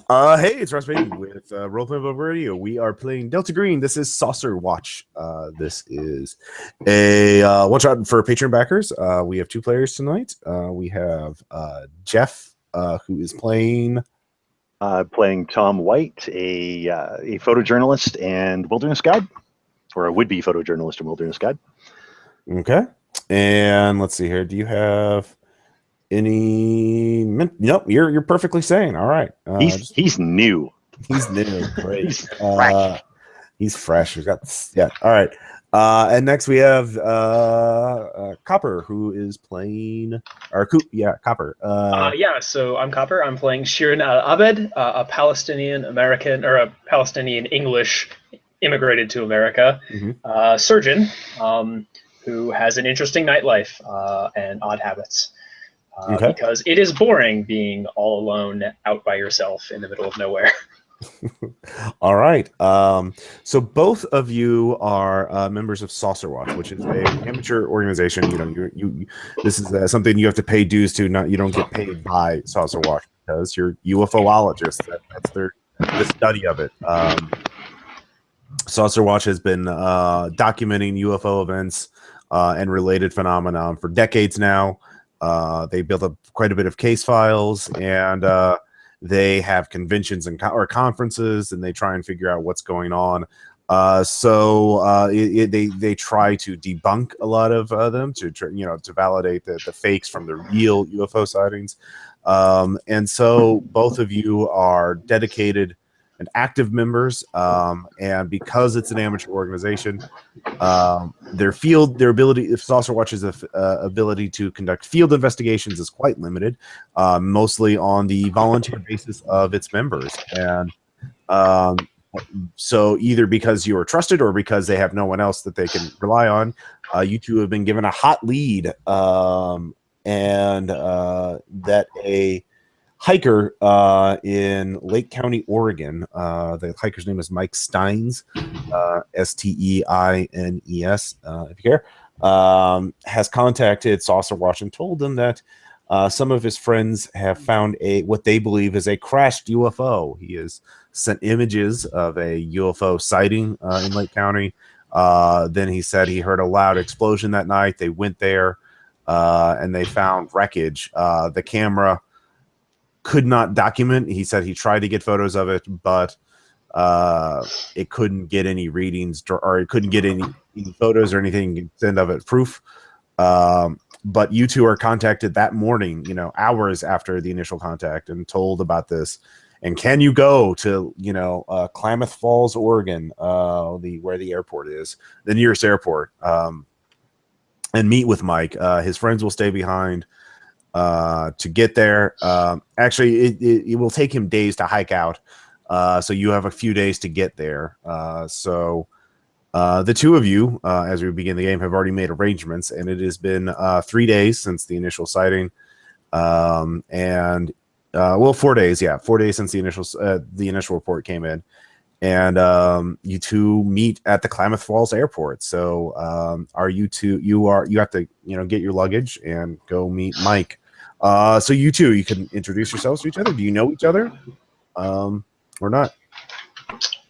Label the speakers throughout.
Speaker 1: Hey, it's Russ Baby with Roleplay Book Radio. We are playing Delta Green. This is Saucerwatch. This is a one-shot for Patreon backers. We have two players tonight. We have Jeff, who is playing...
Speaker 2: Playing Tom White, a photojournalist and wilderness guide, or a would-be photojournalist and wilderness guide.
Speaker 1: Okay. And let's see here. Do you have... Nope, you're perfectly sane. All right.
Speaker 2: He's new.
Speaker 1: He's new. Great.
Speaker 2: He's fresh.
Speaker 1: He's fresh. He's got All right. And next we have Copper, who is playing Copper.
Speaker 3: So I'm Copper. I'm playing Shirin Al-Abed, a Palestinian American or a Palestinian English immigrated to America surgeon who has an interesting nightlife and odd habits. Because it is boring being all alone out by yourself in the middle of nowhere.
Speaker 1: All right. So both of you are members of Saucerwatch, which is a amateur organization. You know, you this is something you have to pay dues to. You don't get paid by Saucerwatch because you're UFOologists. That's the study of it. Saucerwatch has been documenting UFO events and related phenomenon for decades now. They built up quite a bit of case files, and they have conventions and or conferences, and they try and figure out what's going on. They try to debunk a lot of them to validate the fakes from the real UFO sightings. And so both of you are dedicated and active members, and because it's an amateur organization, their ability, if Saucerwatch's ability to conduct field investigations is quite limited, mostly on the volunteer basis of its members. And so either because you are trusted or because they have no one else that they can rely on, you two have been given a hot lead, and that a hiker in Lake County, Oregon. The hiker's name is Mike Steins, Steines, if you care, has contacted Saucerwatch and told them that some of his friends have found what they believe is a crashed UFO. He has sent images of a UFO sighting in Lake County. Then he said he heard a loud explosion that night. They went there and they found wreckage. The camera could not document. He said he tried to get photos of it, but it couldn't get any readings, or it couldn't get any photos or anything send of it proof. But you two are contacted that morning, hours after the initial contact, and told about this. And can you go to Klamath Falls, Oregon, where the airport is, the nearest airport, and meet with Mike? His friends will stay behind to get there. Actually, it will take him days to hike out, so you have a few days to get there. So the two of you, as we begin the game, have already made arrangements, and it has been 3 days since the initial sighting, and 4 days, 4 days since the initial report came in, and you two meet at the Klamath Falls Airport. So you have to get your luggage and go meet Mike. So you two, you can introduce yourselves to each other. Do you know each other or not?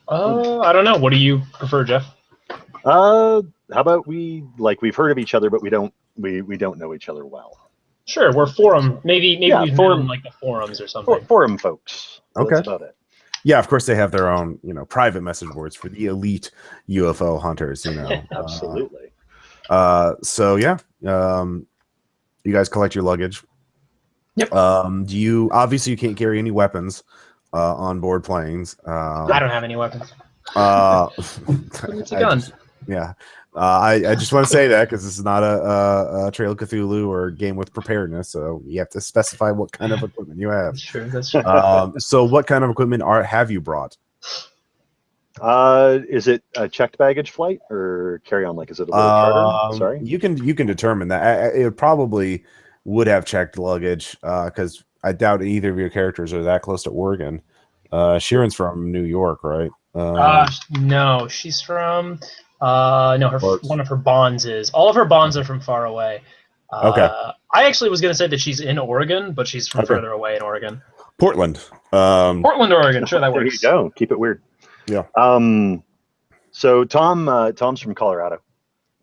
Speaker 3: I don't know. What do you prefer, Jeff?
Speaker 2: How about we've heard of each other, but we don't know each other well.
Speaker 3: Sure, we're forum. Maybe we've known like the forums or something.
Speaker 2: Forum folks.
Speaker 1: Okay.
Speaker 2: That's about it.
Speaker 1: Yeah, of course they have their own, private message boards for the elite UFO hunters,
Speaker 2: Absolutely.
Speaker 1: So yeah, you guys collect your luggage.
Speaker 3: Yep.
Speaker 1: Obviously you can't carry any weapons on board planes.
Speaker 3: I don't have any weapons.
Speaker 1: It's
Speaker 3: a gun.
Speaker 1: I just want to say that because this is not a Trail of Cthulhu or a game with preparedness, so you have to specify what kind of equipment you have.
Speaker 3: Sure, that's true.
Speaker 1: So what kind of equipment have you brought?
Speaker 2: Is it a checked baggage flight or carry on? Is it a little charter? Sorry,
Speaker 1: you can determine that. It probably would have checked luggage because I doubt either of your characters are that close to Oregon. Shirin's from New York, right?
Speaker 3: No, she's from. One of her bonds is. All of her bonds are from far away.
Speaker 1: Okay.
Speaker 3: I actually was going to say that she's in Oregon, but she's from further away in Oregon.
Speaker 1: Portland.
Speaker 3: Portland, Oregon. Sure, that
Speaker 2: There
Speaker 3: works.
Speaker 2: you go. Keep it weird.
Speaker 1: Yeah.
Speaker 2: So Tom's from Colorado.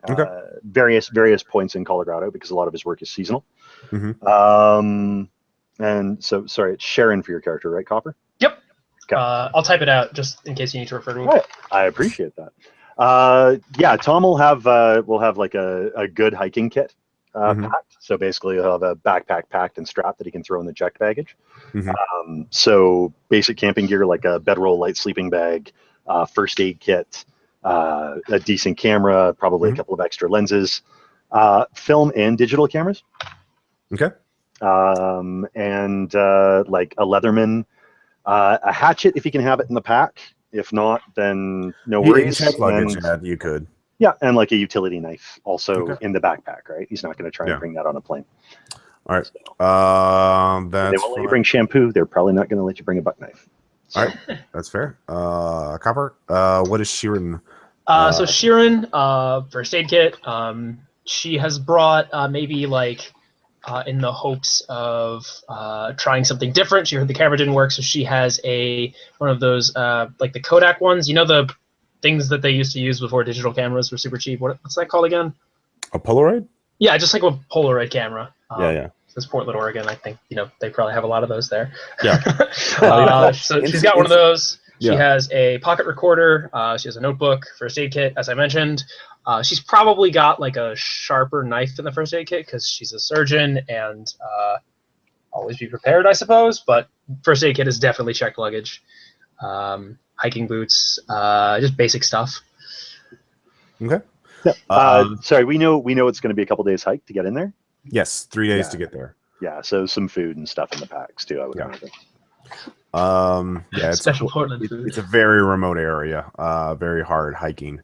Speaker 1: Okay.
Speaker 2: Various points in Colorado because a lot of his work is seasonal. And so, sorry, it's Sharon for your character, right, Copper?
Speaker 3: Yep.
Speaker 2: Okay.
Speaker 3: I'll type it out just in case you need to refer to it.
Speaker 2: Right. I appreciate that. Yeah, Tom will have like a good hiking kit packed. So basically, he'll have a backpack packed and strapped that he can throw in the checked baggage. So basic camping gear like a bedroll, light sleeping bag, first aid kit, a decent camera, probably a couple of extra lenses, film and digital cameras.
Speaker 1: Okay.
Speaker 2: And like a Leatherman, a hatchet if you can have it in the pack. If not, then no worries.
Speaker 1: Check luggage, you could.
Speaker 2: Yeah, and like a utility knife also in the backpack, right? He's not going to try and bring that on a plane.
Speaker 1: All right.
Speaker 2: So,
Speaker 1: that's
Speaker 2: they won't let you bring shampoo. They're probably not going to let you bring a buck knife. So.
Speaker 1: All right, that's fair. Copper. What is Sheeran?
Speaker 3: So Sheeran, first aid kit. She has brought maybe like in the hopes of trying something different. She heard the camera didn't work, so she has one of those like the Kodak ones. You know, the things that they used to use before digital cameras were super cheap. What's that called again?
Speaker 1: A Polaroid?
Speaker 3: Yeah, just like a Polaroid camera.
Speaker 1: Yeah.
Speaker 3: It's Portland, Oregon. I think they probably have a lot of those there.
Speaker 1: Yeah.
Speaker 3: So she's got one of those. She
Speaker 1: Yeah.
Speaker 3: has a pocket recorder. She has a notebook, first aid kit, as I mentioned. She's probably got like a sharper knife in the first aid kit because she's a surgeon and always be prepared, I suppose. But first aid kit is definitely checked luggage. Hiking boots, just basic stuff.
Speaker 1: Okay.
Speaker 2: Sorry, we know it's going to be a couple days hike to get in there.
Speaker 1: Yes, 3 days to get there.
Speaker 2: Yeah, so some food and stuff in the packs too, I would imagine.
Speaker 1: It's
Speaker 3: special Portland food.
Speaker 1: It's a very remote area, very hard hiking,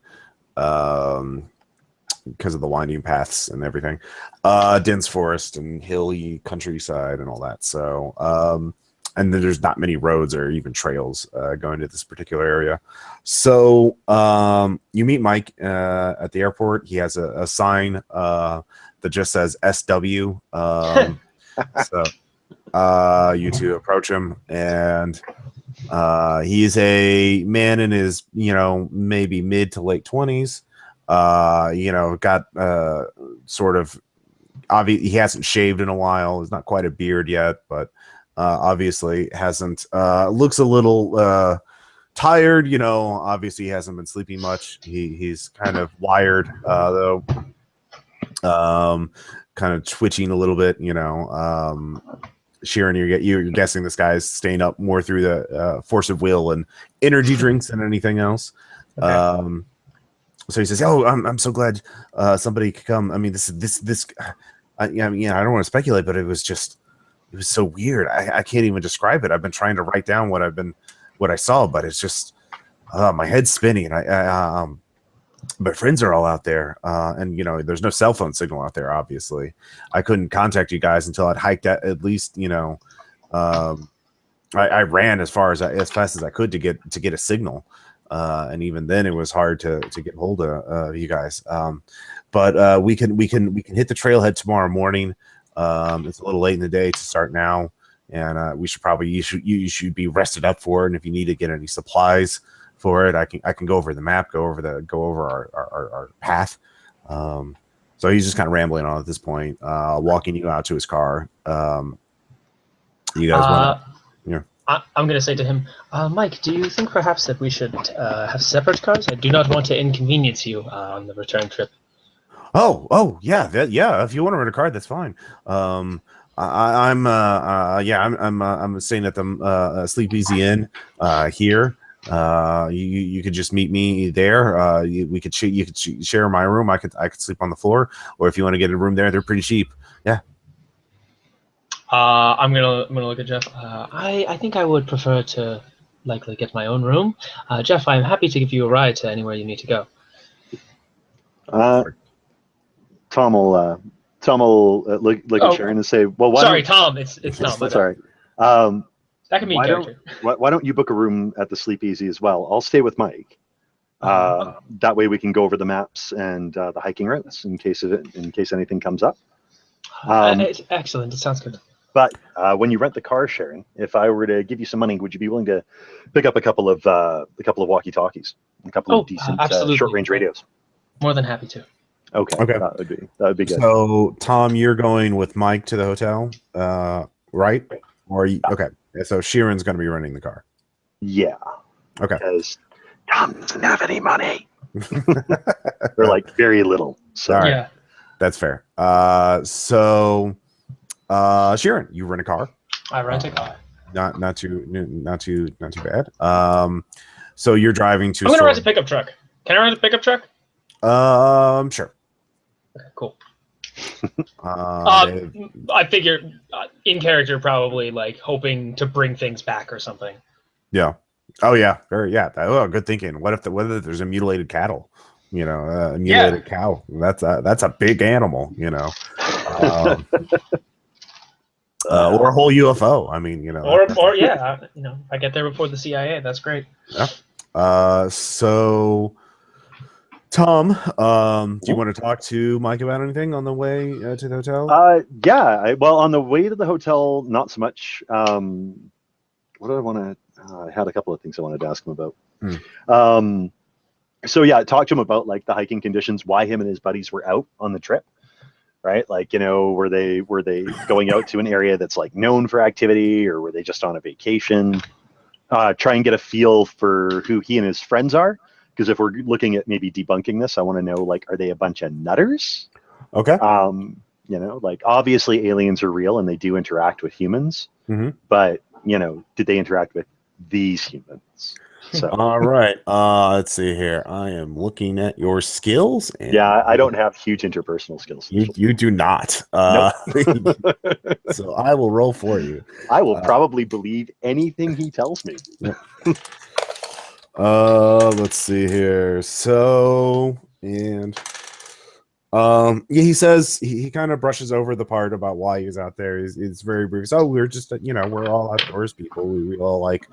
Speaker 1: because of the winding paths and everything, dense forest and hilly countryside and all that. So, and then there's not many roads or even trails going to this particular area. So, you meet Mike at the airport. He has a sign that just says SW. So you two approach him, and he's a man in his maybe mid to late 20s. Got sort of obvious. He hasn't shaved in a while. He's not quite a beard yet, but obviously hasn't. Looks a little tired. Obviously he hasn't been sleeping much. He's kind of wired though. Kind of twitching a little bit, Sheeran, you're guessing this guy's staying up more through the force of will and energy drinks than anything else. Okay. So he says, "Oh, I'm so glad somebody could come. I mean, this. I don't want to speculate, but it was so weird. I can't even describe it. I've been trying to write down what I saw, but it's just my head's spinning. My friends are all out there, and there's no cell phone signal out there. Obviously, I couldn't contact you guys until I'd hiked at least. I ran as fast as I could to get a signal, and even then it was hard to get hold of you guys. But we can hit the trailhead tomorrow morning. It's a little late in the day to start now, and you should be rested up for it. And if you need to get any supplies for it, I can go over the map, go over our path. So he's just kind of rambling on at this point, walking you out to his car. You guys want to?
Speaker 3: I'm going to say to him, Mike, do you think perhaps that we should have separate cars? I do not want to inconvenience you on the return trip.
Speaker 1: Oh, yeah, if you want to rent a car, that's fine. I'm staying at the Sleep Easy Inn here. You could just meet me there. You could share my room. I could sleep on the floor, or if you want to get a room there, they're pretty cheap. Yeah.
Speaker 3: I'm gonna look at Jeff. I think I would prefer to likely get my own room. Jeff, I'm happy to give you a ride to anywhere you need to go.
Speaker 2: Tom will look at Sharon and say, "Well,
Speaker 3: sorry, Tom. It's Tom.
Speaker 2: Sorry.
Speaker 3: That can be a character.
Speaker 2: Why don't you book a room at the Sleep Easy as well? I'll stay with Mike. That way we can go over the maps and the hiking routes in case anything comes up.
Speaker 3: It's excellent. It sounds good.
Speaker 2: But when you rent the car, Sharon, if I were to give you some money, would you be willing to pick up a couple of walkie-talkies, a couple of decent short-range radios?
Speaker 3: More than happy to.
Speaker 2: Okay. That would be good.
Speaker 1: So, Tom, you're going with Mike to the hotel, right? Or okay? So Sheeran's going to be renting the car.
Speaker 2: Yeah.
Speaker 1: Okay.
Speaker 2: Because Tom doesn't have any money, or like very little. So
Speaker 1: right.
Speaker 3: Yeah,
Speaker 1: that's fair. So, Sheeran, you rent a car.
Speaker 3: I rent a car.
Speaker 1: Not too bad. So you're driving to.
Speaker 3: I'm gonna rent a pickup truck. Can I rent a pickup truck?
Speaker 1: Sure.
Speaker 3: Okay, cool.
Speaker 1: I
Speaker 3: figure in character probably like hoping to bring things back or something.
Speaker 1: Yeah. Oh yeah. Oh, good thinking. What if there's a mutilated cattle? A mutilated cow. That's a big animal. Or a whole UFO. I mean,
Speaker 3: Or yeah, I get there before the CIA. That's great.
Speaker 1: Yeah. So, Tom, do you want to talk to Mike about anything on the way to the hotel?
Speaker 2: Yeah. Well, on the way to the hotel, not so much. What do I want to? I had a couple of things I wanted to ask him about. So yeah, talk to him about like the hiking conditions, why him and his buddies were out on the trip, right? Like, were they going out to an area that's like known for activity, or were they just on a vacation? Try and get a feel for who he and his friends are. Because if we're looking at maybe debunking this, I want to know, like, are they a bunch of nutters?
Speaker 1: Okay.
Speaker 2: Like obviously aliens are real and they do interact with humans, but did they interact with these humans? So.
Speaker 1: All right. Let's see here. I am looking at your skills. And
Speaker 2: yeah, I don't have huge interpersonal skills.
Speaker 1: You do not.
Speaker 2: Nope.
Speaker 1: So I will roll for you.
Speaker 2: I will probably believe anything he tells me.
Speaker 1: Let's see here. So, and he says he kind of brushes over the part about why he's out there. It's very brief. So we're just, we're all outdoors people. We all like,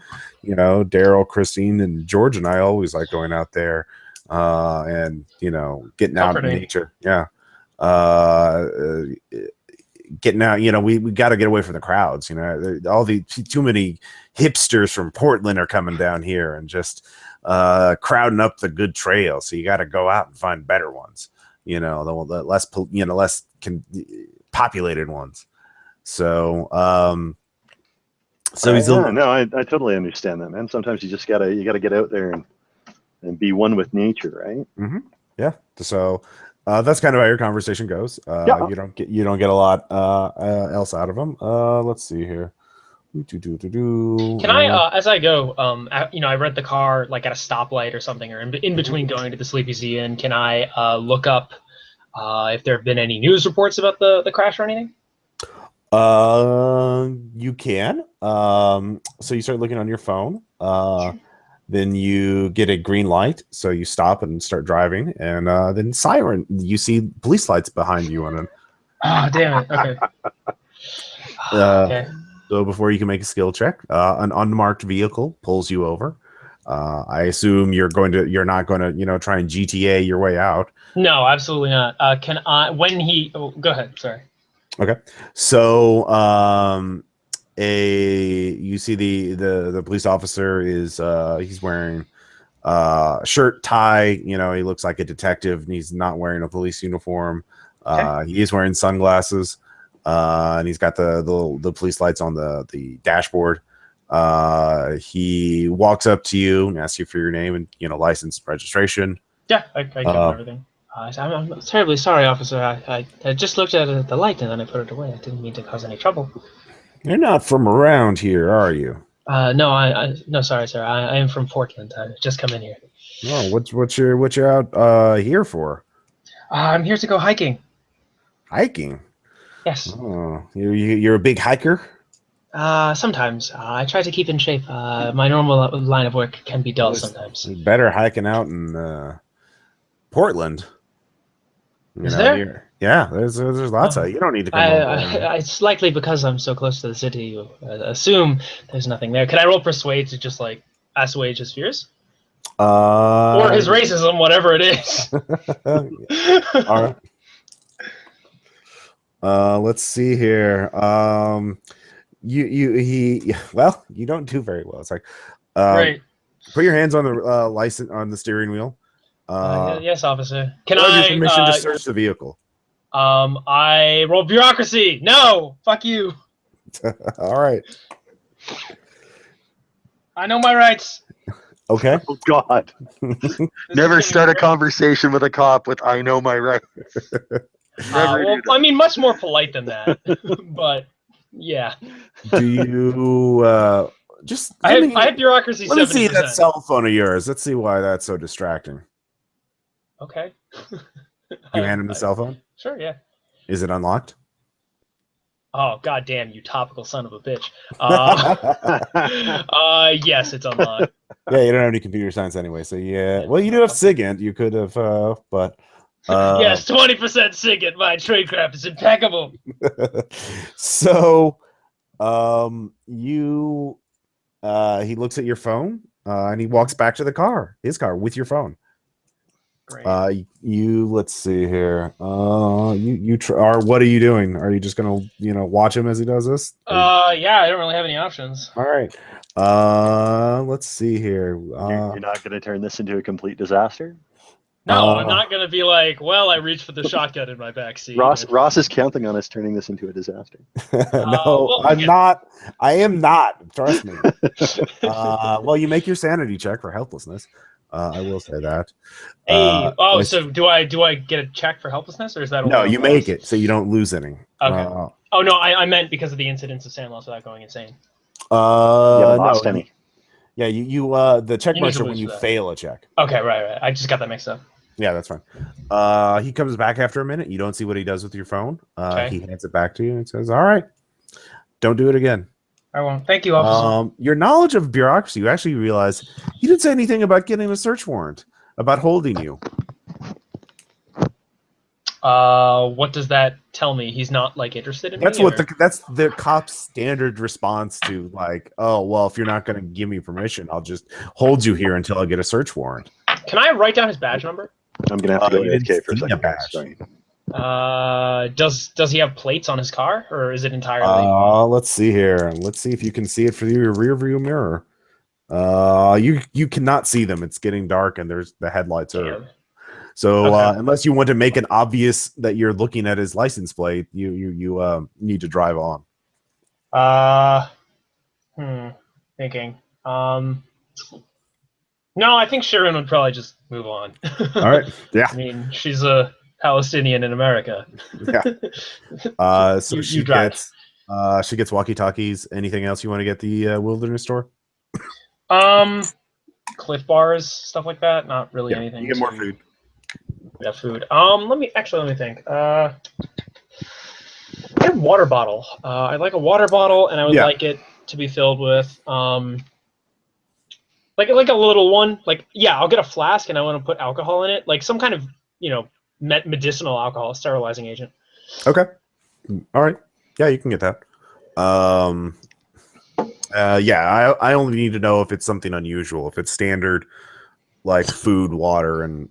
Speaker 1: Daryl, Christine, and George and I always like going out there, and getting out in nature. Yeah. Getting out, we got to get away from the crowds. All the too many hipsters from Portland are coming down here and just crowding up the good trails. So you got to go out and find better ones. The less populated ones. So he's
Speaker 2: I totally understand that, man. Sometimes you just gotta get out there and be one with nature, right?
Speaker 1: Mm-hmm. Yeah. So that's kind of how your conversation goes. You don't get a lot else out of them. Let's see here.
Speaker 3: Can I, as I go, I rent the car like at a stoplight or something, or in between going to the Sleepy Z Inn. Can I look up if there have been any news reports about the crash or anything?
Speaker 1: You can. So you start looking on your phone. Then you get a green light, so you stop and start driving, and then siren. You see police lights behind you on it.
Speaker 3: Oh, damn it! Okay. Okay.
Speaker 1: So before you can make a skill check, an unmarked vehicle pulls you over. I assume you're not going to, try and GTA your way out.
Speaker 3: No, absolutely not. Can I? Go ahead. Sorry.
Speaker 1: Okay. So you see the police officer is he's wearing shirt, tie. He looks like a detective, and he's not wearing a police uniform. Okay. He is wearing sunglasses. And he's got the police lights on the dashboard. He walks up to you and asks you for your name and license and registration.
Speaker 3: Yeah, I give him everything. I'm terribly sorry, officer. I just looked at the light and then I put it away. I didn't mean to cause any trouble.
Speaker 1: You're not from around here, are you?
Speaker 3: No, no, sorry, sir. I am from Portland. I just come in here.
Speaker 1: Oh, what you're out here for?
Speaker 3: I'm here to go hiking.
Speaker 1: Hiking?
Speaker 3: Yes.
Speaker 1: Oh, you're a big hiker?
Speaker 3: Sometimes. I try to keep in shape. My normal line of work can be dull sometimes.
Speaker 1: Better hiking out in Portland.
Speaker 3: Is there?
Speaker 1: Yeah, there's lots of. You don't need to come.
Speaker 3: It's likely because I'm so close to the city. You assume there's nothing there. Can I roll persuade to just like assuage his fears? Or his racism, whatever it is.
Speaker 1: All right. Let's see here. You don't do very well. It's like,
Speaker 3: Great.
Speaker 1: put your hands on the license on the steering wheel.
Speaker 3: Yes, officer. Can
Speaker 1: You'll have your
Speaker 3: I?
Speaker 1: permission to search the vehicle.
Speaker 3: I roll bureaucracy. No, fuck you.
Speaker 1: All right.
Speaker 3: I know my rights.
Speaker 1: Okay.
Speaker 2: Oh God! Never start a conversation with a cop with "I know my rights." Never.
Speaker 3: Well, I mean, much more polite than that, but yeah.
Speaker 1: Do you just?
Speaker 3: I have bureaucracy.
Speaker 1: Let me see
Speaker 3: 70%.
Speaker 1: that cell phone of yours. Let's see why that's so distracting.
Speaker 3: Okay.
Speaker 1: You hand him the cell phone?
Speaker 3: Sure, yeah.
Speaker 1: Is it unlocked?
Speaker 3: Oh, goddamn, you topical son of a bitch. Yes, it's unlocked.
Speaker 1: Yeah, you don't have any computer science anyway, so yeah. Well, you do have SIGINT. You could have, but
Speaker 3: yes, 20% SIGINT. My tradecraft is impeccable.
Speaker 1: So, he looks at your phone, and he walks back to his car with your phone.
Speaker 3: Great.
Speaker 1: Let's see here. What are you doing? Are you just gonna, watch him as he does this?
Speaker 3: Yeah, I don't really have any options.
Speaker 1: All right. Let's see here.
Speaker 2: You're not going to turn this into a complete disaster?
Speaker 3: No, I'm not going to be like, well, I reached for the shotgun in my backseat.
Speaker 2: Ross is counting on us turning this into a disaster.
Speaker 1: No, I'm not. I am not. Trust me. Well, you make your sanity check for helplessness. I will say that.
Speaker 3: Hey, so do I get a check for helplessness, or is that
Speaker 1: no? You make it so you don't lose any.
Speaker 3: Okay. Oh no, I meant because of the incidence of sand loss without going insane.
Speaker 2: You haven't lost any.
Speaker 1: Yeah, you the check marks are when you fail a check.
Speaker 3: Okay, right. I just got that mixed up.
Speaker 1: Yeah, that's fine. He comes back after a minute. You don't see what he does with your phone.
Speaker 3: Okay.
Speaker 1: He hands it back to you and says, "All right, don't do it again."
Speaker 3: I won't. Thank you, officer.
Speaker 1: Your knowledge of bureaucracy, you actually realize he didn't say anything about getting a search warrant, about holding you.
Speaker 3: What does that tell me? He's not interested in me?
Speaker 1: That's the cop's standard response to oh well, if you're not going to give me permission, I'll just hold you here until I get a search warrant.
Speaker 3: Can I write down his badge number?
Speaker 2: I'm going to have to go AFK for a second.
Speaker 3: Does he have plates on his car, or is it entirely?
Speaker 1: Let's see here. Let's see if you can see it through your rear view mirror. You cannot see them. It's getting dark, and the headlights are. So unless you want to make it obvious that you're looking at his license plate, you need to drive on.
Speaker 3: Thinking. No, I think Sharon would probably just move on.
Speaker 1: All right. Yeah.
Speaker 3: I mean, she's a Palestinian in America.
Speaker 1: Yeah. So she gets walkie-talkies. Anything else you want to get the wilderness store?
Speaker 3: Cliff bars, stuff like that. Not really anything.
Speaker 1: You get more food.
Speaker 3: Yeah, food. Let me think. I have a water bottle. I like a water bottle, and I would like it to be filled with like a little one. I'll get a flask, and I want to put alcohol in it, like some kind of medicinal alcohol, sterilizing agent. Okay.
Speaker 1: All right. Yeah, you can get that. I only need to know if it's something unusual. If it's standard, like food, water, and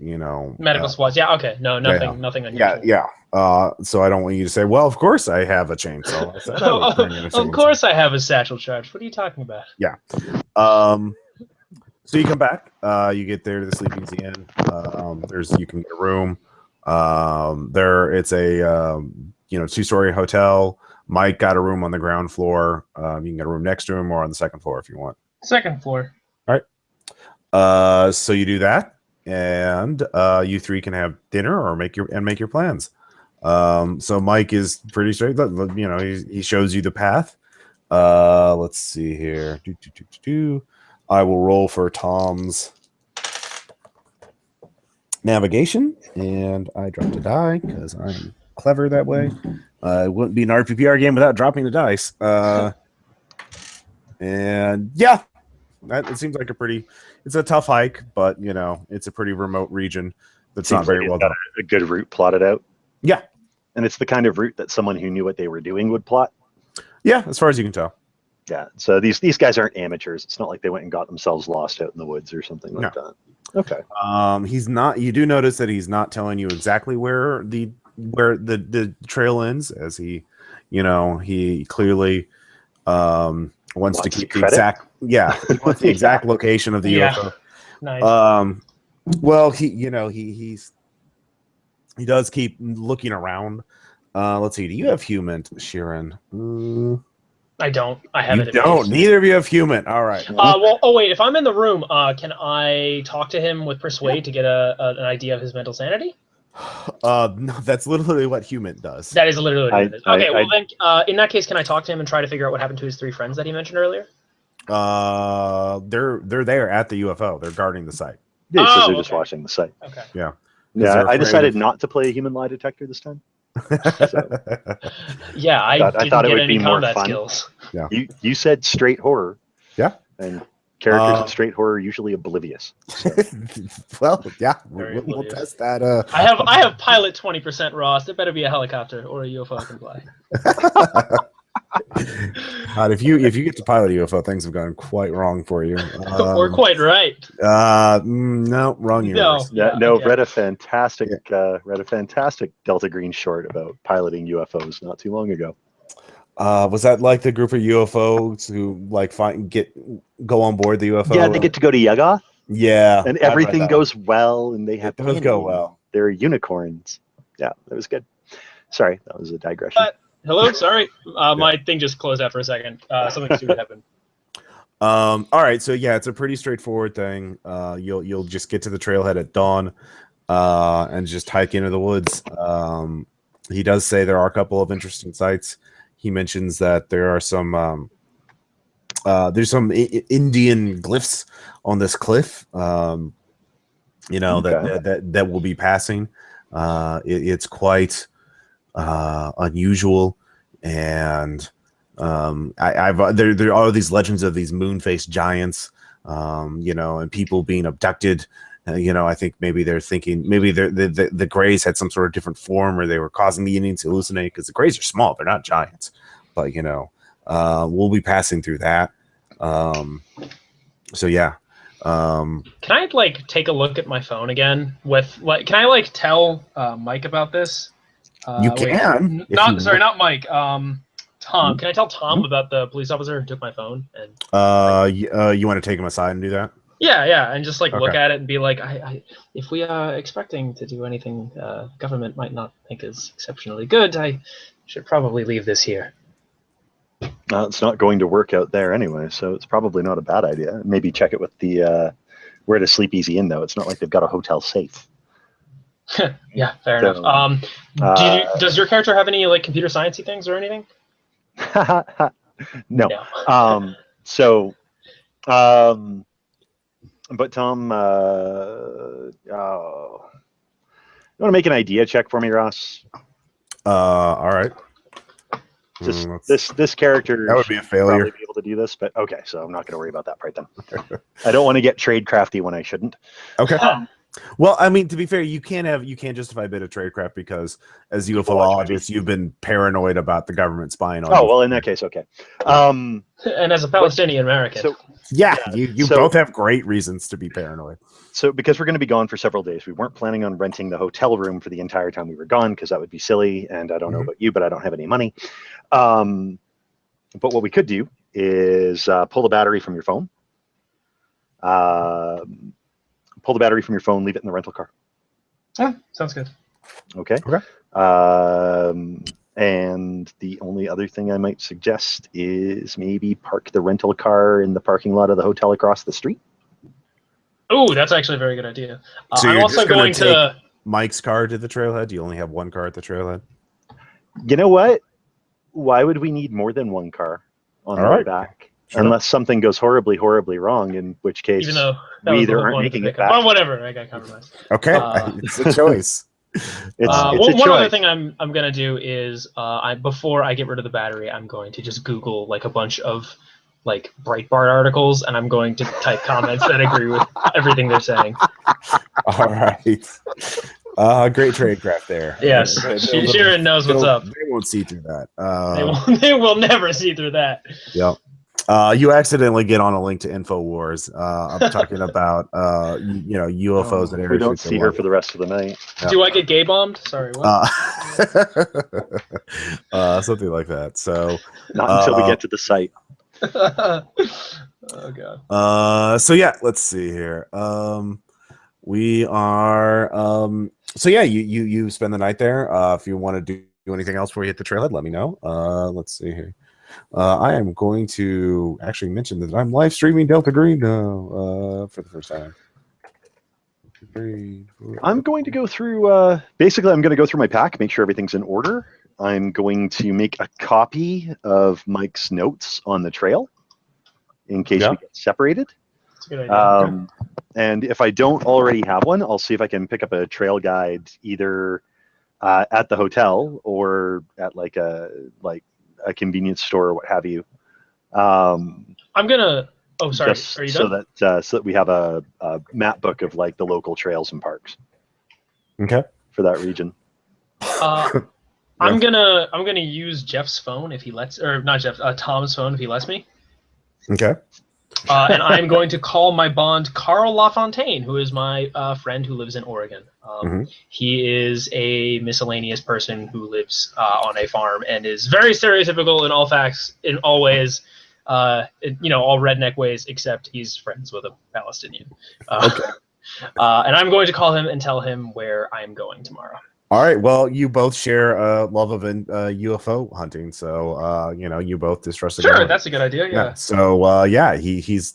Speaker 3: medical supplies. Yeah. Okay. No, nothing unusual.
Speaker 1: Yeah. So I don't want you to say, well, of course I have a chainsaw.
Speaker 3: Of course I have a satchel charge. What are you talking about?
Speaker 1: Yeah. So you come back. You get there to the Sleeping Inn. You can get a room. It's a 2-story hotel. Mike got a room on the ground floor. You can get a room next to him or on the second floor if you want.
Speaker 3: Second floor.
Speaker 1: All right. So you do that, and you three can have dinner or make your plans. So Mike is pretty straight. He shows you the path. Let's see here. I will roll for Tom's navigation, and I dropped a die because I'm clever that way. It wouldn't be an RPPR game without dropping the dice. And yeah, it seems like it's a tough hike, but it's a pretty remote region that's not very well done.
Speaker 2: A good route plotted out.
Speaker 1: Yeah.
Speaker 2: And it's the kind of route that someone who knew what they were doing would plot.
Speaker 1: Yeah, as far as you can tell.
Speaker 2: Yeah. So these guys aren't amateurs. It's not like they went and got themselves lost out in the woods or something like that. Okay.
Speaker 1: He's not. You do notice that he's not telling you exactly where the where the trail ends, as he, he clearly wants to keep the exact he wants the exact location of the UFO.
Speaker 3: Nice.
Speaker 1: Well, he does keep looking around. Let's see. Do you have human, Sheeran?
Speaker 3: I don't. I haven't.
Speaker 1: You don't. Neither of you have human. All right.
Speaker 3: Wait. If I'm in the room, can I talk to him with persuade to get an idea of his mental sanity?
Speaker 1: No, that's literally what human does.
Speaker 3: That is literally what it is. Okay. Then, in that case, can I talk to him and try to figure out what happened to his 3 friends that he mentioned earlier?
Speaker 1: They're there at the UFO. They're guarding the site.
Speaker 2: Yeah, because they're just watching the site.
Speaker 3: Okay.
Speaker 1: Yeah.
Speaker 2: Yeah. I decided not to play a human lie detector this time. So,
Speaker 3: yeah, I thought it would be more fun. Skills.
Speaker 1: Yeah.
Speaker 2: You said straight horror.
Speaker 1: Yeah.
Speaker 2: And characters in straight horror are usually oblivious. So.
Speaker 1: Well, yeah, we'll test that.
Speaker 3: I have pilot 20% Ross. There better be a helicopter or a UFO I can fly.
Speaker 1: God, if you get to pilot a UFO, things have gone quite wrong for you.
Speaker 3: Or quite right.
Speaker 1: No, wrong universe.
Speaker 2: Okay. Read a fantastic Delta Green short about piloting UFOs not too long ago.
Speaker 1: Was that like the group of UFOs who like go on board the UFO?
Speaker 2: Yeah, they get to go to Yuggoth.
Speaker 1: Yeah,
Speaker 2: and everything goes well, and they have
Speaker 1: does go well.
Speaker 2: They're unicorns. Yeah, that was good. Sorry, that was a digression.
Speaker 3: Hello, sorry, my thing just closed out for a second. Something stupid happened.
Speaker 1: All right, so yeah, it's a pretty straightforward thing. You'll just get to the trailhead at dawn, and just hike into the woods. He does say there are a couple of interesting sites. He mentions that there are some there's some Indian glyphs on this cliff. That will be passing. It's quite unusual, and there are these legends of these moon-faced giants, and people being abducted. I think maybe they're thinking maybe the Greys had some sort of different form, or they were causing the Indians to hallucinate, because the Greys are small, they're not giants. But we'll be passing through that. So yeah.
Speaker 3: Can I take a look at my phone again? Can I tell Mike about this?
Speaker 1: You can.
Speaker 3: Not Mike. Tom. Can I tell Tom about the police officer who took my phone? And
Speaker 1: you want to take him aside and do that?
Speaker 3: Yeah, and just look at it and be like, if we are expecting to do anything government might not think is exceptionally good, I should probably leave this here.
Speaker 2: It's not going to work out there anyway, so it's probably not a bad idea. Maybe check it with the where to sleep easy in, though. It's not like they've got a hotel safe.
Speaker 3: Yeah, fair enough. Does your character have any computer sciencey things or anything?
Speaker 2: No. But Tom, you want to make an idea check for me, Ross?
Speaker 1: All right.
Speaker 2: This character,
Speaker 1: that would be a failure.
Speaker 2: Probably be able to do this, but okay, so I'm not going to worry about that part then. I don't want to get trade crafty when I shouldn't.
Speaker 1: Okay. Well, I mean, to be fair, you can't justify a bit of tradecraft because as UFOologists, you've been paranoid about the government spying on you.
Speaker 2: Oh, well, in that case, okay.
Speaker 3: And as a Palestinian American.
Speaker 1: You both have great reasons to be paranoid.
Speaker 2: So because we're going to be gone for several days, we weren't planning on renting the hotel room for the entire time we were gone, because that would be silly, and I don't know about you, but I don't have any money. But what we could do is pull the battery from your phone. Pull the battery from your phone, leave it in the rental car.
Speaker 3: Yeah, sounds good.
Speaker 2: Okay. And the only other thing I might suggest is maybe park the rental car in the parking lot of the hotel across the street.
Speaker 3: Oh, that's actually a very good idea.
Speaker 1: So I'm also going to take Mike's car to the trailhead. Do you only have one car at the trailhead?
Speaker 2: You know what? Why would we need more than one car on the way back? Sure. Unless something goes horribly, horribly wrong, in which case we either aren't making it back.
Speaker 3: Well, whatever, I got compromised.
Speaker 1: Okay, it's a choice.
Speaker 3: One other thing I'm gonna do is before I get rid of the battery, I'm going to just Google a bunch of Breitbart articles, and I'm going to type comments that agree with everything they're saying.
Speaker 1: All right. Great tradecraft there.
Speaker 3: Yes, Sheeran knows what's up.
Speaker 1: They won't see through that.
Speaker 3: They will never see through that.
Speaker 1: Yep. You accidentally get on a link to InfoWars. I'm talking about UFOs at Area
Speaker 2: We don't
Speaker 1: 51.
Speaker 2: see her for the rest of the night.
Speaker 1: Yeah.
Speaker 3: Do I get gay bombed? Sorry, what?
Speaker 1: Something like that. So
Speaker 2: Not until we get to the site.
Speaker 3: Oh god.
Speaker 1: So yeah, let's see here. We are so yeah, you spend the night there. If you want to do anything else before you hit the trailhead, let me know. Let's see here. I am going to actually mention that I'm live streaming Delta Green now for the first time.
Speaker 2: I'm going to go through basically I'm going to go through my pack, make sure everything's in order. I'm going to make a copy of Mike's notes on the trail in case we get separated.
Speaker 3: That's a good idea.
Speaker 2: And if I don't already have one, I'll see if I can pick up a trail guide either at the hotel or at like a convenience store or what have you.
Speaker 3: I'm gonna. Oh, sorry. Are you done?
Speaker 2: So that we have a map book of like the local trails and parks.
Speaker 1: Okay.
Speaker 2: For that region.
Speaker 3: I'm gonna use Jeff's phone if he lets, or not Jeff, Tom's phone if he lets me.
Speaker 1: Okay.
Speaker 3: And I'm going to call my bond Carl LaFontaine, who is my friend who lives in Oregon. He is a miscellaneous person who lives on a farm and is very stereotypical in all facts, in all ways, all redneck ways, except he's friends with a Palestinian.
Speaker 1: Okay.
Speaker 3: And I'm going to call him and tell him where I'm going tomorrow.
Speaker 1: All right. Well, you both share a love of UFO hunting, so you both distrust.
Speaker 3: Sure, that's a good idea. Yeah.
Speaker 1: So he's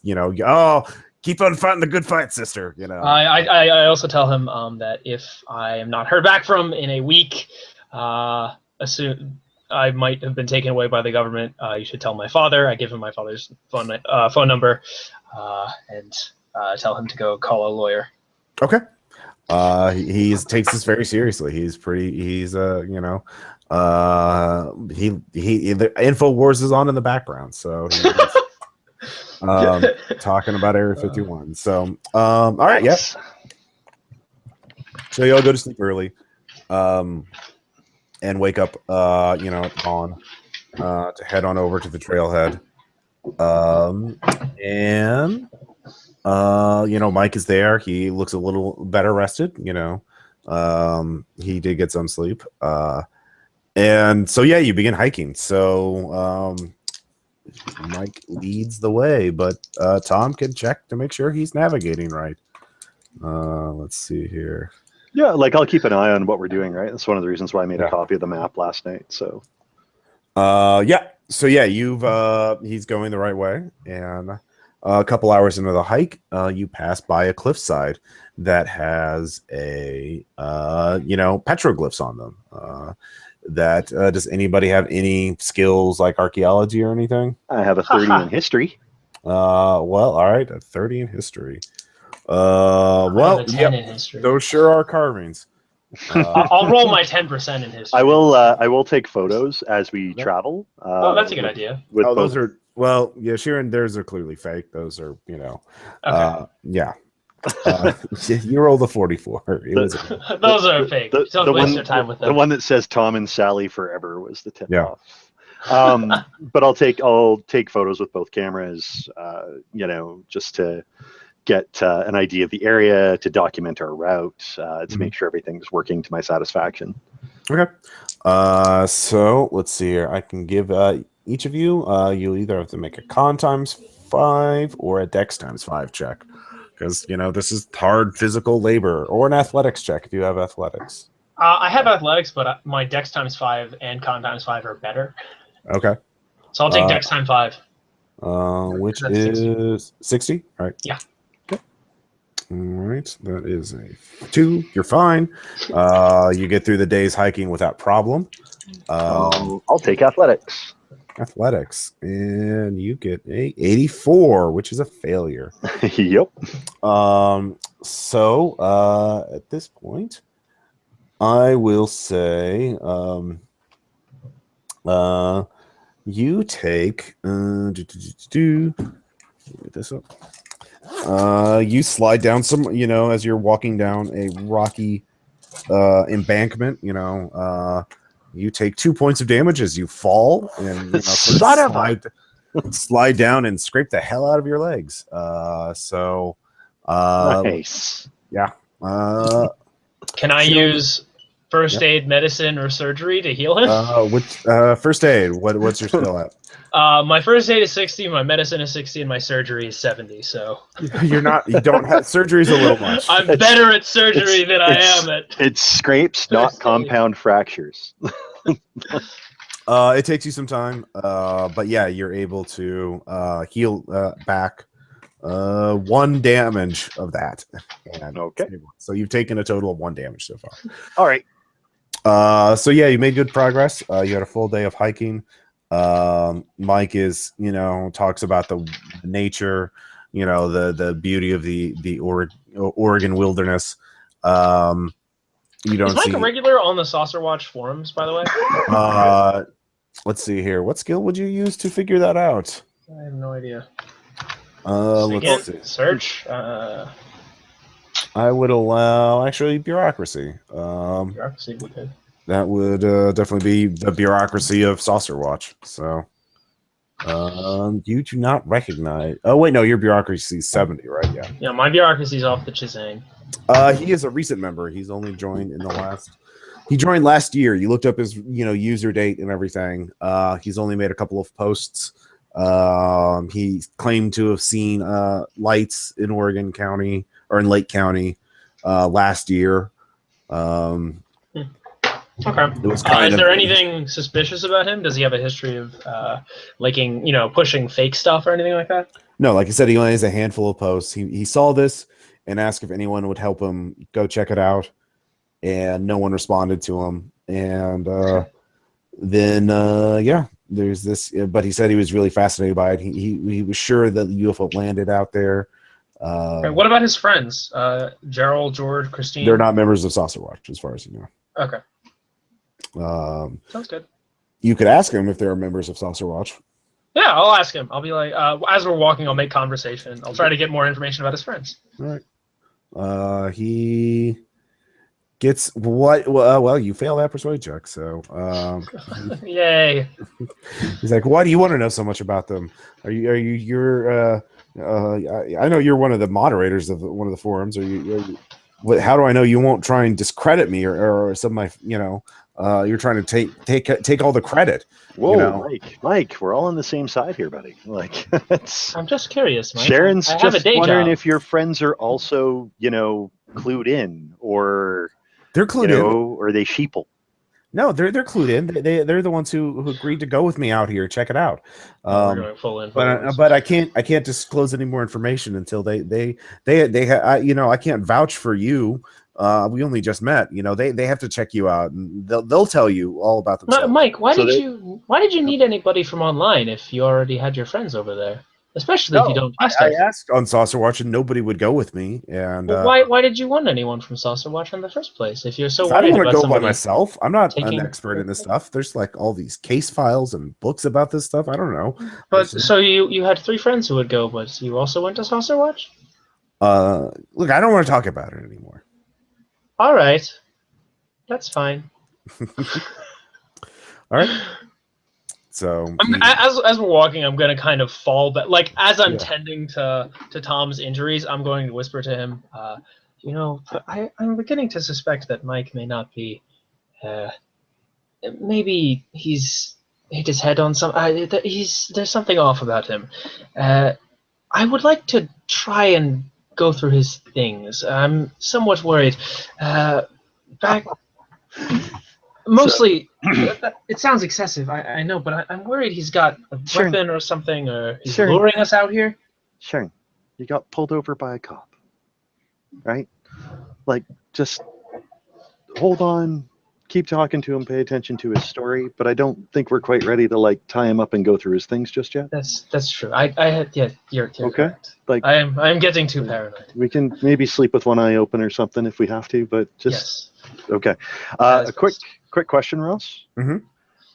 Speaker 1: keep on fighting the good fight, sister.
Speaker 3: I also tell him that if I am not heard back from in a week, assume I might have been taken away by the government. You should tell my father. I give him my father's phone number, and tell him to go call a lawyer.
Speaker 1: Okay. He takes this very seriously. The InfoWars is on in the background, so talking about Area 51. So all right, yes. So y'all go to sleep early, and wake up at dawn to head on over to the trailhead. Mike is there. He looks a little better rested. He did get some sleep. And so you begin hiking. So Mike leads the way, but Tom can check to make sure he's navigating right. Let's see here.
Speaker 2: Yeah, I'll keep an eye on what we're doing, right? That's one of the reasons why I made a copy of the map last night. So he's going the right way, and a couple hours into the hike, you pass by a cliffside that has a petroglyphs on them. Does anybody have any skills like archaeology or anything? I have a 30 in history.
Speaker 1: All right, a 30 in history.
Speaker 3: I have a 10 in history.
Speaker 1: Those sure are carvings.
Speaker 3: I'll roll my 10% in history.
Speaker 2: I will take photos as we travel.
Speaker 3: That's a good idea.
Speaker 1: Those are. Well, yeah, Sharon, theirs are clearly fake. Those are,
Speaker 3: Okay.
Speaker 1: You rolled a 44.
Speaker 3: Those are fake. Don't waste your time with them.
Speaker 2: The one that says Tom and Sally forever was the tip off. But I'll take photos with both cameras, just to get an idea of the area, to document our route, to make sure everything's working to my satisfaction.
Speaker 1: Okay. So let's see here. I can give each of you, you'll either have to make a con ×5 or a dex ×5 check, because this is hard physical labor, or an athletics check if you have athletics.
Speaker 3: I have athletics, but my dex ×5 and con ×5 are better.
Speaker 1: Okay.
Speaker 3: So I'll take dex ×5.
Speaker 1: Which is 60, right?
Speaker 3: Yeah.
Speaker 1: Okay. All right. That is a 2. You're fine. You get through the day's hiking without problem.
Speaker 2: I'll take athletics.
Speaker 1: And you get a 84, which is a failure.
Speaker 2: Yep.
Speaker 1: So at this point, I will say you take get this up. You slide down some, as you're walking down a rocky embankment, you take 2 points of damage as you fall and slide down and scrape the hell out of your legs.
Speaker 2: Nice.
Speaker 1: Yeah.
Speaker 3: Can I use first aid, medicine, or surgery to heal him?
Speaker 1: First aid. What's your skill at?
Speaker 3: My first aid is 60, my medicine is 60, and my surgery is 70. So
Speaker 1: You don't have surgery's a little much.
Speaker 3: I'm better at surgery than I am at.
Speaker 2: It's scrapes, not compound fractures.
Speaker 1: It takes you some time, but yeah, you're able to heal back 1 damage of that. And
Speaker 2: okay.
Speaker 1: So you've taken a total of 1 damage so far.
Speaker 2: All right.
Speaker 1: So yeah, you made good progress. You had a full day of hiking. Mike is, talks about the nature, the beauty of the Oregon wilderness. You don't
Speaker 3: Is Mike
Speaker 1: see
Speaker 3: a regular on the Saucerwatch forums, by the way?
Speaker 1: Let's see here. What skill would you use to figure that out?
Speaker 3: I have no idea.
Speaker 1: Let's see.
Speaker 3: Search.
Speaker 1: I would allow actually bureaucracy.
Speaker 3: Bureaucracy would be good.
Speaker 1: That would definitely be the bureaucracy of Saucerwatch. So you do not recognize. Oh wait, no, your bureaucracy is 70, right? Yeah.
Speaker 3: Yeah, my bureaucracy is off the chisang.
Speaker 1: He is a recent member. He's only joined in the last. He joined last year. You looked up his user date and everything. He's only made a couple of posts. He claimed to have seen lights in Oregon County or in Lake County last year.
Speaker 3: Okay. Is there anything suspicious about him? Does he have a history of pushing fake stuff or anything like that?
Speaker 1: No, like I said, he only has a handful of posts. He saw this and asked if anyone would help him go check it out, and no one responded to him. And then there's this. But he said he was really fascinated by it. He was sure that the UFO landed out there.
Speaker 3: What about his friends? Gerald, George, Christine?
Speaker 1: They're not members of Saucerwatch, as far as you know.
Speaker 3: Okay.
Speaker 1: Sounds good. You could ask him if they're members of Saucerwatch.
Speaker 3: Yeah, I'll ask him. I'll be like, as we're walking, I'll make conversation. I'll try to get more information about his friends.
Speaker 1: All right. He gets what? Well, you fail that persuade check, so.
Speaker 3: Yay.
Speaker 1: He's like, why do you want to know so much about them? You're I know you're one of the moderators of one of the forums. How do I know you won't try and discredit me or some of my, you're trying to take all the credit.
Speaker 2: Whoa, Mike, we're all on the same side here, buddy. Like,
Speaker 3: I'm just curious, Mike.
Speaker 2: Sharon's just wondering if your friends are also, clued in, or
Speaker 1: they're clued in,
Speaker 2: or are they sheeple?
Speaker 1: No, they're clued in. They're the ones who agreed to go with me out here. Check it out.
Speaker 3: We're going full in.
Speaker 1: But I can't disclose any more information until they I can't vouch for you. We only just met. They have to check you out, and they'll tell you all about themselves.
Speaker 3: Mike, why did you need anybody from online if you already had your friends over there? Especially if you don't trust us.
Speaker 1: I asked on Saucerwatch, and nobody would go with me. And
Speaker 3: why did you want anyone from Saucerwatch in the first place? If you're so worried
Speaker 1: I don't want
Speaker 3: about
Speaker 1: to go by myself. I'm not an expert in this
Speaker 3: Okay.
Speaker 1: stuff. There's like all these case files and books about this stuff. I don't know.
Speaker 3: But so you had 3 friends who would go, but you also went to Saucerwatch?
Speaker 1: Look, I don't want to talk about it anymore.
Speaker 3: All right, that's fine.
Speaker 1: All right. So
Speaker 3: as we're walking, I'm gonna kind of fall back. Like as I'm tending to Tom's injuries, I'm going to whisper to him, I'm beginning to suspect that Mike may not be. Maybe he's hit his head on some. There's something off about him. I would like to try and go through his things. I'm somewhat worried. Mostly, it sounds excessive, I know, but I'm worried he's got a weapon or something, or he's luring us out here.
Speaker 2: Sharon, you got pulled over by a cop, right? Like, just hold on, keep talking to him, pay attention to his story, but I don't think we're quite ready to, tie him up and go through his things just yet.
Speaker 3: That's true. You're okay. Correct. I'm getting too paranoid.
Speaker 2: We can maybe sleep with one eye open or something if we have to, but just... Yes. Okay. A quick question, Ross.
Speaker 1: Mm-hmm.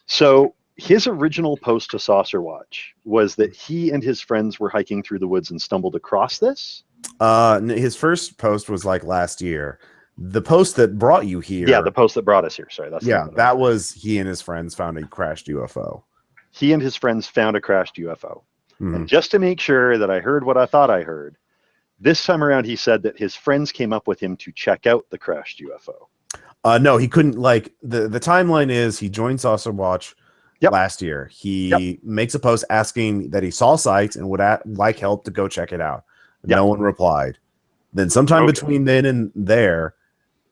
Speaker 2: So his original post to Saucerwatch was that he and his friends were hiking through the woods and stumbled across this?
Speaker 1: His first post was like last year. The post that brought you here.
Speaker 2: Yeah, the post that brought us here. Sorry.
Speaker 1: That was he and his friends found a crashed UFO.
Speaker 2: He and his friends found a crashed UFO. And just to make sure that I heard what I thought I heard, this time around he said that his friends came up with him to check out the crashed UFO.
Speaker 1: No, he couldn't. Like the timeline is he joined Saucerwatch last year. He makes a post asking that he saw sights and would like help to go check it out. No one replied. Then sometime between then and there,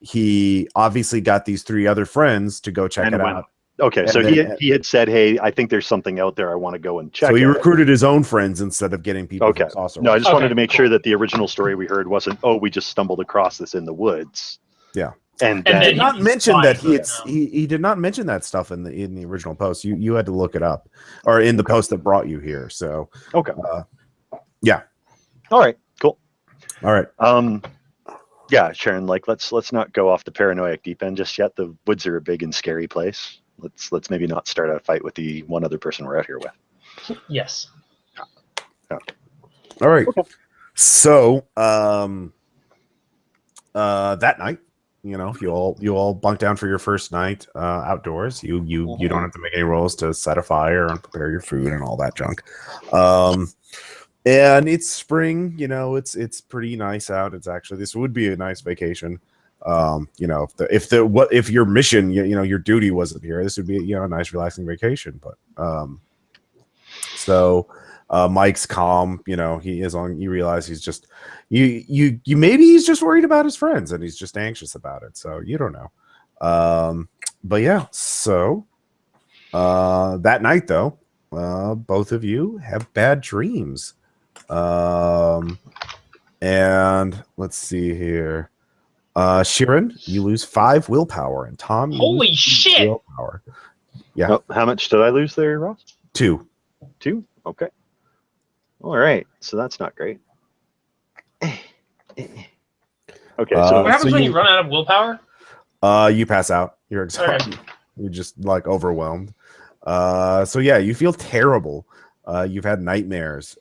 Speaker 1: he obviously got these 3 other friends to go check it out.
Speaker 2: Okay,
Speaker 1: and
Speaker 2: so
Speaker 1: then,
Speaker 2: he had said, "Hey, I think there's something out there. I want to go and check."
Speaker 1: So he recruited his own friends instead of getting people from Saucerwatch.
Speaker 2: No, I just wanted to make sure that the original story we heard wasn't, "Oh, we just stumbled across this in the woods."
Speaker 1: Yeah.
Speaker 2: And
Speaker 1: he did not mention that he did not mention that stuff in the original post. You had to look it up, or in the post that brought you here. So yeah.
Speaker 2: All right. Cool.
Speaker 1: All right.
Speaker 2: Yeah, Sharon. Like, let's not go off the paranoid deep end just yet. The woods are a big and scary place. Let's maybe not start a fight with the one other person we're out here with.
Speaker 3: Yes.
Speaker 2: Yeah.
Speaker 1: All right. Okay. So that night, you all bunk down for your first night outdoors. You don't have to make any rolls to set a fire and prepare your food and all that junk. And it's spring, it's pretty nice out. It's actually, this would be a nice vacation. If your mission, your duty wasn't here, this would be a nice relaxing vacation. But so Mike's calm, he is on. You realize he's just maybe he's just worried about his friends and he's just anxious about it. So you don't know. But yeah, so that night though, both of you have bad dreams. And let's see here. Sheeran, you lose 5 willpower, and Tom, you
Speaker 3: holy
Speaker 1: lose
Speaker 3: shit
Speaker 1: willpower. Yeah.
Speaker 2: Well, how much did I lose there, Ross?
Speaker 1: 2.
Speaker 2: Okay. All right. So that's not great. Okay. So
Speaker 3: what happens when you run out of willpower?
Speaker 1: You pass out. You're exhausted. Okay. You're just like overwhelmed. So yeah, you feel terrible. You've had nightmares.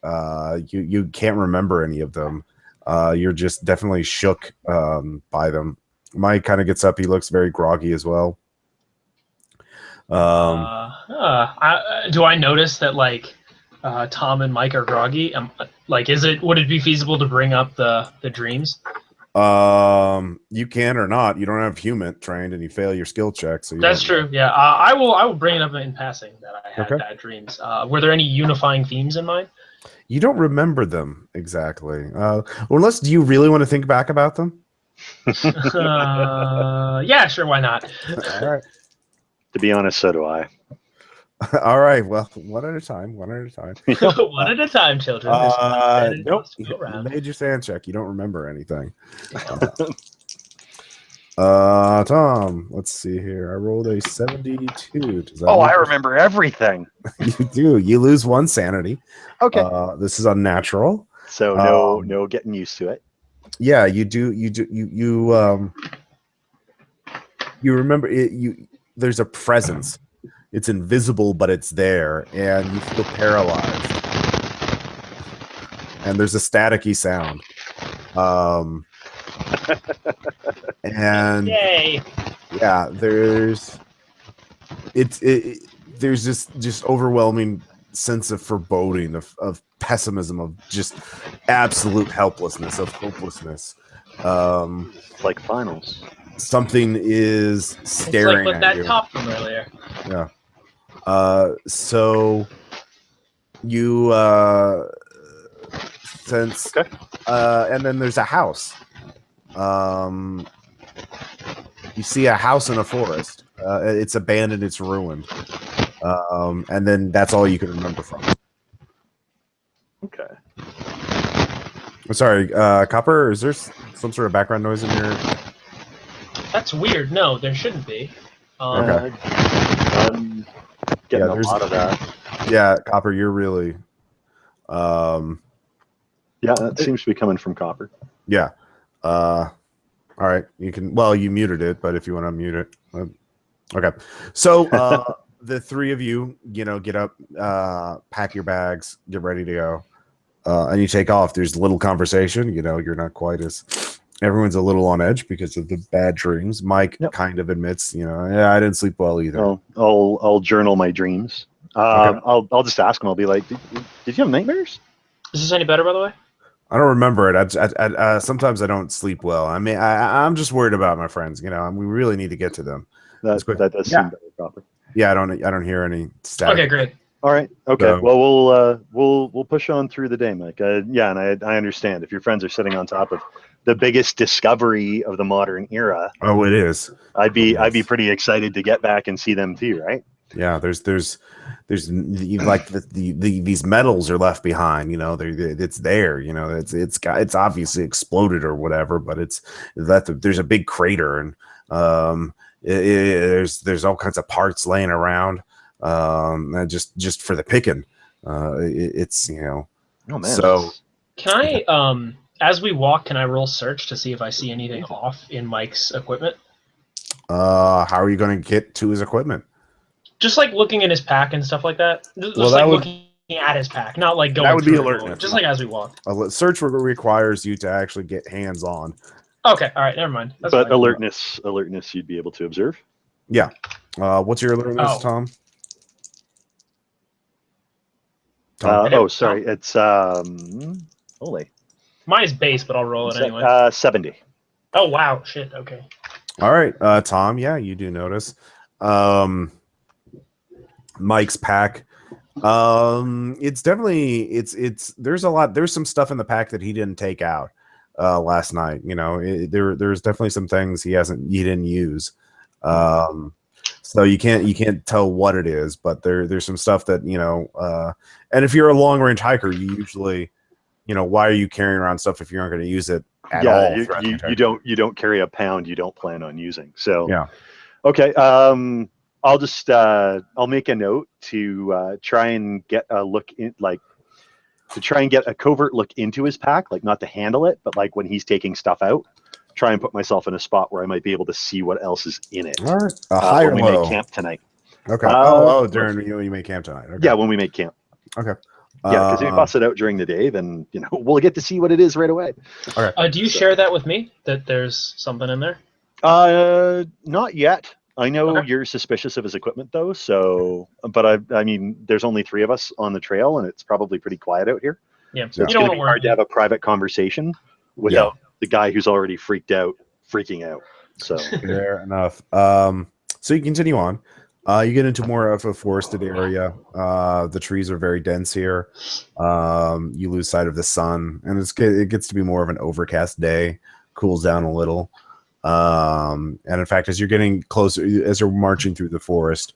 Speaker 1: You can't remember any of them. You're just definitely shook by them. Mike kind of gets up. He looks very groggy as well.
Speaker 3: Do I notice that like Tom and Mike are groggy? Would it be feasible to bring up the dreams?
Speaker 1: You can or not. You don't have human trained, and you fail your skill check. So
Speaker 3: that's true. Yeah, I will bring it up in passing that I had bad dreams. Were there any unifying themes in mind?
Speaker 1: You don't remember them exactly. Unless, do you really want to think back about them?
Speaker 3: Yeah, sure. Why not?
Speaker 1: All right.
Speaker 2: To be honest, so do I.
Speaker 1: All right. Well, one at a time. One at a time.
Speaker 3: One at a time, children.
Speaker 1: Nope. You made your sand check. You don't remember anything. Tom, let's see here. I rolled a 72.
Speaker 2: I remember everything.
Speaker 1: You do. You lose 1 sanity.
Speaker 2: Okay.
Speaker 1: This is unnatural.
Speaker 2: So no getting used to it.
Speaker 1: Yeah, you do. You remember it. There's a presence. It's invisible, but it's there, and you feel paralyzed. And there's a staticky sound. And
Speaker 3: yay.
Speaker 1: Yeah, there's this just overwhelming sense of foreboding, of pessimism, of just absolute helplessness, of hopelessness.
Speaker 2: Like finals.
Speaker 1: Something is staring
Speaker 3: it's like
Speaker 1: at you.
Speaker 3: That top from earlier.
Speaker 1: Yeah. So you sense, and then there's a house. You see a house in a forest. It's abandoned. It's ruined. And then that's all you can remember from it.
Speaker 2: Okay.
Speaker 1: I'm sorry, Copper. Is there some sort of background noise in your?
Speaker 3: That's weird. No, there shouldn't be.
Speaker 1: Okay.
Speaker 2: I'm getting a lot of that.
Speaker 1: Yeah, Copper, you're really.
Speaker 2: Yeah, that seems to be coming from Copper.
Speaker 1: Yeah. All right. You can. Well, you muted it, but if you want to mute it, okay. So the 3 of you, get up, pack your bags, get ready to go, and you take off. There's little conversation. You're not quite as. Everyone's a little on edge because of the bad dreams. Mike kind of admits, I didn't sleep well either.
Speaker 2: I'll journal my dreams.
Speaker 1: Okay.
Speaker 2: I'll just ask him. I'll be like, did you have nightmares?
Speaker 3: Is this any better, by the way?
Speaker 1: I don't remember it. Sometimes I don't sleep well. I mean, I'm just worried about my friends. You know, we really need to get to them.
Speaker 2: That does seem very proper.
Speaker 1: Yeah, I don't hear any static.
Speaker 3: Okay, great.
Speaker 2: All right. Okay.
Speaker 1: So,
Speaker 2: Well, we'll push on through the day, Mike. Yeah, and I understand if your friends are sitting on top of the biggest discovery of the modern era.
Speaker 1: oh, it is.
Speaker 2: I'd be pretty excited to get back and see them too, right?
Speaker 1: Yeah, there's like these metals are left behind. You know, it's there. You know, it's obviously exploded or whatever, but there's a big crater and there's all kinds of parts laying around. And just for the picking. It's you know.
Speaker 2: Oh man.
Speaker 3: So can I as we walk, can I roll search to see if I see anything off in Mike's equipment?
Speaker 1: How are you going to get to his equipment?
Speaker 3: Just like looking in his pack and stuff like that. Just
Speaker 1: Well,
Speaker 3: like looking at his pack, not like going.
Speaker 1: That would be
Speaker 3: through
Speaker 1: alertness.
Speaker 3: just like as we walk.
Speaker 1: Search requires you to actually get hands on.
Speaker 3: Okay, all right, never mind. That's
Speaker 2: but
Speaker 3: fine.
Speaker 2: alertness, you'd be able to observe.
Speaker 1: Yeah. What's your alertness,
Speaker 3: Oh.
Speaker 1: Tom?
Speaker 2: Sorry. It's holy.
Speaker 3: Mine is base, but I'll roll it anyway.
Speaker 2: 70.
Speaker 3: Oh wow, shit. Okay.
Speaker 1: All right, Tom. Yeah, you do notice. Mike's pack. It's definitely there's some stuff in the pack that he didn't take out last night. You know, there's definitely some things he didn't use. So you can't tell what it is, but there's some stuff that, you know, and if you're a long range hiker, you usually, you know, why are you carrying around stuff if you aren't going to use it at all?
Speaker 2: You don't carry a pound you don't plan on using. So
Speaker 1: yeah.
Speaker 2: Okay. I'll just I'll make a note to try and get a look in, like to try and get a covert look into his pack, like not to handle it, but like when he's taking stuff out, try and put myself in a spot where I might be able to see what else is in it.
Speaker 1: All right. High or
Speaker 2: when we
Speaker 1: low?
Speaker 2: make camp tonight.
Speaker 1: Okay. During you make camp tonight. Okay.
Speaker 2: Yeah, when we make camp.
Speaker 1: Okay.
Speaker 2: Yeah, because if we bust it out during the day, then you know we'll get to see what it is right away.
Speaker 1: Okay.
Speaker 3: Do you share that with me? That there's something in there?
Speaker 2: Not yet. I know
Speaker 3: Okay.
Speaker 2: you're suspicious of his equipment though, so but I mean there's only 3 of us on the trail and it's probably pretty quiet out here.
Speaker 3: Yeah.
Speaker 2: So it's
Speaker 3: You don't
Speaker 2: gonna
Speaker 3: want
Speaker 2: be
Speaker 3: to
Speaker 2: hard to have a private conversation without the guy who's already freaking out. So
Speaker 1: Fair enough. So you continue on. You get into more of a forested area. The trees are very dense here. You lose sight of the sun, and it gets to be more of an overcast day. Cools down a little. And in fact, as you're getting closer, as you're marching through the forest,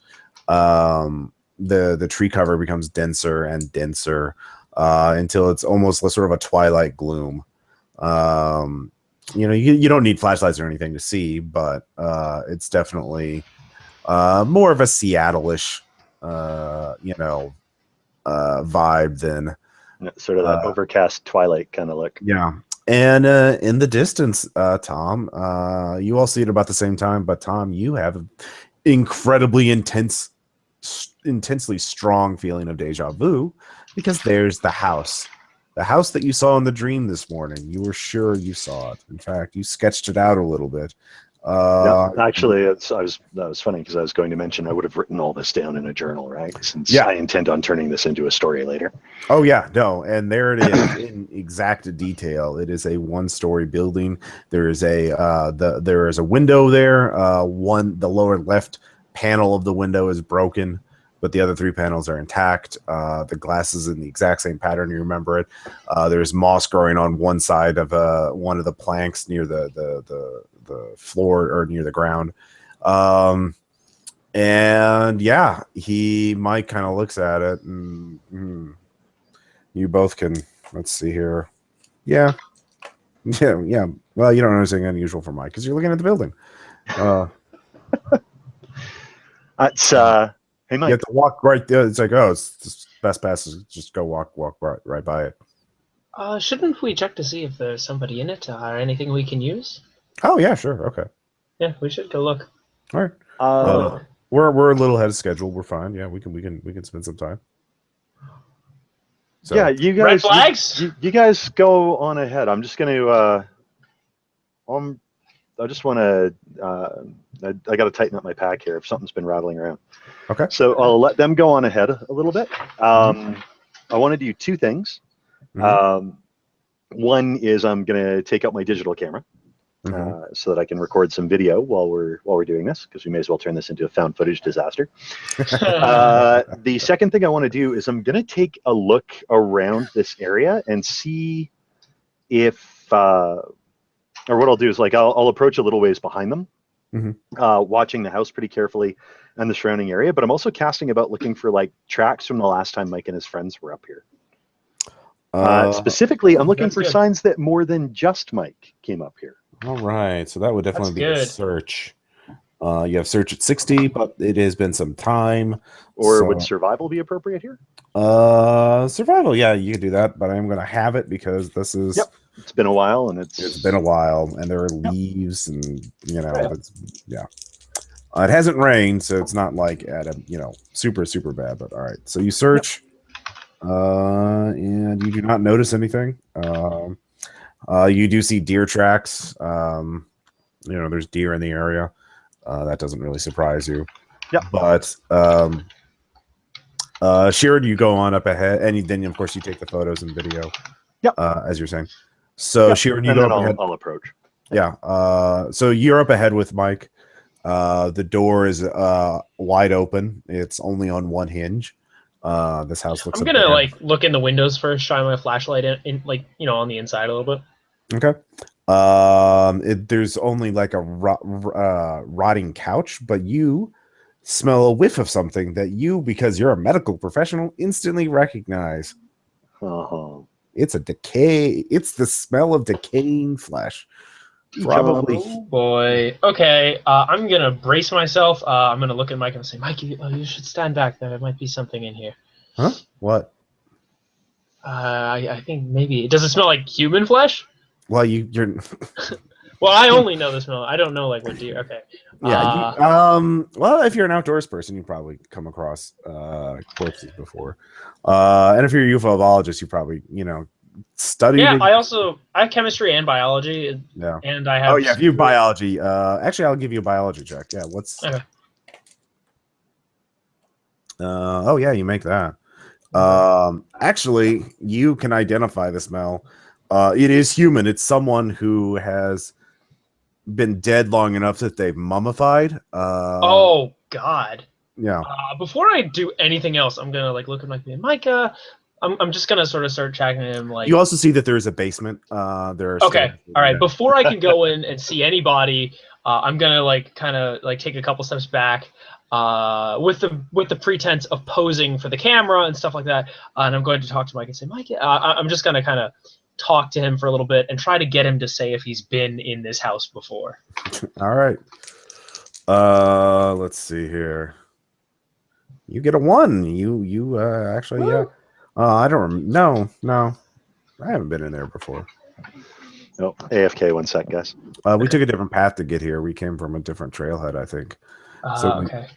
Speaker 1: the tree cover becomes denser and denser until it's almost sort of a twilight gloom. You know, you don't need flashlights or anything to see, but it's definitely more of a Seattle-ish, you know, vibe than
Speaker 2: sort of that overcast twilight kind of look.
Speaker 1: Yeah. And in the distance, Tom, you all see it about the same time, but Tom, you have an incredibly intensely strong feeling of deja vu because there's the house that you saw in the dream this morning. You were sure you saw it. In fact, you sketched it out a little bit.
Speaker 2: Actually, that was funny because I was going to mention I would have written all this down in a journal, right? Since I intend on turning this into a story later.
Speaker 1: Oh yeah, no, and there it is in exact detail. It is a 1-story building. There is there is a window there. The lower left panel of the window is broken, but the other 3 panels are intact. The glass is in the exact same pattern. You remember it. There's moss growing on one side of one of the planks near the floor or near the ground. And yeah, Mike kind of looks at it and you both can, let's see here. Yeah. Well, you don't know anything unusual for Mike because you're looking at the building.
Speaker 2: That's hey Mike.
Speaker 1: You have to walk right there. It's like, it's the best pass is just go walk right by it.
Speaker 3: Shouldn't we check to see if there's somebody in it or anything we can use?
Speaker 1: Oh yeah, sure, okay.
Speaker 3: Yeah, we should go look.
Speaker 1: All right. We're a little ahead of schedule. We're fine. Yeah, we can spend some time. So,
Speaker 2: yeah, you guys.
Speaker 3: Red flags.
Speaker 2: You guys go on ahead. I'm just going to. I'm just want to. I got to tighten up my pack here if something's been rattling around.
Speaker 1: Okay.
Speaker 2: So I'll let them go on ahead a little bit. I want to do two things. One is I'm going to take out my digital camera so that I can record some video while we're doing this, because we may as well turn this into a found footage disaster. The second thing I want to do is I'm going to take a look around this area and see if, or what I'll do is like I'll approach a little ways behind them, watching the house pretty carefully and the surrounding area. But I'm also casting about looking for like tracks from the last time Mike and his friends were up here. Specifically, I'm looking for signs that more than just Mike came up here.
Speaker 1: All right, so that would definitely be a search. You have search at 60, but it has been some time.
Speaker 2: Or would survival be appropriate here?
Speaker 1: Survival, yeah, you could do that, but I'm going to have it because this is...
Speaker 2: Yep, it's been a while, and
Speaker 1: it's been a while, and there are leaves, and, you know, it hasn't rained, so it's not like at a, you know, super, super bad, but all right. So you search... and you do not notice anything. You do see deer tracks. You know, there's deer in the area. That doesn't really surprise you.
Speaker 2: Yeah.
Speaker 1: But Sheeran, you go on up ahead, and then of course you take the photos and video.
Speaker 2: Yeah.
Speaker 1: As you're saying. So Sheeran, you go up ahead.
Speaker 2: I'll approach.
Speaker 1: Yeah. So you're up ahead with Mike. The door is wide open. It's only on one hinge. This house looks.
Speaker 3: I'm gonna like look in the windows first, shine my flashlight in like, you know, on the inside a little bit.
Speaker 1: Okay. There's only like a rotting couch, but you smell a whiff of something that you, because you're a medical professional, instantly recognize. It's a decay. It's the smell of decaying flesh. Probably.
Speaker 3: Oh boy. Okay. I'm gonna brace myself. I'm gonna look at Mike and say, Mike, you should stand back. There might be something in here.
Speaker 1: Huh? What?
Speaker 3: I think maybe. Does it smell like human flesh?
Speaker 1: Well, you're.
Speaker 3: Well, I only know the smell. I don't know like what deer. Okay.
Speaker 1: Yeah. Well, if you're an outdoors person, you probably come across corpses before. And if you're a ufobologist, you probably, you know, studied.
Speaker 3: Yeah, I have chemistry and biology.
Speaker 1: Yeah.
Speaker 3: And I have.
Speaker 1: Oh yeah, if you have biology. Actually, I'll give you a biology check. Yeah. What's? Okay. Oh yeah, you make that. Actually, you can identify the smell. It is human. It's someone who has been dead long enough that they've mummified.
Speaker 3: Oh God.
Speaker 1: Yeah.
Speaker 3: Before I do anything else, I'm gonna like look at Mike. I'm just gonna sort of start checking him. Like,
Speaker 1: you also see that there is a basement.
Speaker 3: Okay. All right. Before I can go in and see anybody, I'm gonna like kind of like take a couple steps back, with the pretense of posing for the camera and stuff like that. And I'm going to talk to Mike and say, Mike, I'm just gonna kind of talk to him for a little bit and try to get him to say if he's been in this house before.
Speaker 1: All right. Let's see here. You get a 1. You actually, yeah. I don't. No. I haven't been in there before.
Speaker 2: No. AFK 1 sec, guys.
Speaker 1: We took a different path to get here. We came from a different trailhead, I think.
Speaker 3: Okay.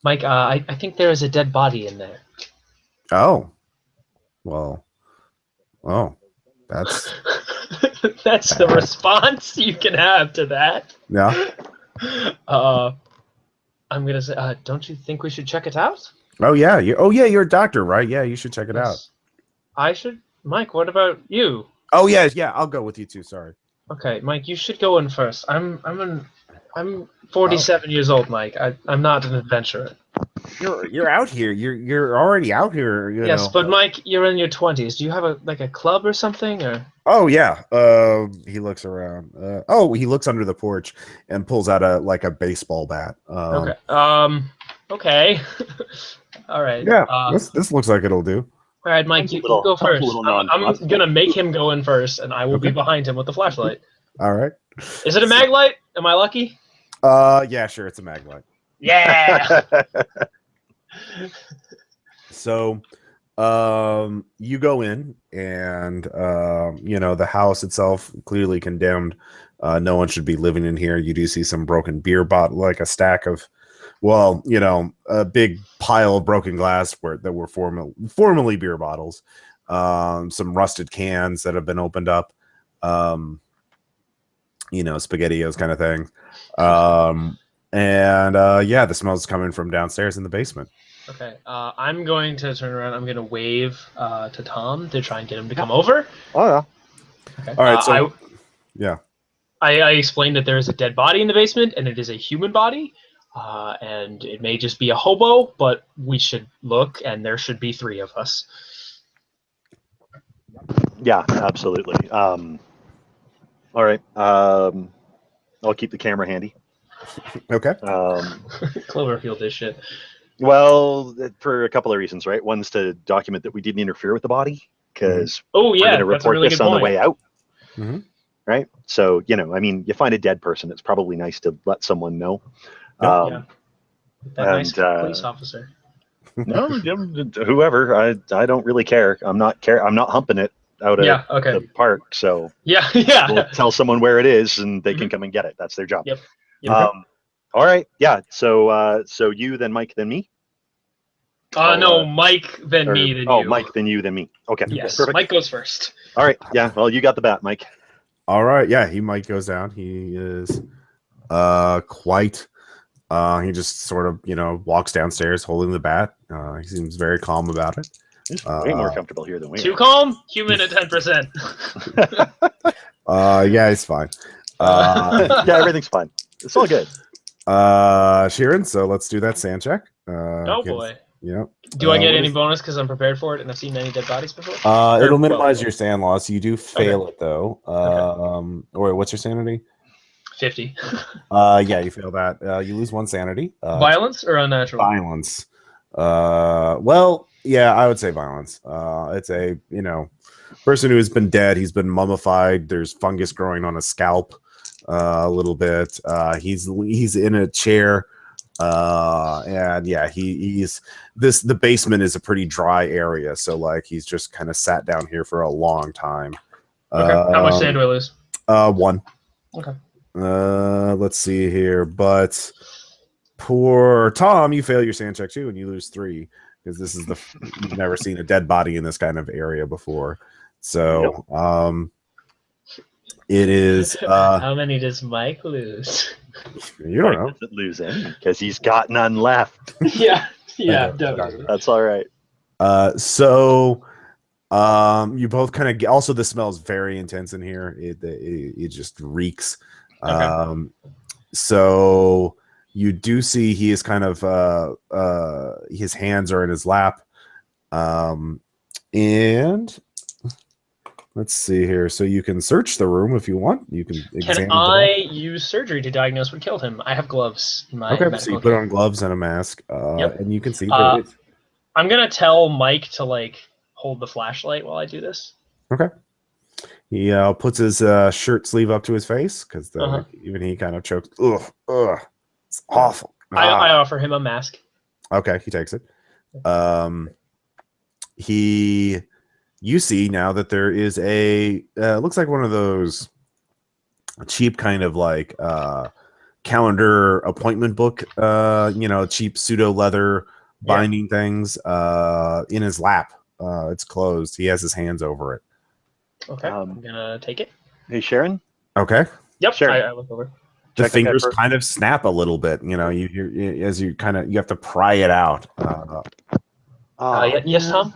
Speaker 3: Mike, I think there is a dead body in there.
Speaker 1: Oh. Well. Oh. That's
Speaker 3: that's the response you can have to that.
Speaker 1: Yeah.
Speaker 3: I'm gonna say, don't you think we should check it out?
Speaker 1: Oh yeah. You're a doctor, right? Yeah, you should check it out.
Speaker 3: I should. Mike, what about you?
Speaker 1: Oh yeah. I'll go with you too. Sorry.
Speaker 3: Okay, Mike, you should go in first. I'm 47 years old, Mike. I'm not an adventurer.
Speaker 1: You're out here. You're already out here. You
Speaker 3: yes,
Speaker 1: know.
Speaker 3: But Mike, you're in your 20s. Do you have a club or something, or?
Speaker 1: Oh yeah. He looks around. He looks under the porch and pulls out a baseball bat.
Speaker 3: Okay. Okay. All right.
Speaker 1: Yeah. This looks like it'll do.
Speaker 3: All right, Mike, you go first. I'm gonna make him go in first, and I will be behind him with the flashlight.
Speaker 1: All right.
Speaker 3: Is it a mag light? Am I lucky?
Speaker 1: Yeah, sure. It's a mag light.
Speaker 3: Yeah.
Speaker 1: So, you go in, and the house itself clearly condemned. No one should be living in here. You do see some broken beer bottle, like a stack of, a big pile of broken glass that were formerly beer bottles. Some rusted cans that have been opened up. SpaghettiOs kind of thing. The smell's coming from downstairs in the basement.
Speaker 3: Okay, I'm going to turn around. I'm going to wave to Tom to try and get him to come over.
Speaker 2: Oh yeah.
Speaker 3: Okay.
Speaker 1: All right,
Speaker 3: I explained that there is a dead body in the basement, and it is a human body, and it may just be a hobo, but we should look, and there should be 3 of us.
Speaker 2: Yeah, absolutely. All right. I'll keep the camera handy.
Speaker 1: Okay.
Speaker 3: Cloverfield this shit.
Speaker 2: Well, for a couple of reasons, right? One's to document that we didn't interfere with the body, because we're going to report this on the way out.
Speaker 1: Mm-hmm.
Speaker 2: Right? So, you find a dead person, it's probably nice to let someone know.
Speaker 3: That nice police officer.
Speaker 2: No, whoever. I don't really care. I'm not humping it out of the park. So we'll tell someone where it is, and they can come and get it. That's their job.
Speaker 3: Yep.
Speaker 2: All right. Yeah. So you, then Mike, then me.
Speaker 3: No, Mike, then me, then you.
Speaker 2: Oh, Mike, then you, then me. Okay.
Speaker 3: Yes.
Speaker 2: Perfect.
Speaker 3: Mike goes first.
Speaker 2: All right. Yeah. Well, you got the bat, Mike.
Speaker 1: All right. Yeah. Mike goes down. He is quite. He just sort of walks downstairs holding the bat. He seems very calm about it.
Speaker 2: He's way more comfortable here than we are.
Speaker 3: Too calm? Human at 10%.
Speaker 1: Yeah, he's fine.
Speaker 2: Yeah, everything's fine. It's all good.
Speaker 1: Sheeran, so let's do that sand check.
Speaker 3: Boy.
Speaker 1: Yeah.
Speaker 3: Do I get any bonus because I'm prepared for it and I've seen many dead bodies before?
Speaker 1: It'll minimize your sand loss. You do fail it though. Or what's your sanity?
Speaker 3: 50.
Speaker 1: Yeah, you fail that. You lose 1 sanity.
Speaker 3: Violence or unnatural?
Speaker 1: Violence. Well, yeah, I would say violence. It's a person who has been dead. He's been mummified. There's fungus growing on his scalp a little bit. He's in a chair. And yeah, the basement is a pretty dry area, so like he's just kind of sat down here for a long time.
Speaker 3: Okay. How much sand do I lose?
Speaker 1: 1.
Speaker 3: Okay.
Speaker 1: Let's see here, but poor Tom, you fail your sand check too, and you lose 3 because this is you've never seen a dead body in this kind of area before. So, it is.
Speaker 3: How many does Mike lose?
Speaker 1: You don't know.
Speaker 2: Mike doesn't lose any because he's got none left.
Speaker 3: Yeah, definitely.
Speaker 2: That's all right.
Speaker 1: So, you both kind of also the smell is very intense in here. It just reeks.
Speaker 3: Okay.
Speaker 1: So you do see he is kind of his hands are in his lap, and let's see here. So you can search the room if you want. You can examine.
Speaker 3: Can I use surgery to diagnose what killed him? I have gloves. In my
Speaker 1: okay, so you put on gloves and a mask, and you can see.
Speaker 3: I'm gonna tell Mike to hold the flashlight while I do this.
Speaker 1: Okay. He puts his shirt sleeve up to his face because even he kind of chokes. Ugh, it's awful.
Speaker 3: I offer him a mask.
Speaker 1: Okay, he takes it. You see now that there is looks like one of those cheap kind of calendar appointment book, cheap pseudo leather binding things in his lap. It's closed. He has his hands over it.
Speaker 3: Okay, I'm gonna take it.
Speaker 2: Hey, Sharon.
Speaker 1: Okay.
Speaker 3: Yep.
Speaker 2: Sharon.
Speaker 3: I look over.
Speaker 1: The fingers kind of snap a little bit. You have to pry it out.
Speaker 3: Yes, Tom.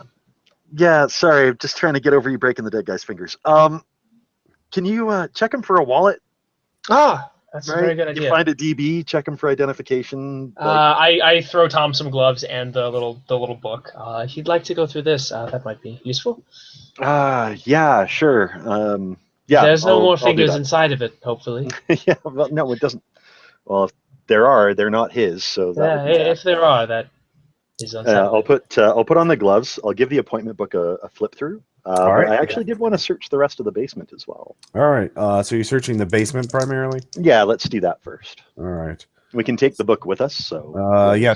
Speaker 2: Yeah, sorry, I'm just trying to get over you breaking the dead guy's fingers. Can you check him for a wallet?
Speaker 3: That's a very good idea.
Speaker 2: You find a DB, check him for identification.
Speaker 3: I throw Tom some gloves and the little book. If you'd like to go through this, that might be useful.
Speaker 2: Yeah, sure. Yeah.
Speaker 3: There's no more fingers inside of it, hopefully.
Speaker 2: Yeah, well, no, it doesn't. Well, if there are, they're not his. So
Speaker 3: if there are, that is unsettling.
Speaker 2: I'll put on the gloves. I'll give the appointment book a flip through.
Speaker 1: All right.
Speaker 2: I actually did want to search the rest of the basement as well.
Speaker 1: All right. So you're searching the basement primarily?
Speaker 2: Yeah, let's do that first.
Speaker 1: All right.
Speaker 2: We can take the book with us. So.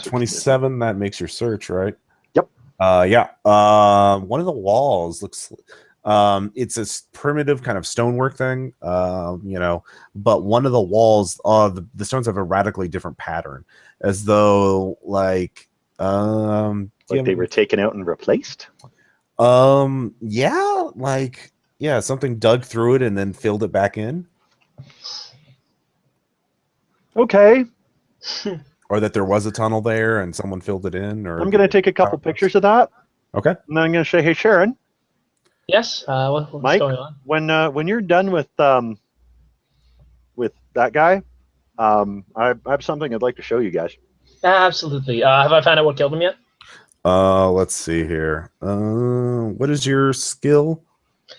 Speaker 1: 27. That makes your search, right?
Speaker 2: Yep.
Speaker 1: Yeah. One of the walls looks. It's a primitive kind of stonework thing, but one of the walls, the stones have a radically different pattern, as though like
Speaker 2: they were taken out and replaced.
Speaker 1: Something dug through it and then filled it back in.
Speaker 2: Okay.
Speaker 1: Or that there was a tunnel there and someone filled it in. Or
Speaker 2: I'm going to take a couple pictures of that.
Speaker 1: Okay.
Speaker 2: And then I'm going to say, hey, Sharon.
Speaker 3: Yes. What's
Speaker 2: Mike,
Speaker 3: going on?
Speaker 2: When you're done with that guy, I have something I'd like to show you guys.
Speaker 3: Absolutely. Have I found out what killed him yet?
Speaker 1: Let's see here. What is your skill?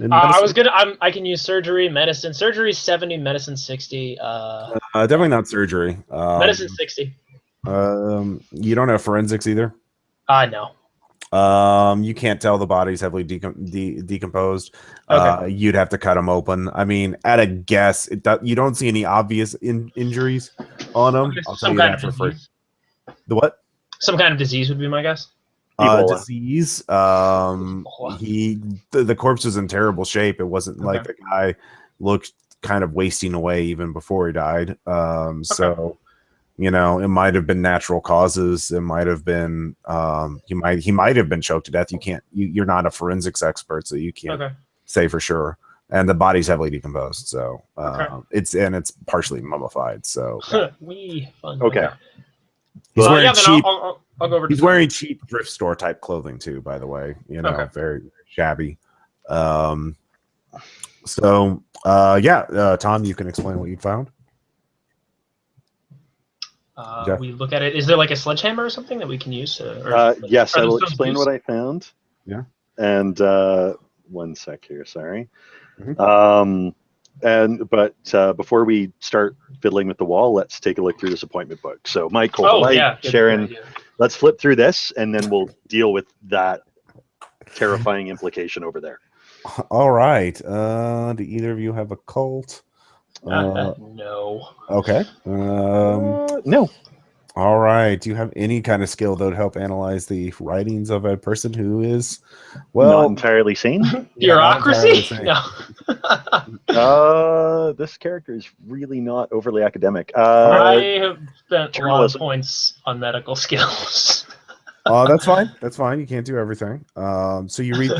Speaker 3: I can use surgery, medicine. Surgery is 70, medicine 60.
Speaker 1: Definitely not surgery.
Speaker 3: Medicine 60.
Speaker 1: You don't have forensics either.
Speaker 3: No.
Speaker 1: You can't tell the body's heavily decomposed.
Speaker 3: Okay.
Speaker 1: You'd have to cut them open. I mean, at a guess, you don't see any obvious injuries on them. I'll tell
Speaker 3: Some
Speaker 1: you
Speaker 3: kind
Speaker 1: that
Speaker 3: of
Speaker 1: for free.
Speaker 3: disease.
Speaker 1: The what?
Speaker 3: Some kind of disease would be my guess.
Speaker 1: Disease. The corpse was in terrible shape. It wasn't like the guy looked kind of wasting away even before he died. So, you know, it might have been natural causes. It might have been he might have been choked to death. You're not a forensics expert, so you can't say for sure. And the body's heavily decomposed, so it's partially mummified. So
Speaker 2: okay.
Speaker 1: He's wearing cheap.
Speaker 3: I'll go over.
Speaker 1: He's wearing cheap thrift store type clothing too, by the way. You know, very shabby. Tom, you can explain what you found.
Speaker 3: We look at it. Is there like a sledgehammer or something that we can use?
Speaker 2: Yes, I will explain what I found.
Speaker 1: Yeah.
Speaker 2: And 1 sec here. Sorry. But before we start fiddling with the wall, let's take a look through this appointment book. So, Mike, Sharon, let's flip through this, and then we'll deal with that terrifying implication over there.
Speaker 1: All right. Do either of you have a cult?
Speaker 3: No.
Speaker 1: Okay.
Speaker 2: No.
Speaker 1: All right. Do you have any kind of skill that would help analyze the writings of a person who is,
Speaker 2: not entirely sane?
Speaker 3: Bureaucracy? No.
Speaker 2: This character is really not overly academic.
Speaker 3: I have spent a lot of points on medical skills.
Speaker 1: That's fine. That's fine. You can't do everything. So you read.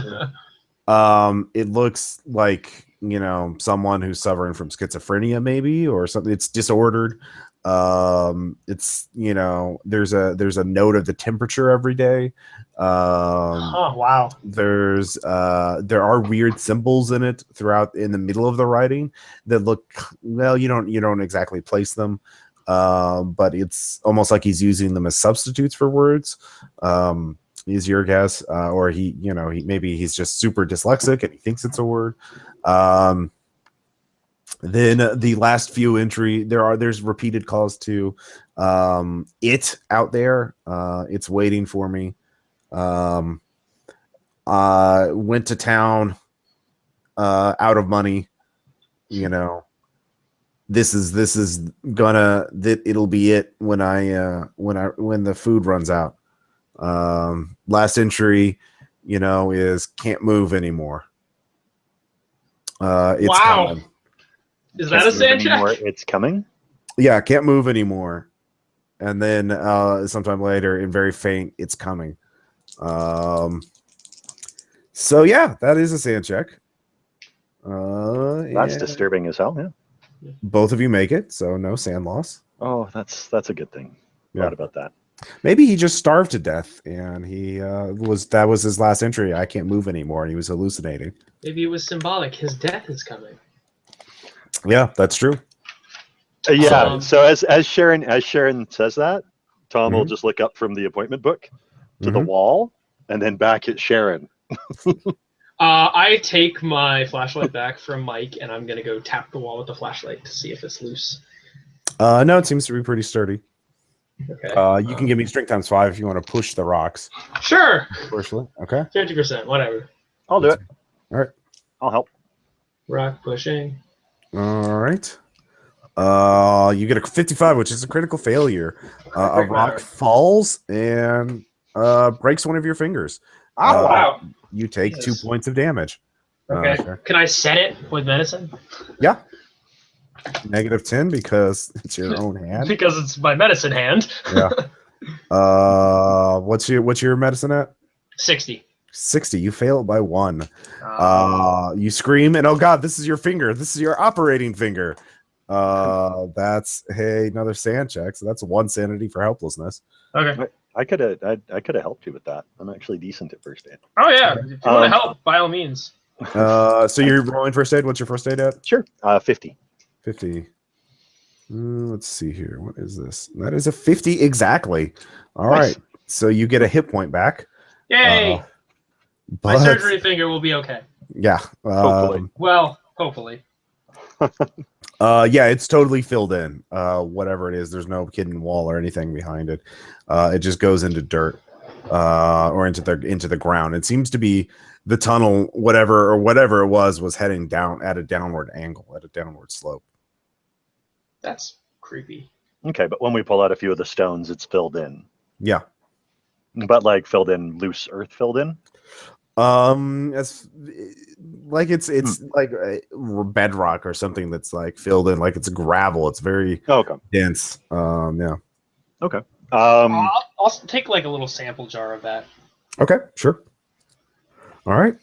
Speaker 1: It looks like, you know, someone who's suffering from schizophrenia, maybe, or something. It's disordered. It's, you know, there's a note of the temperature every day.
Speaker 3: Wow.
Speaker 1: There are weird symbols in it throughout in the middle of the writing that look, well, you don't exactly place them. But it's almost like he's using them as substitutes for words. Is your guess, or maybe he's just super dyslexic and he thinks it's a word. Then the last few entry, there's repeated calls to it out there. It's waiting for me. Went to town, out of money. You know, it'll be it when the food runs out. Last entry, you know, is can't move anymore. It's coming.
Speaker 3: Is that a sand check?
Speaker 2: It's coming.
Speaker 1: Yeah, can't move anymore. And then sometime later, in very faint, it's coming. So yeah, that is a sand check.
Speaker 2: That's disturbing as hell. Yeah.
Speaker 1: Both of you make it, so no sand loss.
Speaker 2: Oh, that's a good thing. Thought about that.
Speaker 1: Maybe he just starved to death, and that was his last entry. I can't move anymore, and he was hallucinating.
Speaker 3: Maybe it was symbolic. His death is coming.
Speaker 1: Yeah, that's true.
Speaker 2: Yeah. So as Sharon says that, Tom will just look up from the appointment book to the wall, and then back at Sharon.
Speaker 3: I take my flashlight back from Mike, and I'm gonna go tap the wall with the flashlight to see if it's loose.
Speaker 1: No, it seems to be pretty sturdy.
Speaker 3: Okay.
Speaker 1: You can give me strength times 5 if you want to push the rocks.
Speaker 3: Sure.
Speaker 1: Personally, okay.
Speaker 3: 50%, whatever.
Speaker 2: I'll do it.
Speaker 1: All right.
Speaker 2: I'll help.
Speaker 3: Rock pushing.
Speaker 1: All right. You get a 55, which is a critical failure. A rock falls and breaks one of your fingers.
Speaker 2: Oh,
Speaker 3: wow.
Speaker 1: You take 2 points of damage.
Speaker 3: Okay. Can I set it with medicine?
Speaker 1: Yeah. -10 because it's your own hand.
Speaker 3: Because it's my medicine hand.
Speaker 1: Yeah. What's your medicine at?
Speaker 3: 60.
Speaker 1: 60. You fail it by 1. You scream and oh god, this is your finger. This is your operating finger. That's another sand check. So that's 1 sanity for helplessness.
Speaker 3: Okay.
Speaker 2: I could have helped you with that. I'm actually decent at first aid.
Speaker 3: Oh yeah. If you want to help, by all means.
Speaker 1: So you're rolling first aid. What's your first aid at?
Speaker 2: Sure. 50.
Speaker 1: 50. Let's see here. What is this? That is a 50 exactly. All
Speaker 2: Nice.
Speaker 1: right. So you get a hit point back.
Speaker 3: Yay! My
Speaker 1: But
Speaker 3: surgery finger will be okay.
Speaker 1: yeah.
Speaker 2: Hopefully.
Speaker 3: Well, hopefully.
Speaker 1: Yeah, it's totally filled in. Whatever it is, there's no hidden wall or anything behind it. It just goes into dirt, or into the ground. It seems to be the tunnel, whatever it was heading down at a downward angle, at a downward slope.
Speaker 3: That's creepy.
Speaker 2: Okay, but when we pull out a few of the stones, it's filled in.
Speaker 1: Yeah.
Speaker 2: But like filled in, loose earth filled in.
Speaker 1: As like it's like bedrock or something that's like filled in, like it's gravel. It's very dense. Yeah.
Speaker 2: Okay.
Speaker 3: I'll take like a little sample jar of that.
Speaker 1: Okay, sure. All right.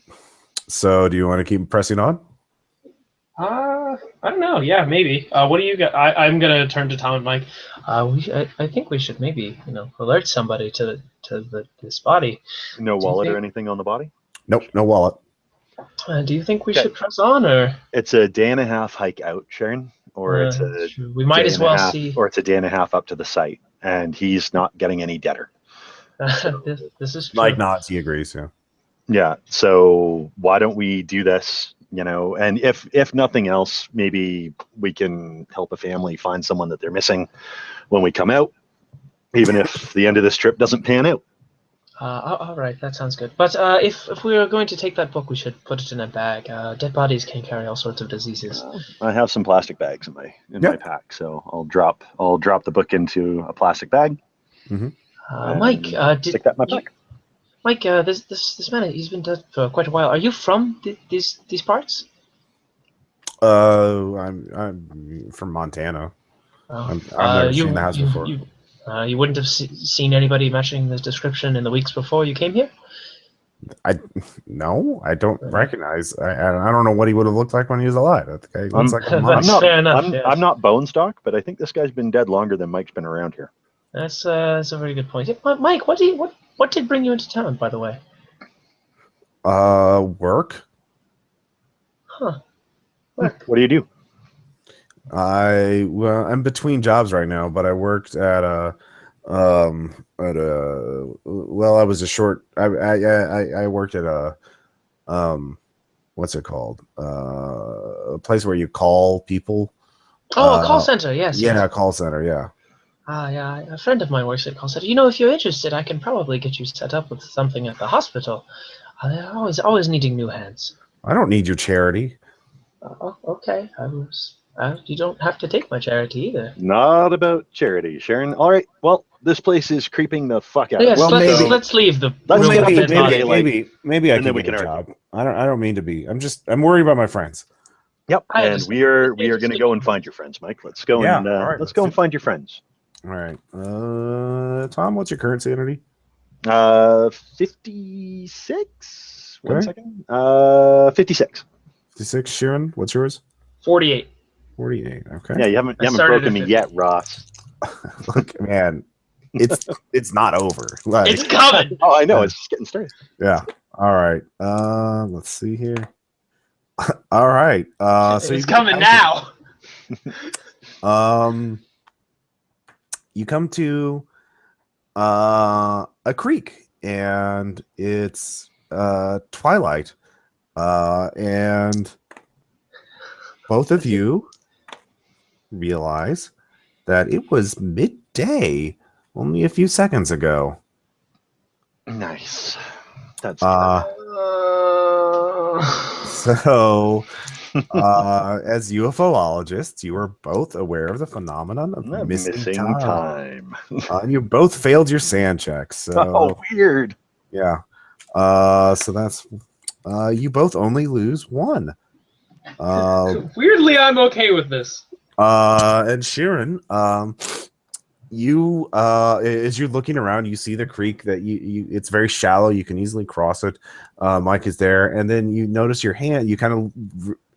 Speaker 1: So, do you want to keep pressing on?
Speaker 3: I don't know. Yeah, maybe. What do you got? I'm gonna turn to Tom and Mike. I think we should maybe alert somebody to this body.
Speaker 2: No wallet or anything on the body?
Speaker 1: Nope, no wallet.
Speaker 3: Do you think we should press on, or
Speaker 2: it's a day and a half hike out, Sharon, or it's a
Speaker 3: we might as well see,
Speaker 2: or it's a day and a half up to the site, and he's not getting any deader.
Speaker 3: This is true.
Speaker 1: Mike nods. He agrees. Yeah.
Speaker 2: Yeah. So why don't we do this? And if nothing else, maybe we can help a family find someone that they're missing when we come out, even if the end of this trip doesn't pan out.
Speaker 3: All right, that sounds good. But if we are going to take that book, we should put it in a bag. Dead bodies can carry all sorts of diseases.
Speaker 2: I have some plastic bags in my pack, so I'll drop the book into a plastic bag.
Speaker 1: Mm-hmm.
Speaker 3: Mike,
Speaker 2: stick that in my pack.
Speaker 3: Mike, this man, he's been dead for quite a while. Are you from these parts?
Speaker 1: I'm from Montana. I've never seen the house before.
Speaker 3: You wouldn't have seen anybody matching the description in the weeks before you came here? No, I don't recognize. I don't know what he would have looked like when he was alive. That guy looks like a monster. Fair enough.
Speaker 2: I'm not bone stock, but I think this guy's been dead longer than Mike's been around here.
Speaker 3: That's a very good point. Mike, what did bring you into town, by the way?
Speaker 1: Work.
Speaker 3: Huh. Work.
Speaker 2: What do you do?
Speaker 1: I'm between jobs right now, but I worked at I worked at a what's it called? A place where you call people.
Speaker 3: Oh, a call center, yes.
Speaker 1: Yeah,
Speaker 3: yes.
Speaker 1: A call center, yeah.
Speaker 3: Yeah, a friend of mine works at a call center. If you're interested, I can probably get you set up with something at the hospital. They're always needing new hands.
Speaker 1: I don't need your charity.
Speaker 3: Okay. You don't have to take my charity either.
Speaker 2: Not about charity, Sharon. All right. Well, this place is creeping the fuck out.
Speaker 3: Yes,
Speaker 2: well,
Speaker 3: let's leave the.
Speaker 1: Maybe I can get a job. I don't mean to be. I'm worried about my friends.
Speaker 2: Yep. And we are going to go and find your friends, Mike. Let's go let's go and find your friends.
Speaker 1: All right. Tom, what's your current sanity?
Speaker 2: 56.
Speaker 1: Okay.
Speaker 2: 1 second. 56.
Speaker 1: 56. Sharon, what's yours?
Speaker 3: 48.
Speaker 1: 48. Okay.
Speaker 2: Yeah, you haven't broken me yet, Ross.
Speaker 1: Look, man, it's not over.
Speaker 3: It's coming.
Speaker 2: Oh, I know. It's just getting started.
Speaker 1: Yeah. All right. Let's see here. All right. So
Speaker 3: it's coming now.
Speaker 1: You come to a creek, and it's twilight, and both of you realize that it was midday only a few seconds ago.
Speaker 2: Nice. That's
Speaker 1: so as UFOologists, you are both aware of the phenomenon of missing time. You both failed your sand checks. So,
Speaker 2: weird.
Speaker 1: Yeah. So that's you both only lose 1.
Speaker 3: Weirdly, I'm okay with this.
Speaker 1: And Sharon, you as you're looking around, you see the creek that you it's very shallow. You can easily cross it. Mike is there, and then you notice your hand. You kind of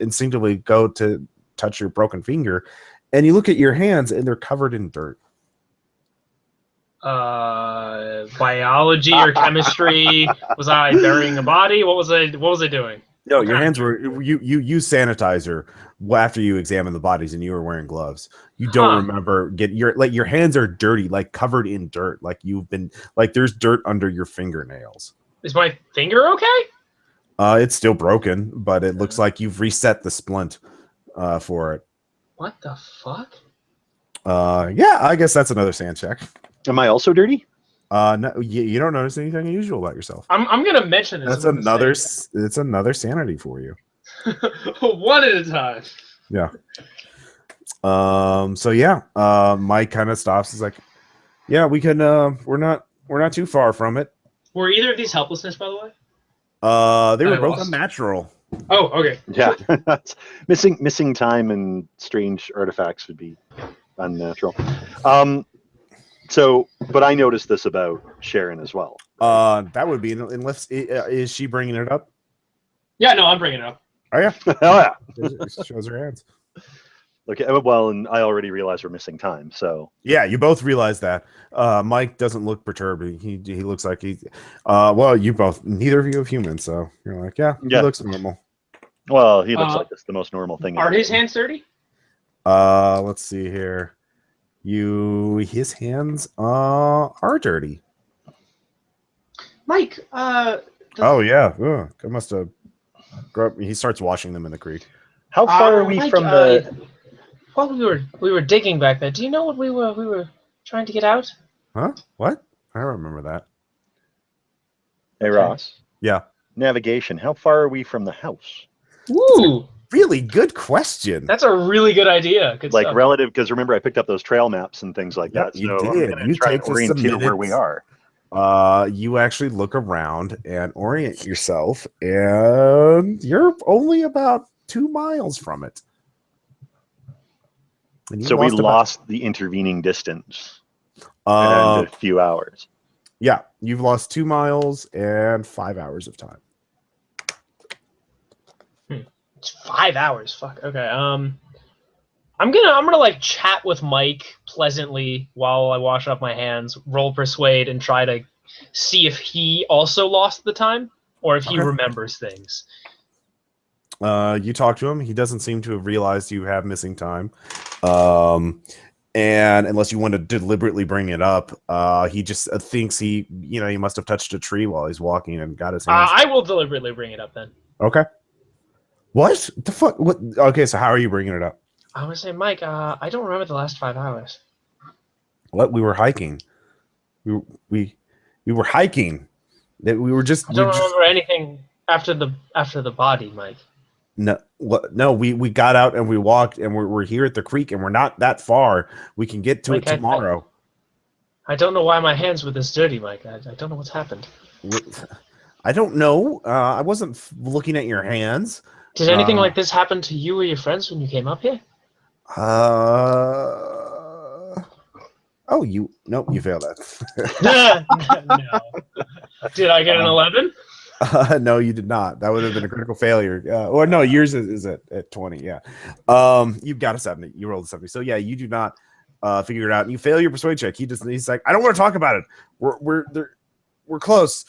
Speaker 1: instinctively go to touch your broken finger, and you look at your hands and they're covered in dirt.
Speaker 3: Biology or chemistry? Was I burying a body? What was I doing?
Speaker 1: No, your hands were you used sanitizer after you examined the bodies, and you were wearing gloves. You don't remember your hands are dirty, like covered in dirt, like you've been there's dirt under your fingernails.
Speaker 3: Is my finger okay?
Speaker 1: It's still broken, but it looks like you've reset the splint for it.
Speaker 3: What the fuck?
Speaker 1: Yeah, I guess that's another sand check.
Speaker 2: Am I also dirty?
Speaker 1: No, you don't notice anything unusual about yourself.
Speaker 3: I'm gonna mention this.
Speaker 1: That's another. It's another sanity for you.
Speaker 3: One at a time.
Speaker 1: Yeah. So yeah, Mike kind of stops. He's like, "Yeah, we can. We're not too far from it."
Speaker 3: Were either of these helplessness, by the way?
Speaker 1: They were both unnatural.
Speaker 3: Oh, okay.
Speaker 2: Yeah, missing time and strange artifacts would be unnatural. So, but I noticed this about Sharon as well.
Speaker 1: That would be unless is she bringing it up?
Speaker 3: Yeah, no, I'm bringing it up.
Speaker 1: Oh yeah,
Speaker 2: Oh yeah.
Speaker 1: Shows her hands.
Speaker 2: Okay, well, and I already realized we're missing time, so
Speaker 1: yeah, you both realize that. Mike doesn't look perturbed. He looks like he. Well, you both. Neither of you have humans, so you're like, yeah, he looks normal.
Speaker 2: Well, he looks like it's the most normal thing.
Speaker 3: Are his hands dirty?
Speaker 1: Let's see here. His hands are dirty.
Speaker 3: Mike,
Speaker 1: Oh yeah, ugh, I must have. He starts washing them in the creek.
Speaker 2: How far are we
Speaker 3: Mike,
Speaker 2: from the?
Speaker 3: While we were digging back there, do you know what we were trying to get out?
Speaker 1: Huh? What? I don't remember that.
Speaker 2: Hey Ross.
Speaker 1: Yeah.
Speaker 2: Navigation. How far are we from the house?
Speaker 3: Ooh,
Speaker 1: really good question.
Speaker 3: That's a really good idea. Good
Speaker 2: like
Speaker 3: stuff.
Speaker 2: relative, because remember I picked up those trail maps and things like that.
Speaker 1: You
Speaker 2: so
Speaker 1: did.
Speaker 2: I'm
Speaker 1: You
Speaker 2: try
Speaker 1: take
Speaker 2: to orient
Speaker 1: just a
Speaker 2: to where
Speaker 1: minute.
Speaker 2: we are.
Speaker 1: You actually look around and orient yourself, and you're only about 2 miles from it.
Speaker 2: So we lost the intervening distance and a few hours.
Speaker 1: Yeah, you've lost 2 miles and 5 hours of time.
Speaker 3: It's 5 hours. Fuck. Okay. I'm gonna like chat with Mike pleasantly while I wash off my hands, roll persuade, and try to see if he also lost the time or if he remembers things.
Speaker 1: You talk to him. He doesn't seem to have realized you have missing time. And unless you want to deliberately bring it up, he just thinks he must have touched a tree while he's walking and got his hands.
Speaker 3: I will deliberately bring it up then.
Speaker 1: Okay. What the fuck? What? Okay, so how are you bringing it up?
Speaker 3: I was saying, Mike, I don't remember the last 5 hours.
Speaker 1: What? We were hiking. We were hiking. That we were just.
Speaker 3: I don't remember anything after the body, Mike.
Speaker 1: No, no. We got out and we walked, and we're here at the creek, and we're not that far. We can get to it tomorrow.
Speaker 3: I don't know why my hands were this dirty, Mike. I don't know what's happened.
Speaker 1: I don't know. I wasn't looking at your hands.
Speaker 3: Did anything like this happen to you or your friends when you came up here?
Speaker 1: Oh, you failed that.
Speaker 3: No. Did I get an 11?
Speaker 1: No, you did not. That would have been a critical failure. Or no, yours is at 20. Yeah. You've got a 70. You rolled a 70. So yeah, you do not figure it out, and you fail your persuade check. He's like, I don't want to talk about it. We're close.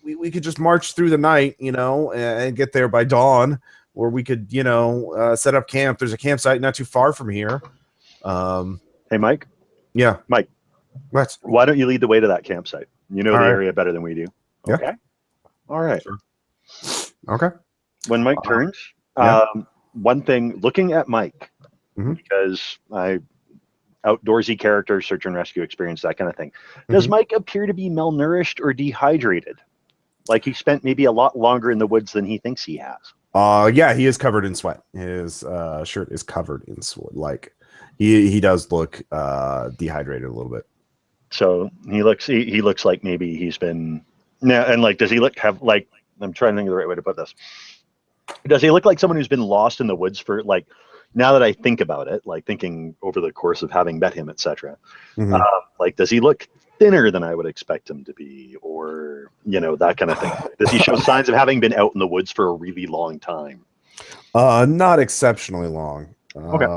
Speaker 1: We could just march through the night, and get there by dawn, or we could, set up camp. There's a campsite not too far from here.
Speaker 2: Hey, Mike.
Speaker 1: Yeah,
Speaker 2: Mike.
Speaker 1: What?
Speaker 2: Why don't you lead the way to that campsite? You know the area better than we do.
Speaker 1: Yeah.
Speaker 2: Okay. All right.
Speaker 1: Sure. Okay.
Speaker 2: When Mike turns, one thing, looking at Mike, because outdoorsy character, search and rescue experience, that kind of thing. Does Mike appear to be malnourished or dehydrated? Like he spent maybe a lot longer in the woods than he thinks he has.
Speaker 1: Yeah, he is covered in sweat. His shirt is covered in sweat. Like he does look dehydrated a little bit.
Speaker 2: So he looks like maybe he's been and like does he have I'm trying to think of the right way to put this. Does he look like someone who's been lost in the woods for like, now that I think about it, like thinking over the course of having met him, etc. Like, does he look thinner than I would expect him to be, or that kind of thing? Does he show signs of having been out in the woods for a really long time?
Speaker 1: Not exceptionally long.
Speaker 2: Okay.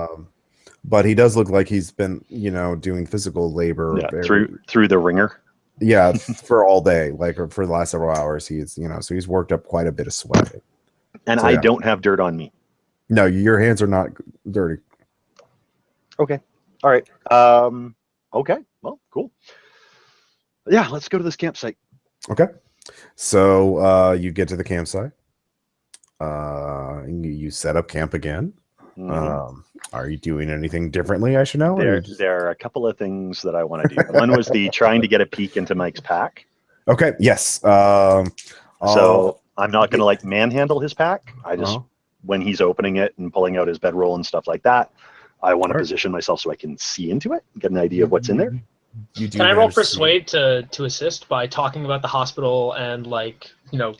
Speaker 1: But he does look like he's been, doing physical labor.
Speaker 2: Yeah, through the ringer.
Speaker 1: Yeah, for all day, like for the last several hours. So he's worked up quite a bit of sweat.
Speaker 2: And
Speaker 1: So,
Speaker 2: I
Speaker 1: yeah.
Speaker 2: don't have dirt on me.
Speaker 1: No, your hands are not dirty.
Speaker 2: Okay. All right. Okay. Well, cool. Yeah, let's go to this campsite.
Speaker 1: Okay. So you get to the campsite. You set up camp again.
Speaker 2: Mm-hmm.
Speaker 1: Are you doing anything differently? I should know.
Speaker 2: There are a couple of things that I want to do. One was the trying to get a peek into Mike's pack.
Speaker 1: Okay. Yes.
Speaker 2: So I'm not going to like manhandle his pack. I just when he's opening it and pulling out his bedroll and stuff like that, I want to position myself so I can see into it, get an idea of what's in there.
Speaker 3: Can I roll persuade to assist by talking about the hospital and like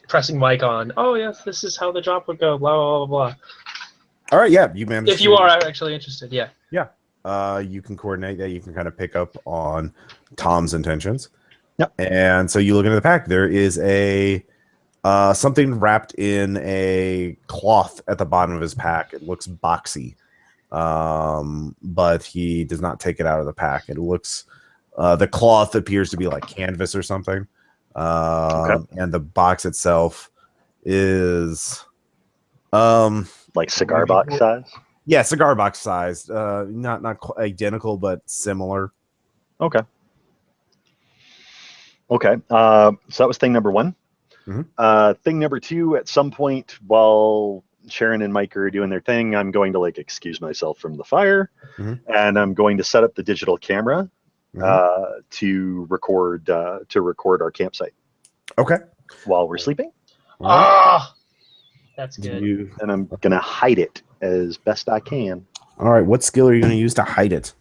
Speaker 3: pressing Mike on? Oh yes, this is how the job would go. Blah blah blah blah.
Speaker 1: All right, yeah, you managed.
Speaker 3: If you are actually interested, yeah.
Speaker 1: Yeah, you can coordinate that. You can kind of pick up on Tom's intentions.
Speaker 2: Yep.
Speaker 1: And so you look into the pack. There is a something wrapped in a cloth at the bottom of his pack. It looks boxy, but he does not take it out of the pack. It looks. The cloth appears to be like canvas or something.
Speaker 2: Okay.
Speaker 1: And the box itself is
Speaker 2: like cigar box size.
Speaker 1: Yeah, cigar box size. Not identical, but similar.
Speaker 2: Okay. So that was thing number one.
Speaker 1: Mm-hmm.
Speaker 2: Thing number two, at some point while Sharon and Mike are doing their thing, I'm going to like excuse myself from the fire, and I'm going to set up the digital camera to record our campsite.
Speaker 1: Okay.
Speaker 2: While we're sleeping.
Speaker 3: That's good.
Speaker 2: And I'm gonna hide it as best I can.
Speaker 1: All right. What skill are you going to use to hide it?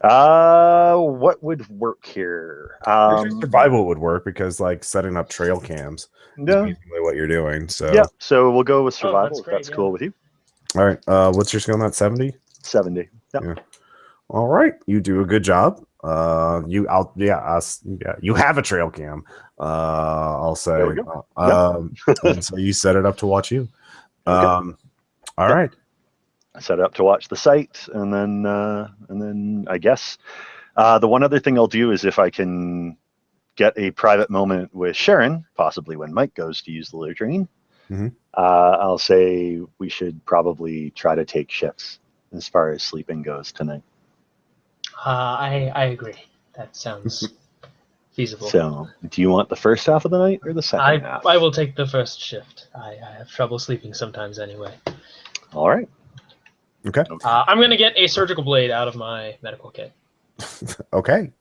Speaker 2: What would work here?
Speaker 1: Survival would work because like setting up trail cams is basically what you're doing. So
Speaker 2: yeah. So we'll go with survival. That's cool with you.
Speaker 1: All right. What's your skill on that? 70?
Speaker 2: 70. Yep.
Speaker 1: Yeah. All right. You do a good job. You have a trail cam. I'll say.
Speaker 2: There we go.
Speaker 1: And so you set it up to watch you. All right.
Speaker 2: I set it up to watch the site, and then I guess the one other thing I'll do is if I can get a private moment with Sharon, possibly when Mike goes to use the latrine, I'll say we should probably try to take shifts as far as sleeping goes tonight.
Speaker 3: I agree. That sounds feasible.
Speaker 2: So, do you want the first half of the night or the second half?
Speaker 3: I will take the first shift. I have trouble sleeping sometimes anyway.
Speaker 2: All right.
Speaker 1: Okay.
Speaker 3: I'm going to get a surgical blade out of my medical kit.
Speaker 1: Okay.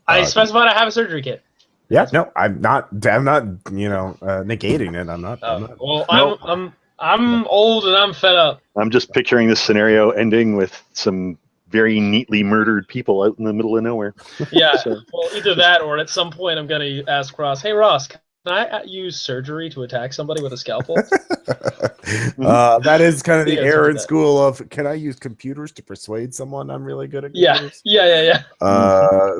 Speaker 3: I specified I have a surgery kit.
Speaker 1: Yeah. No, I'm not. Negating it. I'm not.
Speaker 3: Well, I'm old and I'm fed up.
Speaker 2: I'm just picturing this scenario ending with some very neatly murdered people out in the middle of nowhere.
Speaker 3: Yeah. Well, either that or at some point I'm going to ask Ross, hey, Ross, can I use surgery to attack somebody with a scalpel?
Speaker 1: That is kind of the error in school of, can I use computers to persuade someone I'm really good at computers?
Speaker 3: Yeah.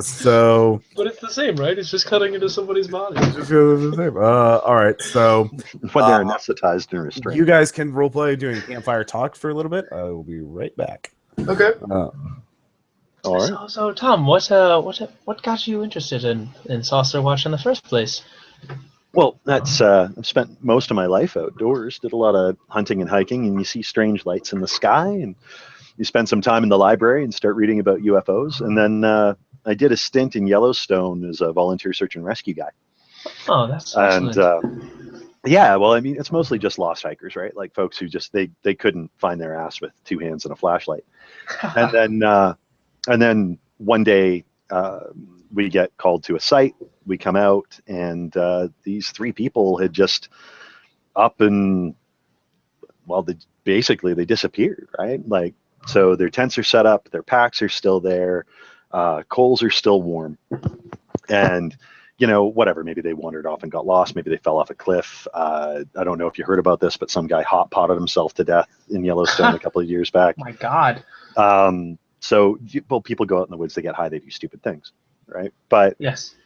Speaker 1: So.
Speaker 3: But it's the same, right? It's just cutting into somebody's body.
Speaker 1: All right. So.
Speaker 2: When they're anesthetized and restrained.
Speaker 1: You guys can roleplay doing campfire talk for a little bit. I will be right back.
Speaker 3: Okay.
Speaker 2: All right.
Speaker 3: So Tom, what got you interested in Saucerwatch in the first place?
Speaker 2: Well, that's I've spent most of my life outdoors, did a lot of hunting and hiking, and you see strange lights in the sky, and you spend some time in the library and start reading about UFOs. And then I did a stint in Yellowstone as a volunteer search and rescue guy.
Speaker 3: Oh, that's excellent.
Speaker 2: And yeah, well, I mean, it's mostly just lost hikers, right? Like folks who just they couldn't find their ass with two hands and a flashlight. And then one day we get called to a site. We come out, and these three people had just up and they disappeared, right? Like, so their tents are set up, their packs are still there, coals are still warm, and whatever. Maybe they wandered off and got lost. Maybe they fell off a cliff. I don't know if you heard about this, but some guy hot potted himself to death in Yellowstone a couple of years back.
Speaker 3: My God.
Speaker 2: So people go out in the woods, they get high, they do stupid things, right? But
Speaker 3: yes.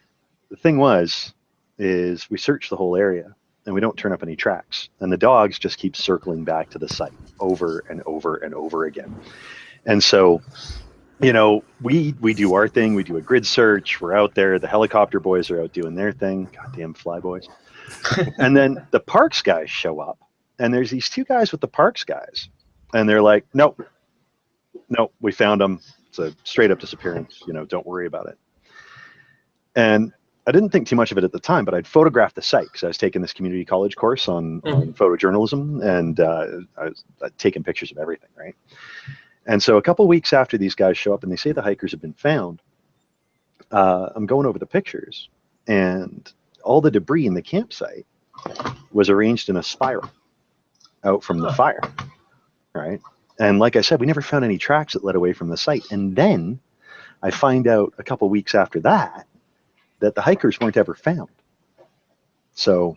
Speaker 2: The thing is we searched the whole area, and we don't turn up any tracks. And the dogs just keep circling back to the site over and over and over again. And so, you know, we do our thing. We do a grid search. We're out there. The helicopter boys are out doing their thing. Goddamn fly boys. And then the parks guys show up, and there's these two guys with the parks guys, and they're like, nope, we found them. It's a straight up disappearance. You know, don't worry about it. And I didn't think too much of it at the time, but I'd photographed the site because I was taking this community college course on photojournalism, and I'd taken pictures of everything, right? And so a couple of weeks after these guys show up and they say the hikers have been found, I'm going over the pictures, and all the debris in the campsite was arranged in a spiral out from the fire, right? And like I said, we never found any tracks that led away from the site. And then I find out a couple weeks after that the hikers weren't ever found. So,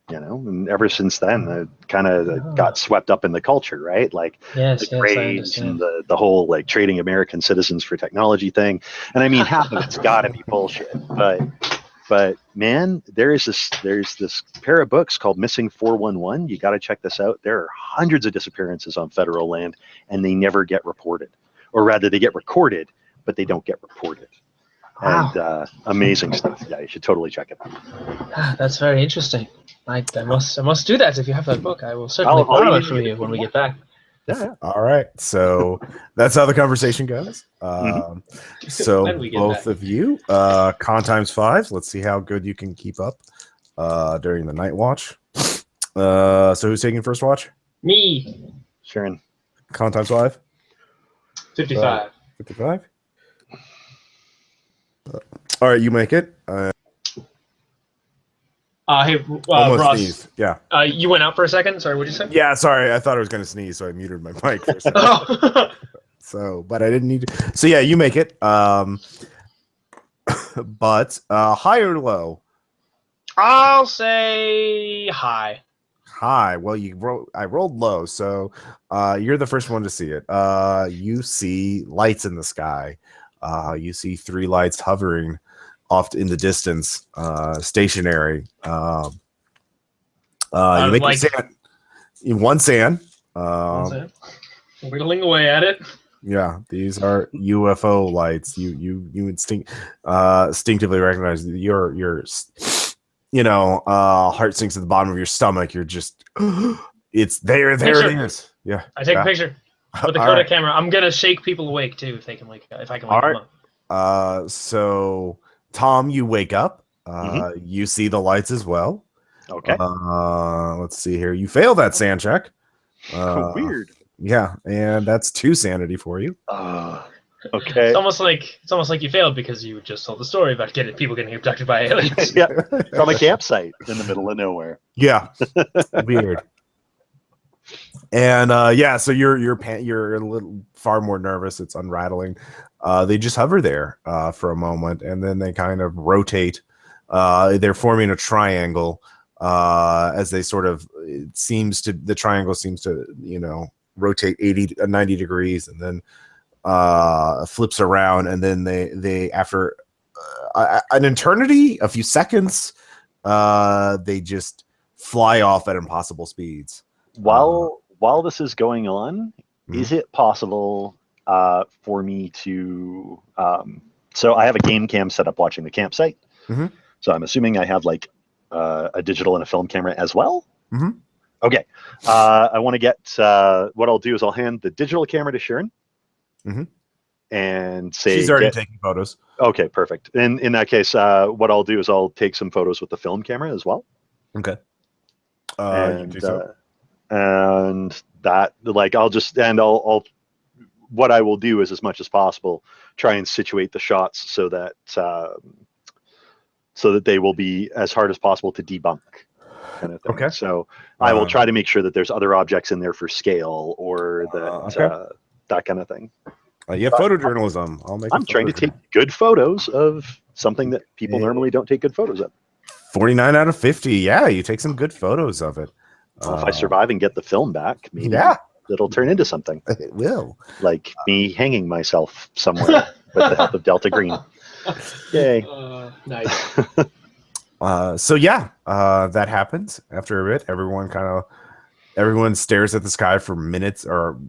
Speaker 2: you know, and ever since then, I kind of got swept up in the culture, right? Like the grades and the whole like trading American citizens for technology thing. And I mean, half of it's got to be bullshit, but man, there's this pair of books called Missing 411. You got to check this out. There are hundreds of disappearances on federal land, and they never get reported, or rather, they get recorded, but they don't get reported.
Speaker 4: Wow.
Speaker 2: And amazing stuff. Yeah, you should totally check it out.
Speaker 4: That's very interesting. I must do that. If you have that book, I will certainly borrow it from you when we get back.
Speaker 2: Yeah.
Speaker 1: All right. So that's how the conversation goes. So both
Speaker 4: back.
Speaker 1: of you, con times 5. Let's see how good you can keep up during the night watch. So who's taking first watch?
Speaker 4: Me.
Speaker 2: Sharon.
Speaker 1: Con times 5.
Speaker 4: 55.
Speaker 1: 55. All right, you make it.
Speaker 4: Hey,
Speaker 1: Almost
Speaker 4: Ross.
Speaker 1: sneezed. Yeah.
Speaker 4: You went out for a second. Sorry, what did you say?
Speaker 1: Yeah. Sorry, I thought I was going to sneeze, so I muted my mic for a second.
Speaker 4: Oh.
Speaker 1: So, but I didn't need to. So yeah, you make it. But high or low?
Speaker 4: I'll say high.
Speaker 1: High. Well, I rolled low, so you're the first one to see it. You see lights in the sky. You see 3 lights hovering off in the distance, stationary. You make
Speaker 4: like,
Speaker 1: sand. One sand.
Speaker 4: Whittling away at it.
Speaker 1: Yeah, these are UFO lights. You instinctively recognize your heart sinks at the bottom of your stomach. You're just it's there it is. Yeah.
Speaker 4: I take a picture with the Kodak camera. I'm gonna shake people awake too if I can wake them up.
Speaker 1: So Tom, you wake up. You see the lights as well.
Speaker 2: Okay.
Speaker 1: Let's see here. You fail that sand check.
Speaker 2: Weird.
Speaker 1: Yeah, and that's 2 sanity for you.
Speaker 2: Okay.
Speaker 4: It's almost like you failed because you just told the story about people getting abducted by aliens.
Speaker 2: Yeah, from a campsite in the middle of nowhere.
Speaker 1: Yeah, weird. And so you're a little far more nervous. It's unrattling. They just hover there for a moment, and then they kind of rotate. They're forming a triangle as they sort of. The triangle seems to rotate 90 degrees, and then flips around, and then they after an eternity, a few seconds, they just fly off at impossible speeds.
Speaker 2: While this is going on, is it possible for me to so I have a game cam set up watching the campsite, so I'm assuming I have like a digital and a film camera as well. Okay. I want to get what I'll do is I'll hand the digital camera to Sharon and say
Speaker 1: she's already taking photos.
Speaker 2: Okay, perfect. In that case, what I'll do is I'll take some photos with the film camera as well.
Speaker 1: Okay.
Speaker 2: And that, like, I'll what I will do is, as much as possible, try and situate the shots so that they will be as hard as possible to debunk, kind of thing. Okay. So I will try to make sure that there's other objects in there for scale, or that that kind of thing.
Speaker 1: Yeah, photojournalism.
Speaker 2: I'm trying to take good photos of something that people normally don't take good photos of.
Speaker 1: 49 out of 50. Yeah, you take some good photos of it.
Speaker 2: Well, if I survive and get the film back, maybe it'll turn into something.
Speaker 1: It will.
Speaker 2: Like me hanging myself somewhere with the help of Delta Green. Yay.
Speaker 4: Nice.
Speaker 1: So yeah, that happens after a bit. Everyone stares at the sky for minutes or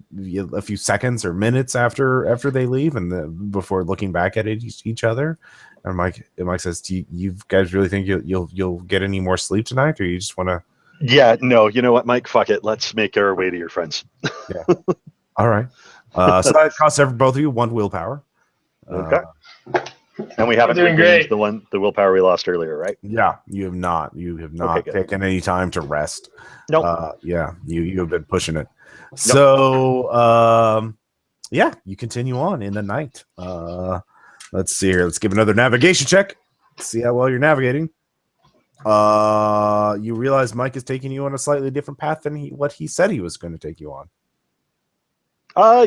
Speaker 1: a few seconds or minutes after they leave, and before looking back at each other. And Mike says, "Do you guys really think you'll get any more sleep tonight, or you just want to?"
Speaker 2: Yeah, no. You know what, Mike? Fuck it. Let's make our way to your friends.
Speaker 1: Yeah. All right. So that costs both of you 1 willpower.
Speaker 2: Okay. And we haven't
Speaker 4: doing
Speaker 2: regained
Speaker 4: great.
Speaker 2: the willpower we lost earlier, right?
Speaker 1: Yeah, you have not. You have not
Speaker 2: Okay,
Speaker 1: taken any time to rest.
Speaker 2: Nope.
Speaker 1: Yeah, you have been pushing it. So, yeah, you continue on in the night. Let's see here. Let's give another navigation check. See how well you're navigating. You realize Mike is taking you on a slightly different path than what he said he was going to take you on.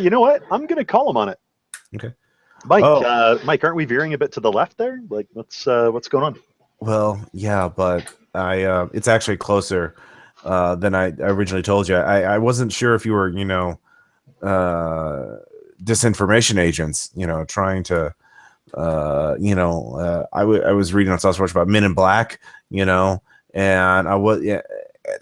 Speaker 2: You know what? I'm gonna call him on it.
Speaker 1: Okay.
Speaker 2: Mike, Mike, aren't we veering a bit to the left there? Like, what's going on?
Speaker 1: Well, yeah, but it's actually closer than I originally told you. I wasn't sure if you were, disinformation agents, trying to, I was reading on Saucerwatch about Men in Black, and I was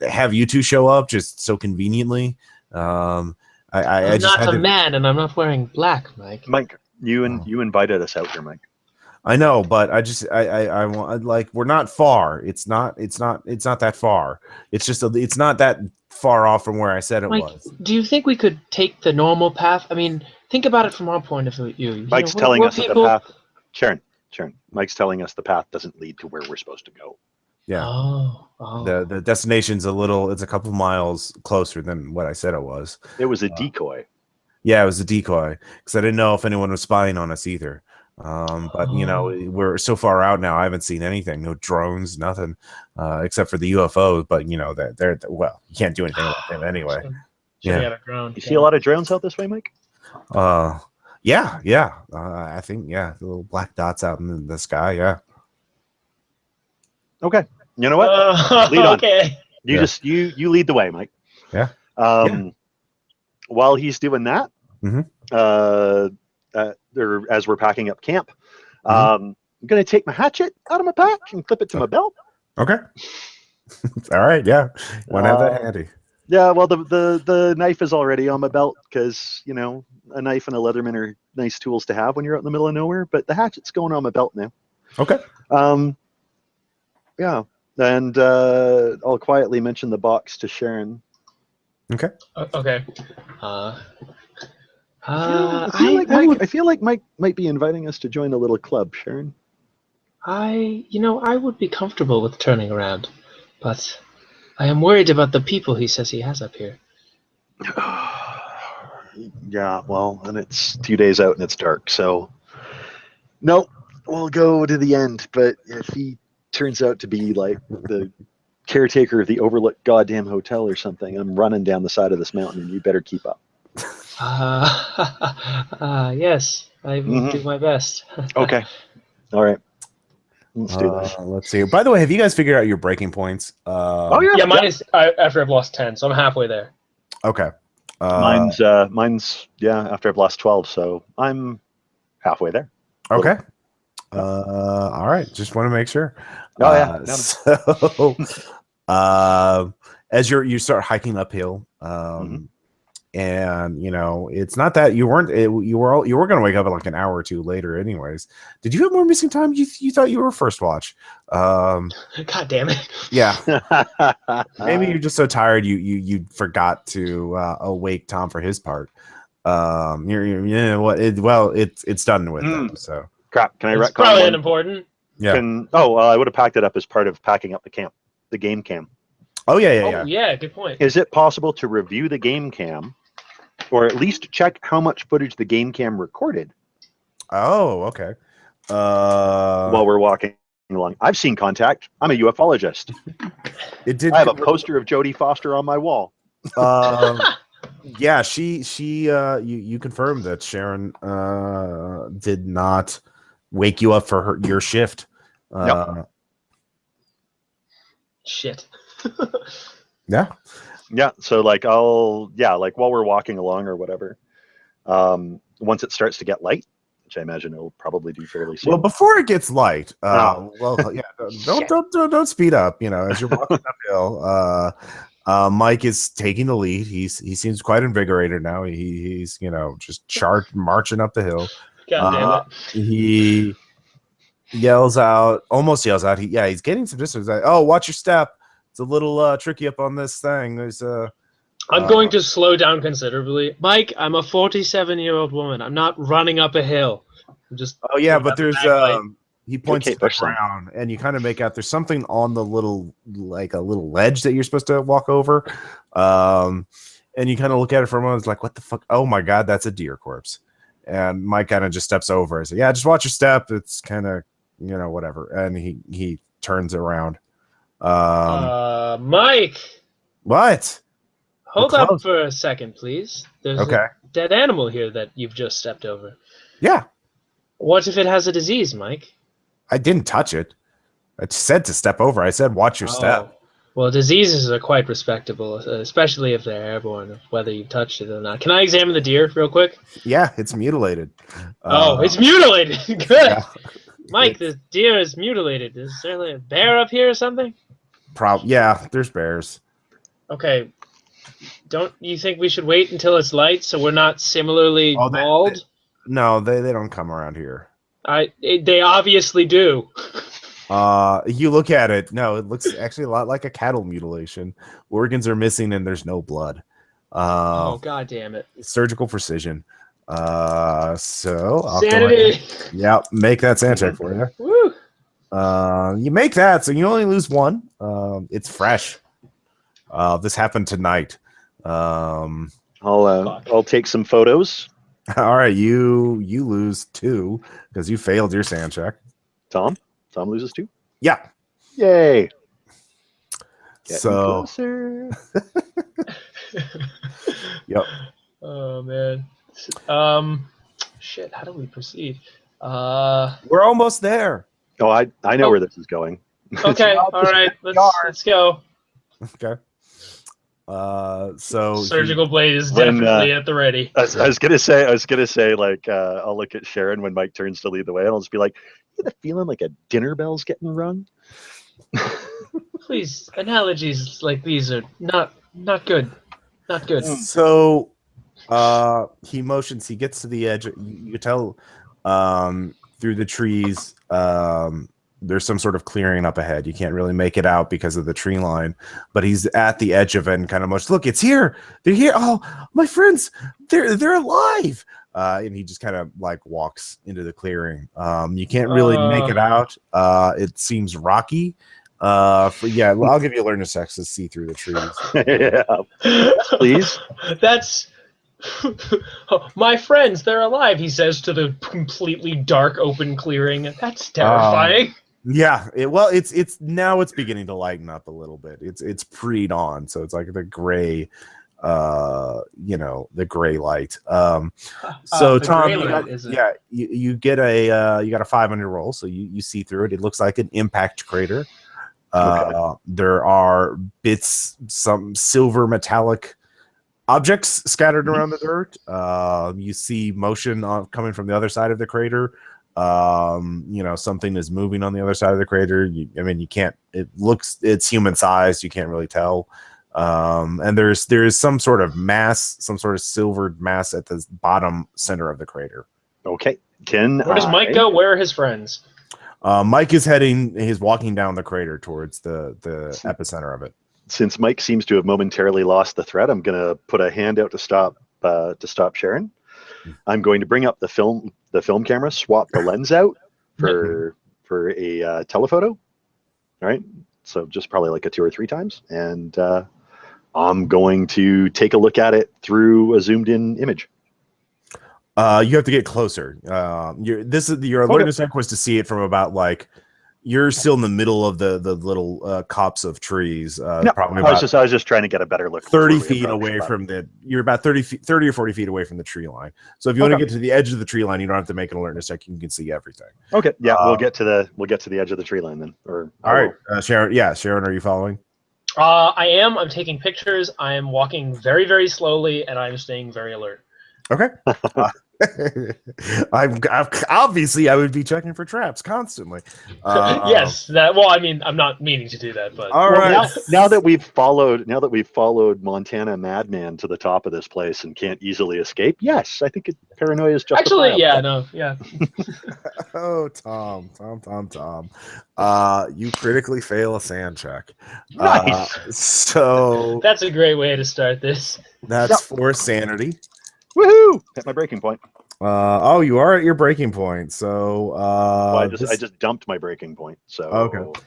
Speaker 1: have you two show up just so conveniently.
Speaker 4: I'm
Speaker 1: just
Speaker 4: not a man, and I'm not wearing black, Mike.
Speaker 2: Mike, you invited us out here, Mike.
Speaker 1: I know, but I want, like, we're not far. It's not that far. It's just it's not that far off from where I said it
Speaker 4: Mike,
Speaker 1: was.
Speaker 4: do you think we could take the normal path? I mean, think about it from our point of view.
Speaker 2: Mike's telling us that the path. Sharon. Mike's telling us the path doesn't lead to where we're supposed to go.
Speaker 1: Yeah.
Speaker 4: Oh.
Speaker 1: The destination's it's a couple miles closer than what I said it was.
Speaker 2: It was a decoy.
Speaker 1: Yeah, it was a decoy because I didn't know if anyone was spying on us either. But we're so far out now. I haven't seen anything. No drones, nothing, except for the UFOs. But they're well, you can't do anything about them anyway.
Speaker 4: Yeah. Drone.
Speaker 2: You see a lot of drones out this way, Mike?
Speaker 1: Yeah. I think the little black dots out in the sky. Yeah.
Speaker 2: Okay. You know what? Lead on.
Speaker 4: Okay.
Speaker 2: You lead the way, Mike.
Speaker 1: Yeah.
Speaker 2: While he's doing that, as we're packing up camp, I'm going to take my hatchet out of my pack and clip it to my belt.
Speaker 1: Okay. All right. Yeah. Want to have that handy?
Speaker 2: Yeah. Well, the knife is already on my belt because a knife and a Leatherman are nice tools to have when you're out in the middle of nowhere. But the hatchet's going on my belt now.
Speaker 1: Okay.
Speaker 2: Yeah. And I'll quietly mention the box to Sharon.
Speaker 1: Okay.
Speaker 4: Okay.
Speaker 2: I feel like Mike might be inviting us to join a little club, Sharon.
Speaker 4: I would be comfortable with turning around, but I am worried about the people he says he has up here.
Speaker 2: Yeah, well, and it's 2 days out and it's dark, so no, we'll go to the end. But if he turns out to be like the caretaker of the overlooked goddamn hotel or something, I'm running down the side of this mountain, and you better keep up.
Speaker 4: Yes, I will do my best.
Speaker 2: Okay. All right. Let's do this.
Speaker 1: Let's see. By the way, have you guys figured out your breaking points?
Speaker 4: Yeah, mine is after I've lost 10, so I'm halfway there.
Speaker 1: Okay.
Speaker 2: Mine's after I've lost 12, so I'm halfway there.
Speaker 1: Okay. All right. Just want to make sure.
Speaker 2: Oh yeah.
Speaker 1: So, as you start hiking uphill, and it's not that you were going to wake up like an hour or two later anyways. Did you have more missing time? You thought you were first watch.
Speaker 4: God damn it.
Speaker 1: Yeah. Maybe you're just so tired you forgot to awake Tom for his part. It's done with them, so
Speaker 2: crap. Can I retcon?
Speaker 4: Probably unimportant.
Speaker 1: Yeah.
Speaker 2: I would have packed it up as part of packing up the game cam.
Speaker 1: Oh yeah.
Speaker 4: Yeah, good point.
Speaker 2: Is it possible to review the game cam, or at least check how much footage the game cam recorded?
Speaker 1: Oh, okay.
Speaker 2: While we're walking along, I've seen Contact. I'm a ufologist.
Speaker 1: It did.
Speaker 2: I have a poster of Jodie Foster on my wall.
Speaker 1: Yeah, you confirmed that Sharon did not wake you up for your shift.
Speaker 2: Nope.
Speaker 4: Shit.
Speaker 1: Yeah.
Speaker 2: So while we're walking along or whatever, once it starts to get light, which I imagine it'll probably do fairly soon.
Speaker 1: Well, before it gets light, don't speed up. As you're walking uphill, Mike is taking the lead. He seems quite invigorated now. He's just marching up the hill.
Speaker 3: God damn it!
Speaker 1: He almost yells out. He's getting some distance. Like, oh, watch your step. It's a little tricky up on this thing. There's
Speaker 4: I'm going to slow down considerably. Mike, I'm a 47-year-old woman. I'm not running up a hill. I'm just.
Speaker 1: Oh yeah, but there's he points
Speaker 2: Okay,
Speaker 1: to the ground, and you kind of make out there's something on the little ledge that you're supposed to walk over. And you kind of look at it for a moment. It's like, what the fuck? Oh my god, that's a deer corpse. And Mike kind of just steps over and says, "Yeah, just watch your step. It's kind of whatever." And he turns around.
Speaker 4: Mike.
Speaker 1: What?
Speaker 4: Hold up for a second, please. There's a dead animal here that you've just stepped over.
Speaker 1: Yeah.
Speaker 4: What if it has a disease, Mike?
Speaker 1: I didn't touch it. I said to step over. I said, watch your step.
Speaker 4: Well, diseases are quite respectable, especially if they're airborne, whether you touched it or not. Can I examine the deer real quick?
Speaker 1: Yeah, it's mutilated.
Speaker 4: It's mutilated. Good.
Speaker 1: Yeah.
Speaker 4: Mike, the deer is mutilated. Is there like a bear up here or something?
Speaker 1: Yeah, there's bears.
Speaker 4: Okay. Don't you think we should wait until it's light so we're not similarly mauled?
Speaker 1: No, they don't come around here.
Speaker 4: They obviously do.
Speaker 1: You look at it. No, it looks actually a lot like a cattle mutilation. Organs are missing and there's no blood.
Speaker 4: Oh god damn it!
Speaker 1: Surgical precision. So I'll
Speaker 4: sanity.
Speaker 1: Make that sand check for you.
Speaker 4: Woo!
Speaker 1: You make that, so you only lose one. It's fresh. This happened tonight.
Speaker 2: I'll take some photos.
Speaker 1: All right, you lose 2 because you failed your sand check.
Speaker 2: Tom loses 2.
Speaker 1: Yeah.
Speaker 2: Yay. Getting
Speaker 1: so
Speaker 2: closer.
Speaker 1: Yep.
Speaker 4: Oh man. Shit. How do we proceed?
Speaker 1: We're almost there.
Speaker 2: Oh, I know where this is going.
Speaker 4: Okay. All right. Let's go.
Speaker 1: Okay. So
Speaker 4: surgical blade is definitely at the ready.
Speaker 2: I was gonna say, like, I'll look at Sharon when Mike turns to lead the way, and I'll just be like, "You get a feeling like a dinner bell's getting rung."
Speaker 4: Please, analogies like these are not good. Not good.
Speaker 1: So, he motions. He gets to the edge. You can tell through the trees. There's some sort of clearing up ahead. You can't really make it out because of the tree line, but he's at the edge of it and kind of motions. Look, it's here. They're here. Oh, my friends, they're alive. And he just kind of like walks into the clearing. You can't really make it out. It seems rocky. I'll give you a learner's check to see through the trees.
Speaker 2: Yeah, please.
Speaker 4: That's my friends. They're alive. He says to the completely dark, open clearing. That's terrifying.
Speaker 1: Yeah, it's now it's beginning to lighten up a little bit. It's pre-dawn, so it's like the gray, the gray light. So Tom, you get a 5 on your roll, so you see through it. It looks like an impact crater. There are some silver metallic objects scattered around the dirt. You see motion coming from the other side of the crater. Something is moving on the other side of the crater. It's human sized. You can't really tell. And there's some sort of mass, some sort of silvered mass at the bottom center of the crater.
Speaker 2: Okay.
Speaker 4: Where does Mike go? Where are his friends?
Speaker 1: Mike is he's walking down the crater towards the epicenter of it.
Speaker 2: Since Mike seems to have momentarily lost the thread, I'm gonna put a hand out to stop Sharon. I'm going to bring up the film camera, swap the lens out for a telephoto. All right, so just probably like a 2 or 3 times, and I'm going to take a look at it through a zoomed-in image.
Speaker 1: You have to get closer. Your alertness check was to see it from about like. You're still in the middle of the little copse of trees. Probably
Speaker 2: I was just trying to get a better look.
Speaker 1: 30 feet away from you're about 30 or 40 feet away from the tree line. So if you want to get to the edge of the tree line, you don't have to make an alertness check. You can see everything.
Speaker 2: Okay. Yeah, we'll get to the edge of the tree line then. All
Speaker 1: right, Sharon. Yeah, Sharon, are you following?
Speaker 4: I am. I'm taking pictures. I am walking very, very slowly, and I'm staying very alert.
Speaker 1: Okay. I'm obviously I would be checking for traps constantly.
Speaker 4: Yes. Well, I mean, I'm not meaning to do that, but
Speaker 1: All
Speaker 2: Well,
Speaker 1: right.
Speaker 2: now that we've followed Montana Madman to the top of this place and can't easily escape, yes, I think paranoia is justifiable.
Speaker 4: actually, yeah, no, yeah.
Speaker 1: Oh, Tom. You critically fail a sand check.
Speaker 2: Nice.
Speaker 1: So
Speaker 4: That's a great way to start this.
Speaker 1: that's 4 sanity.
Speaker 2: Woohoo! Hit my breaking point.
Speaker 1: Oh, you are at your breaking point. So
Speaker 2: Well, I just dumped my breaking point. So
Speaker 1: okay.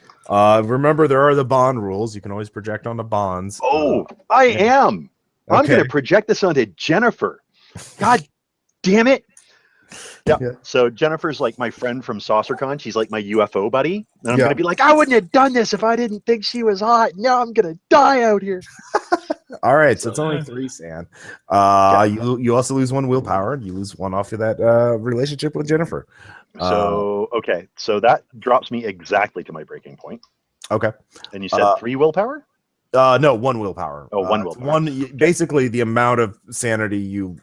Speaker 1: Remember, there are the bond rules. You can always project on the bonds.
Speaker 2: Oh, I am. I'm
Speaker 1: Okay.
Speaker 2: going to project this onto Jennifer. God damn it. Yeah. So Jennifer's like my friend from SaucerCon. She's like my UFO buddy. And I'm going to be like, I wouldn't have done this if I didn't think she was hot. Now I'm going to die out here.
Speaker 1: All right, so it's only 3 sand. You also lose 1 willpower. You lose 1 off of that relationship with Jennifer.
Speaker 2: So, okay. So that drops me exactly to my breaking point.
Speaker 1: Okay.
Speaker 2: And you said 3 willpower?
Speaker 1: No, 1 willpower.
Speaker 2: Oh, 1 willpower.
Speaker 1: Basically the amount of sanity you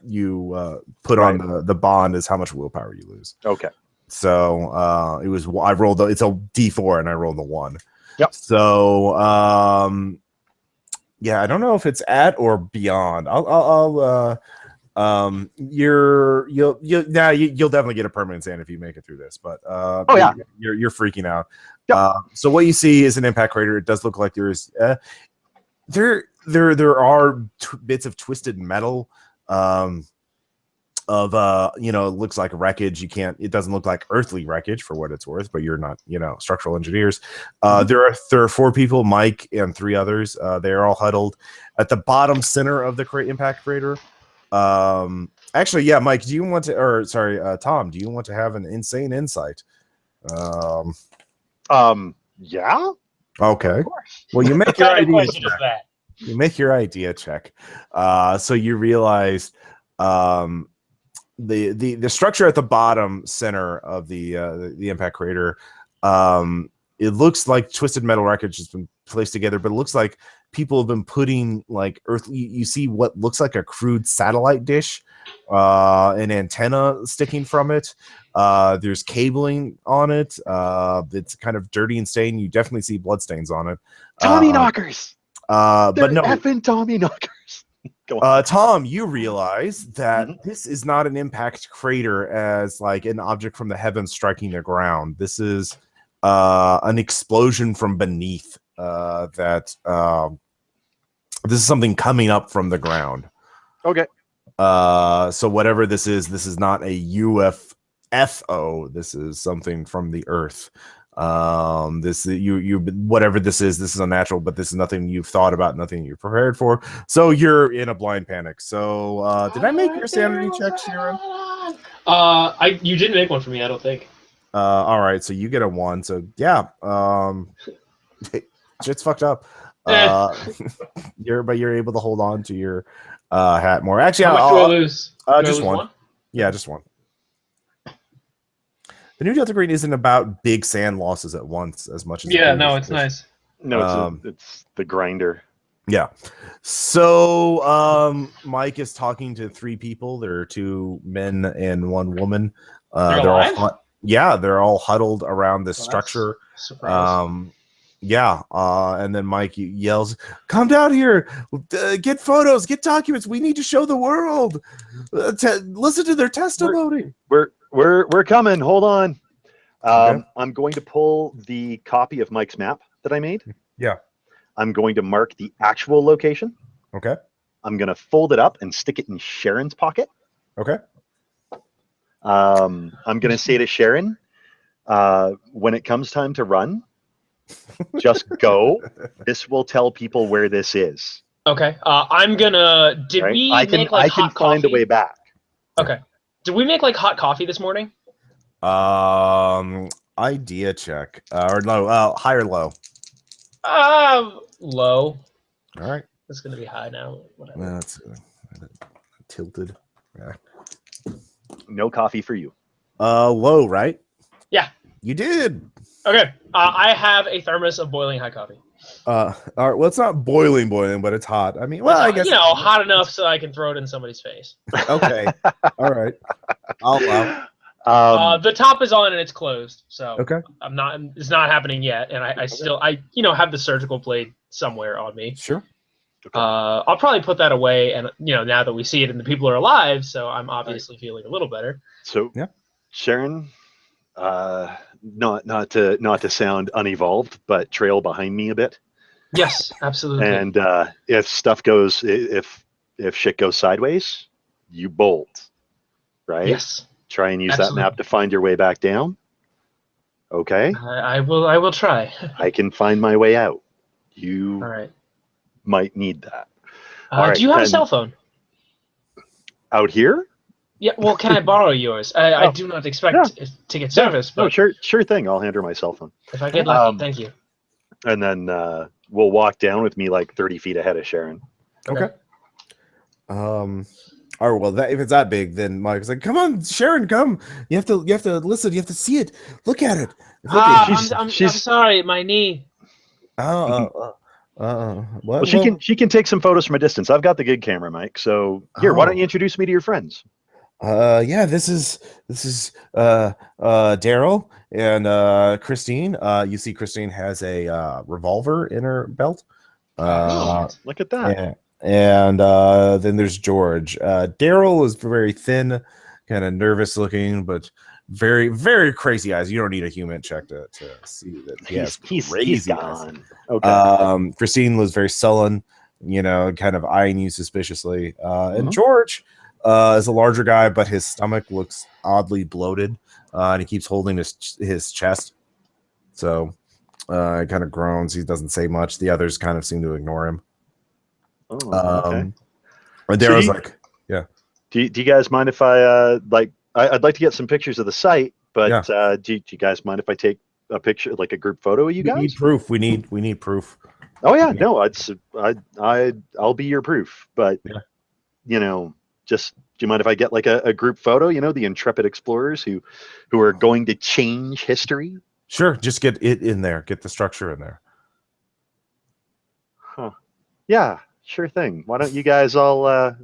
Speaker 1: put on the bond is how much willpower you lose.
Speaker 2: Okay.
Speaker 1: So it's a D4 and I rolled the 1.
Speaker 2: Yep.
Speaker 1: So yeah, I don't know if it's at or beyond. You'll definitely get a permanent sand if you make it through this, but you're freaking out.
Speaker 2: Yep.
Speaker 1: So what you see is an impact crater. It does look like there is there are bits of twisted metal it looks like wreckage. It doesn't look like earthly wreckage for what it's worth, but you're not structural engineers. There are 4 people, Mike and 3 others. They're all huddled at the bottom center of the impact crater. Actually, yeah, Mike, Tom, do you want to have an insane insight?
Speaker 2: Yeah.
Speaker 1: Okay. Well, you make your idea check. You make your idea check. So you realize the structure at the bottom center of the impact crater, it looks like twisted metal wreckage has been placed together, but it looks like people have been putting like you see what looks like a crude satellite dish, an antenna sticking from it. There's cabling on it. It's kind of dirty and stained. You definitely see bloodstains on it.
Speaker 2: Tommy knockers.
Speaker 1: But no,
Speaker 2: effing Tommy knockers.
Speaker 1: Tom, you realize that this is not an impact crater as like an object from the heavens striking the ground. This is an explosion from beneath. This is something coming up from the ground.
Speaker 2: Okay.
Speaker 1: So whatever this is not a UFO. This is something from the earth. Whatever this is unnatural, but this is nothing you've thought about, nothing you're prepared for. So you're in a blind panic. So did I make your sanity check, Sharon?
Speaker 4: You didn't make one for me, I don't think.
Speaker 1: All right, so you get a 1. So yeah, shit's fucked up. You're able to hold on to your hat more. Actually,
Speaker 4: how much do I lose?
Speaker 1: Just 1. Yeah, just 1. The new Delta Green isn't about big sand losses at once as much as
Speaker 4: it's nice.
Speaker 2: No, it's the grinder.
Speaker 1: Yeah. So Mike is talking to 3 people. There are 2 men and 1 woman. They're all huddled around this structure. And then Mike yells, "Come down here! Get photos, get documents. We need to show the world. Listen to their testimony."
Speaker 2: We're coming. Hold on.
Speaker 1: Okay.
Speaker 2: I'm going to pull the copy of Mike's map that I made.
Speaker 1: Yeah.
Speaker 2: I'm going to mark the actual location.
Speaker 1: Okay.
Speaker 2: I'm going to fold it up and stick it in Sharon's pocket.
Speaker 1: Okay.
Speaker 2: I'm going to say to Sharon, when it comes time to run, just go. This will tell people where this is.
Speaker 4: Okay. I'm gonna.
Speaker 2: I can find a way back.
Speaker 4: Okay. Did we make like hot coffee this morning?
Speaker 1: Idea check or low, high or low?
Speaker 4: Low.
Speaker 1: All right.
Speaker 4: It's gonna be high now. Whatever.
Speaker 1: That's tilted. Yeah.
Speaker 2: No coffee for you.
Speaker 1: Low, right?
Speaker 4: Yeah.
Speaker 1: You did.
Speaker 4: Okay. I have a thermos of boiling hot coffee.
Speaker 1: All right. Well, it's not boiling, but it's hot. I mean, well, I guess
Speaker 4: hot enough so I can throw it in somebody's face.
Speaker 1: Okay. All right. I'll allow.
Speaker 4: The top is on and it's closed, so
Speaker 1: Okay.
Speaker 4: I'm not. It's not happening yet, and I still have the surgical blade somewhere on me.
Speaker 1: Sure.
Speaker 4: I'll probably put that away, and now that we see it and the people are alive, so I'm obviously feeling a little better.
Speaker 2: So,
Speaker 1: Yeah.
Speaker 2: Sharon, not to sound unevolved, but trail behind me a bit.
Speaker 4: Yes, absolutely.
Speaker 2: And if shit goes sideways, you bolt, right?
Speaker 4: Yes.
Speaker 2: Try and use
Speaker 4: Absolutely.
Speaker 2: that map to find your way back down. Okay.
Speaker 4: I will try.
Speaker 2: I can find my way out. You
Speaker 4: All right.
Speaker 2: might need that. All right,
Speaker 4: do you have a
Speaker 2: then,
Speaker 4: cell phone?
Speaker 2: out here?
Speaker 4: Yeah. Well, can I borrow yours? I do not expect it to get service, but
Speaker 2: Sure thing. I'll hand her my cell phone.
Speaker 4: if I get lucky, thank you.
Speaker 2: And then we'll walk down with me like 30 feet ahead of Sharon.
Speaker 1: Okay. Or well, if it's that big, then Mike's like, "Come on, Sharon, come! You have to listen. You have to see it. Look at it.
Speaker 4: I'm sorry, my knee.
Speaker 2: Well,
Speaker 1: What?
Speaker 2: she can take some photos from a distance. I've got the good camera, Mike. So here, why don't you introduce me to your friends?
Speaker 1: Yeah, this is Daryl and Christine. You see, Christine has a revolver in her belt.
Speaker 2: Look at that.
Speaker 1: Yeah. And then there's George. Daryl is very thin, kind of nervous looking, but very, very crazy eyes. You don't need a human check to see that he has crazy eyes.
Speaker 2: Okay.
Speaker 1: Christine was very sullen, kind of eyeing you suspiciously. And George is a larger guy, but his stomach looks oddly bloated, and he keeps holding his chest. So he kind of groans. He doesn't say much. The others kind of seem to ignore him.
Speaker 2: Okay.
Speaker 1: And Daryl's like, yeah.
Speaker 2: Do you guys mind if I I'd like to get some pictures of the site, but do you guys mind if I take a picture, like a group photo of you guys?
Speaker 1: We need proof. We need proof.
Speaker 2: Oh yeah, no, I'll be your proof, but just do you mind if I get like a group photo? The intrepid explorers who are going to change history.
Speaker 1: Sure, just get it in there. Get the structure in there.
Speaker 2: Huh? Yeah. Sure thing. Why don't you guys all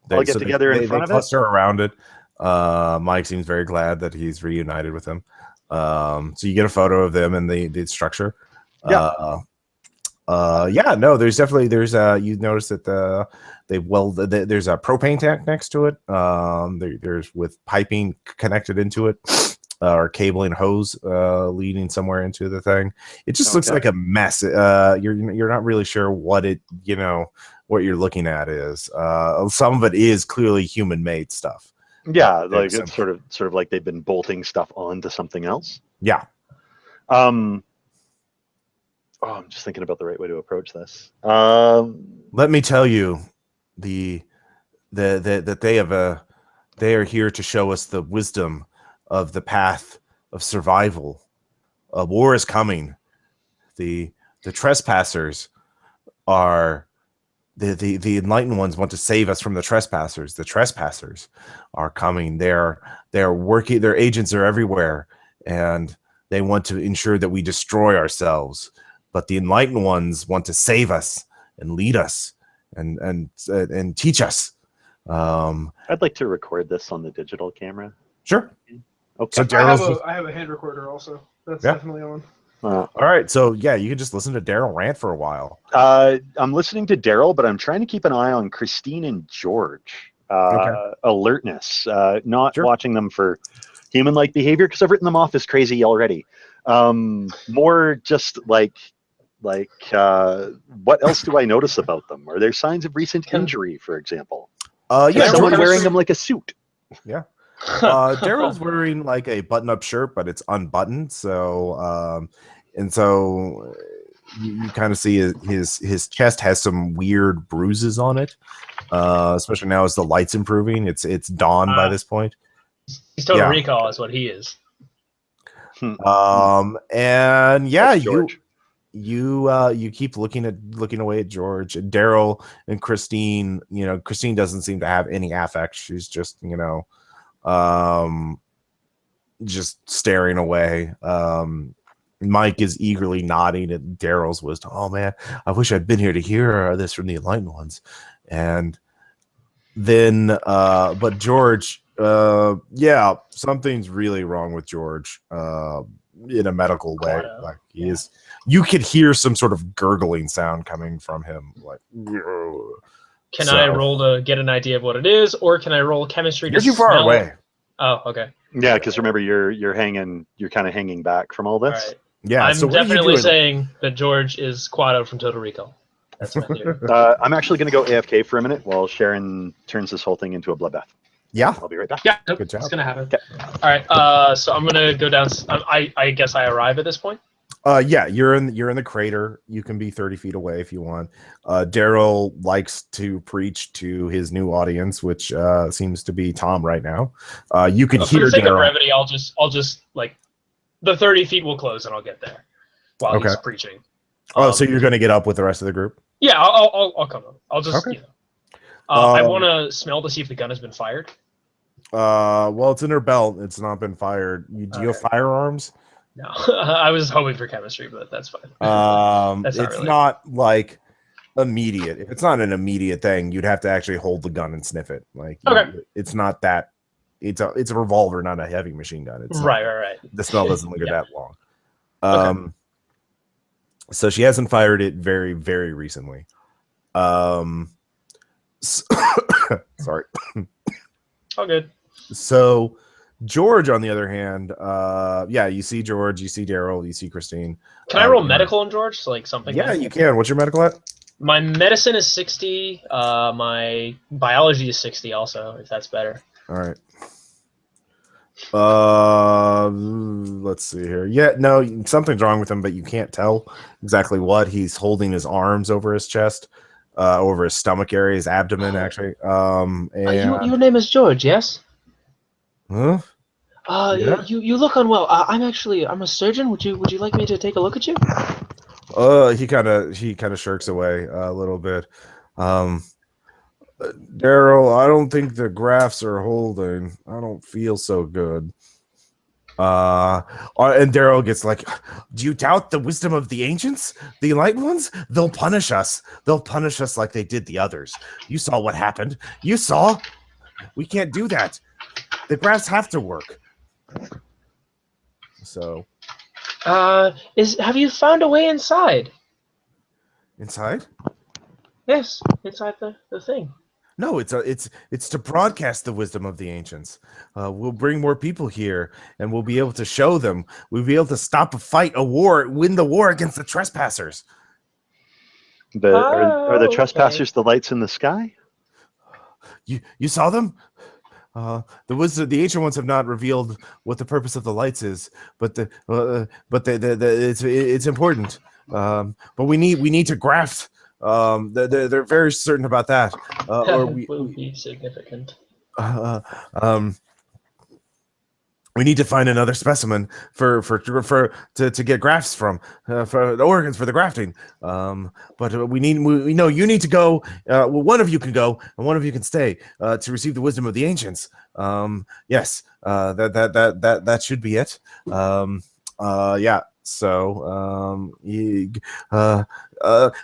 Speaker 2: get together in front of it?
Speaker 1: They cluster around it. Mike seems very glad that he's reunited with them. So you get a photo of them and the structure.
Speaker 2: Yeah.
Speaker 1: No, there's you notice that there's a propane tank next to it. There's with piping connected into it. Or cabling hose leading somewhere into the thing. It just looks like a mess. You're not really sure what what you're looking at is. Some of it is clearly human made stuff.
Speaker 2: Yeah, like it's sort of like they've been bolting stuff onto something else.
Speaker 1: Yeah.
Speaker 2: I'm just thinking about the right way to approach this.
Speaker 1: Let me tell you, that they are here to show us the wisdom of the path of survival. A war is coming. The trespassers are the enlightened ones want to save us from the trespassers. The trespassers are coming. They're working. Their agents are everywhere, and they want to ensure that we destroy ourselves. But the enlightened ones want to save us and lead us and teach us.
Speaker 2: I'd like to record this on the digital camera.
Speaker 1: Sure.
Speaker 2: Okay.
Speaker 1: So
Speaker 5: I have a hand recorder also. That's definitely on.
Speaker 1: All right. So yeah, you can just listen to Daryl rant for a while.
Speaker 2: I'm listening to Daryl, but I'm trying to keep an eye on Christine and George. Alertness. Not watching them for human-like behavior because I've written them off as crazy already. More just like what else do I notice about them? Are there signs of recent injury, for example?
Speaker 1: Yeah,
Speaker 2: someone wearing them like a suit.
Speaker 1: Yeah. Daryl's wearing like a button-up shirt, but it's unbuttoned. So, you kind of see his chest has some weird bruises on it. Especially now as the light's improving. It's dawn by this point.
Speaker 4: He's Total Recall is what he is.
Speaker 1: And yeah,
Speaker 2: George.
Speaker 1: you keep looking away at George and Daryl and Christine. Christine doesn't seem to have any affect. She's just just staring away. Mike is eagerly nodding at Daryl's wisdom. Oh man, I wish I'd been here to hear this from the enlightened ones. And then but George Yeah, something's really wrong with George. In a medical way, like he is. You could hear some sort of gurgling sound coming from him, like.
Speaker 4: Can I roll to get an idea of what it is, or can I roll chemistry to
Speaker 1: You're too far
Speaker 4: smell?
Speaker 1: away.
Speaker 4: Oh, okay.
Speaker 2: Yeah, because remember, you're kind of hanging back from all this.
Speaker 4: All right.
Speaker 1: Yeah,
Speaker 4: I'm definitely saying that George is Quado from Total Recall. That's my theory.
Speaker 2: I'm actually going to go AFK for a minute while Sharon turns this whole thing into a bloodbath.
Speaker 1: Yeah,
Speaker 2: I'll be right back.
Speaker 4: Yeah,
Speaker 1: good job.
Speaker 4: It's gonna happen.
Speaker 2: Okay.
Speaker 4: All right. So I'm gonna go down. I guess I arrive at this point.
Speaker 1: Yeah, you're in the crater. You can be 30 feet away if you want. Daryl likes to preach to his new audience, which seems to be Tom right now. You can hear
Speaker 4: For the sake of
Speaker 1: Daryl.
Speaker 4: brevity, I'll just like the 30 feet will close and I'll get there while he's preaching.
Speaker 1: Oh, so you're gonna get up with the rest of the group?
Speaker 4: Yeah, I'll come up. I'll just I want to smell to see if the gun has been fired.
Speaker 1: Well, it's in her belt. It's not been fired. Do you have firearms?
Speaker 4: No, I was hoping for chemistry, but that's fine.
Speaker 1: It's not like immediate. If it's not an immediate thing, you'd have to actually hold the gun and sniff it. Like, it's not that. It's a revolver, not a heavy machine gun. It's
Speaker 4: right.
Speaker 1: The smell doesn't linger that long. So she hasn't fired it very, very recently. Sorry.
Speaker 4: All good.
Speaker 1: So George, on the other hand, you see George, you see Daryl, you see Christine.
Speaker 4: Can I roll medical on George? So, like something?
Speaker 1: Yeah, you can. What's your medical at?
Speaker 4: My medicine is 60. My biology is 60 also, if that's better.
Speaker 1: All right. Let's see here. Yeah, no, something's wrong with him, but you can't tell exactly what. He's holding his arms over his chest, over his stomach area, his abdomen, actually. And
Speaker 4: your name is George, yes?
Speaker 1: Huh?
Speaker 4: Yeah. You look unwell. I'm a surgeon. Would you like me to take a look at you?
Speaker 1: He kind of shirks away a little bit. Daryl, I don't think the graphs are holding. I don't feel so good. And Daryl gets like, do you doubt the wisdom of the ancients? The enlightened ones? They'll punish us. They'll punish us like they did the others. You saw what happened. You saw. We can't do that. The graphs have to work. So.
Speaker 4: Have you found a way inside?
Speaker 1: Inside?
Speaker 4: Yes, inside the thing.
Speaker 1: No, it's to broadcast the wisdom of the ancients. We'll bring more people here, and we'll be able to show them. We'll be able to stop a fight, a war, win the war against the trespassers.
Speaker 2: Are the trespassers the lights in the sky?
Speaker 1: You saw them? The ancient ones have not revealed what the purpose of the lights is, but it's important. But we need to graft. They're very certain about that. Or
Speaker 4: will be significant.
Speaker 1: We need to find another specimen to get grafts from for the organs for the grafting. But we know you need to go. One of you can go, and one of you can stay to receive the wisdom of the ancients. Yes, that should be it. Yeah. So,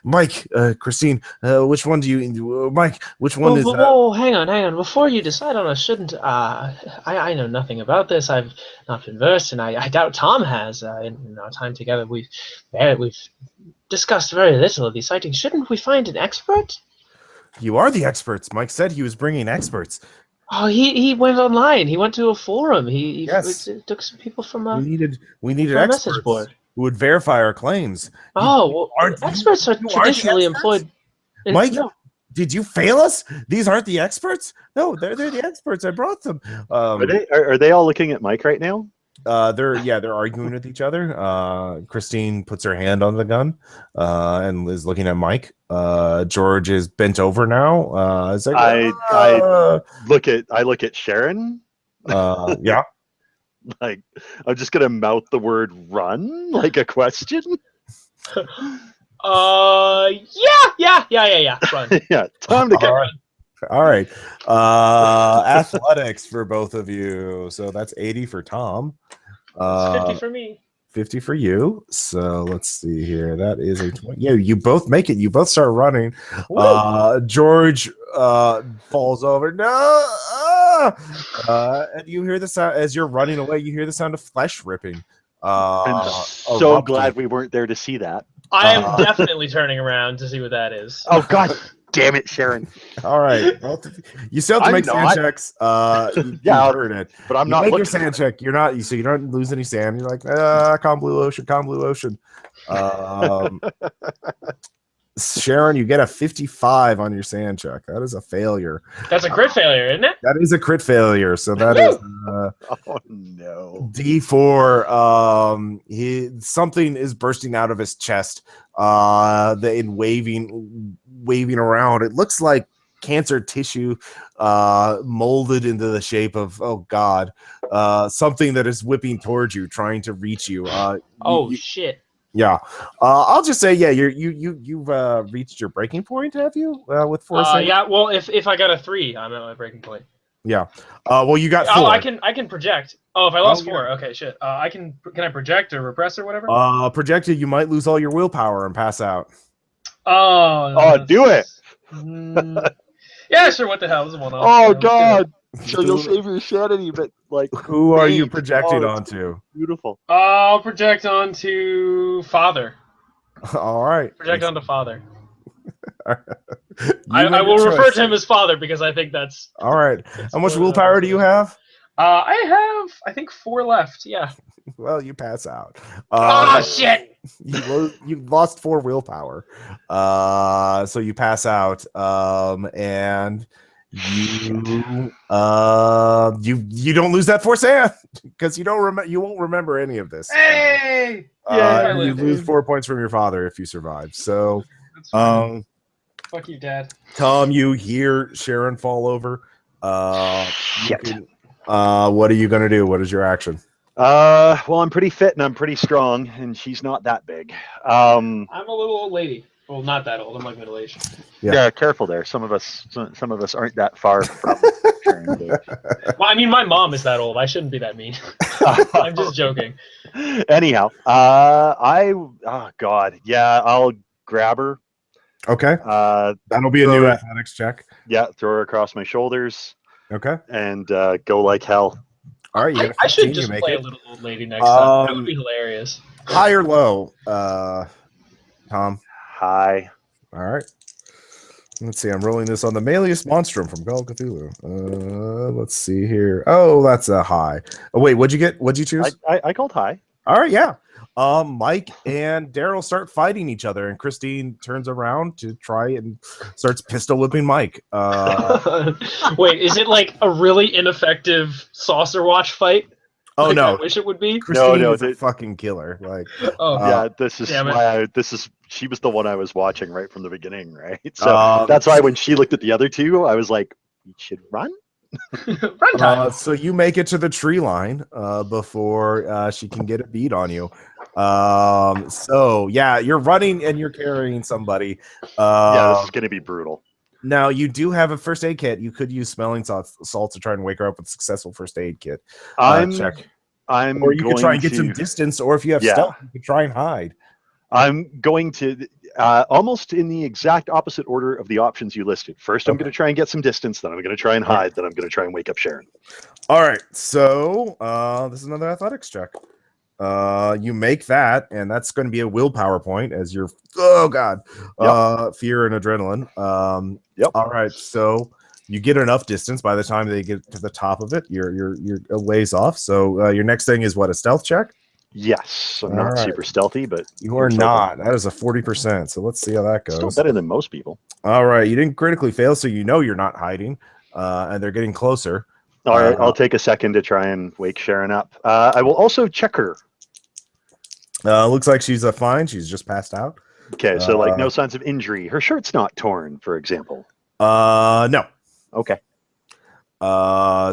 Speaker 1: Mike, Christine, which one do you, Mike? Which one is?
Speaker 4: Whoa, hang on. Before you decide on us, shouldn't I know nothing about this. I've not been versed, and I doubt Tom has. In our time together, we've discussed very little of these sightings. Shouldn't we find an expert?
Speaker 1: You are the experts. Mike said he was bringing experts.
Speaker 4: Oh, he went online. He went to a forum. He took some people from
Speaker 1: we needed experts
Speaker 4: message board
Speaker 1: who would verify our claims.
Speaker 4: Experts are traditionally employed.
Speaker 1: Mike, did you fail us? These aren't the experts? No, they're the experts. I brought them.
Speaker 2: Are they all looking at Mike right now?
Speaker 1: They're arguing with each other. Christine puts her hand on the gun and is looking at Mike. George is bent over now.
Speaker 2: I look at Sharon.
Speaker 1: Yeah.
Speaker 2: Like, I'm just gonna mouth the word "run" like a question.
Speaker 4: Yeah. Run.
Speaker 2: Yeah, time to get
Speaker 1: run. All right. Athletics for both of you. So that's 80 for Tom.
Speaker 4: 50 for me.
Speaker 1: 50 for you. So let's see here. That is a 20. Yeah, you both make it. You both start running. George falls over. No. And you hear the sound as you're running away. You hear the sound of flesh ripping.
Speaker 2: I'm so
Speaker 1: erupting.
Speaker 2: glad we weren't there to see that.
Speaker 4: I am definitely turning around to see what that is.
Speaker 2: Oh God damn it, Sharon!
Speaker 1: All right, you still have to
Speaker 2: I'm
Speaker 1: make sand
Speaker 2: not.
Speaker 1: checks. You
Speaker 2: Yeah,
Speaker 1: heard it,
Speaker 2: but I'm
Speaker 1: you
Speaker 2: not
Speaker 1: make your
Speaker 2: looking
Speaker 1: sand
Speaker 2: at it.
Speaker 1: check. You're not, so you don't lose any sand. You're like, calm blue ocean, calm blue ocean. Sharon, you get a 55 on your sand check. That is a failure.
Speaker 4: That's a crit failure, isn't it?
Speaker 1: That is a crit failure. So that is
Speaker 2: Oh no.
Speaker 1: D4. Something is bursting out of his chest. In waving around. It looks like cancer tissue molded into the shape of something that is whipping towards you, trying to reach you.
Speaker 4: Shit.
Speaker 1: Yeah, I'll just say, you've reached your breaking point, have you? With 4 saves?
Speaker 4: Yeah. Well, if I got a 3, I'm at my breaking point.
Speaker 1: Yeah. Well, you got 4.
Speaker 4: Oh, I can project. Oh, if I lost 4,
Speaker 1: yeah.
Speaker 4: okay, shit. Can I project or repress or whatever?
Speaker 1: Projected, you might lose all your willpower and pass out.
Speaker 2: Oh, do it.
Speaker 4: Yeah, sure. What the hell? This is one off.
Speaker 2: Oh God. So you'll save your sanity, but like,
Speaker 1: Who are you projecting onto?
Speaker 2: Beautiful.
Speaker 4: I'll project onto Father.
Speaker 1: All right.
Speaker 4: Project onto Father.
Speaker 1: I
Speaker 4: I will refer to him as Father because I think that's
Speaker 1: all right. How much willpower do you have?
Speaker 4: I have, I think, 4 left. Yeah.
Speaker 1: Well, you pass out.
Speaker 4: Oh shit!
Speaker 1: You lost 4 willpower. So you pass out. And you don't lose that 4 sand because you won't remember any of this.
Speaker 4: Hey!
Speaker 1: You lose 4 points from your father if you survive. So,
Speaker 4: fuck you, Dad.
Speaker 1: Tom, you hear Sharon fall over.
Speaker 2: Shit.
Speaker 1: What are you gonna do? What is your action?
Speaker 2: Well, I'm pretty fit and I'm pretty strong, and she's not that big.
Speaker 4: I'm a little old lady. Well, not that old. I'm like middle-aged.
Speaker 2: Yeah, careful there. Some of us aren't that far from Sharon's age.
Speaker 4: Well, I mean, my mom is that old. I shouldn't be that mean. I'm just joking.
Speaker 2: Anyhow, oh God, yeah, I'll grab her.
Speaker 1: Okay. That'll be a new athletics check.
Speaker 2: Yeah, throw her across my shoulders.
Speaker 1: Okay.
Speaker 2: And go like hell.
Speaker 1: All right,
Speaker 4: I should just play a little old lady next time. That would be hilarious.
Speaker 1: High or low, Tom?
Speaker 2: High.
Speaker 1: All right. Let's see. I'm rolling this on the Malleus Monstrum from Call of Cthulhu. Let's see here. Oh, that's a high. Oh, wait, what'd you get? What'd you choose?
Speaker 2: I called high.
Speaker 1: All right, yeah. Mike and Daryl start fighting each other, and Christine turns around to try and starts pistol whipping Mike.
Speaker 4: Wait, is it like a really ineffective Saucerwatch fight?
Speaker 1: Oh
Speaker 4: like
Speaker 1: no!
Speaker 4: I wish it would be.
Speaker 1: Christine is a fucking killer. Like,
Speaker 2: yeah, this is why she was the one I was watching right from the beginning, right? So that's why when she looked at the other two, I was like, "We should run."
Speaker 4: Run time.
Speaker 1: So you make it to the tree line before she can get a beat on you. So yeah, you're running and you're carrying somebody.
Speaker 2: Yeah, this is gonna be brutal.
Speaker 1: Now you do have a first aid kit. You could use smelling salts to try and wake her up with a successful first aid kit. Or you could try and get some distance, or if you have stealth, you could try and hide.
Speaker 2: I'm going to almost in the exact opposite order of the options you listed. First, I'm going to try and get some distance. Then I'm going to try and hide. Then I'm going to try and wake up Sharon.
Speaker 1: All right. So this is another athletics check. You make that, and that's going to be a willpower point as you're fear and adrenaline. All right. So you get enough distance. By the time they get to the top of it, you're a ways off. So your next thing is what, a stealth check?
Speaker 2: Yes, I'm not super stealthy, but
Speaker 1: you are not. That is a 40%. So let's see how that goes.
Speaker 2: Still better than most people.
Speaker 1: All right, you didn't critically fail, so you know you're not hiding, and they're getting closer.
Speaker 2: All right, I'll take a second to try and wake Sharon up. I will also check her.
Speaker 1: Looks like she's fine. She's just passed out.
Speaker 2: Okay, so like no signs of injury. Her shirt's not torn, for example.
Speaker 1: No.
Speaker 2: Okay.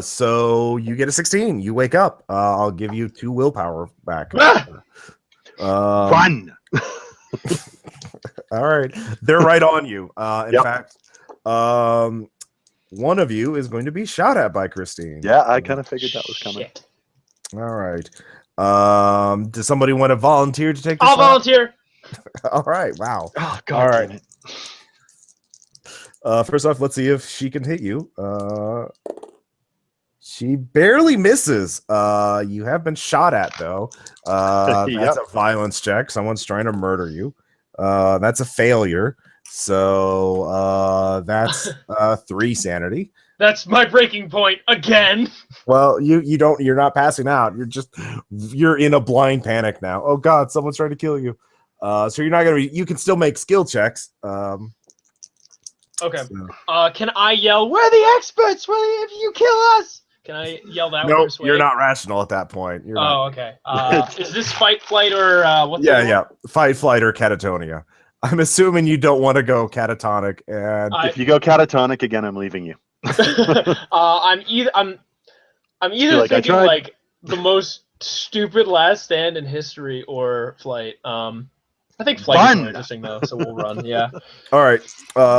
Speaker 1: So you get a 16. You wake up. I'll give you 2 willpower back.
Speaker 2: Run.
Speaker 1: All right, they're right on you. In fact, one of you is going to be shot at by Christine.
Speaker 2: Yeah, I kind of figured that was coming.
Speaker 4: Shit.
Speaker 1: All right. Does somebody want to volunteer to take the
Speaker 4: I'll
Speaker 1: shot?
Speaker 4: volunteer.
Speaker 1: All right. Wow.
Speaker 2: Oh, God.
Speaker 1: All right. First off, let's see if she can hit you. She barely misses. You have been shot at though. That's a violence check. Someone's trying to murder you. That's a failure. So that's 3 sanity.
Speaker 4: That's my breaking point again.
Speaker 1: Well, you're not passing out. You're in a blind panic now. Oh God, someone's trying to kill you. So you're not you can still make skill checks.
Speaker 4: Okay. Can I yell, "We're the experts! If you kill us!" Can I yell that?
Speaker 1: Nope, you're not rational at that point.
Speaker 4: Okay. Is this fight, flight, or what's it?
Speaker 1: Yeah. Fight, flight, or catatonia. I'm assuming you don't want to go catatonic, and
Speaker 2: if you go catatonic again, I'm leaving you.
Speaker 4: I'm either thinking like the most stupid last stand in history or flight. I think flight is more interesting though, so we'll run. Yeah.
Speaker 1: All right.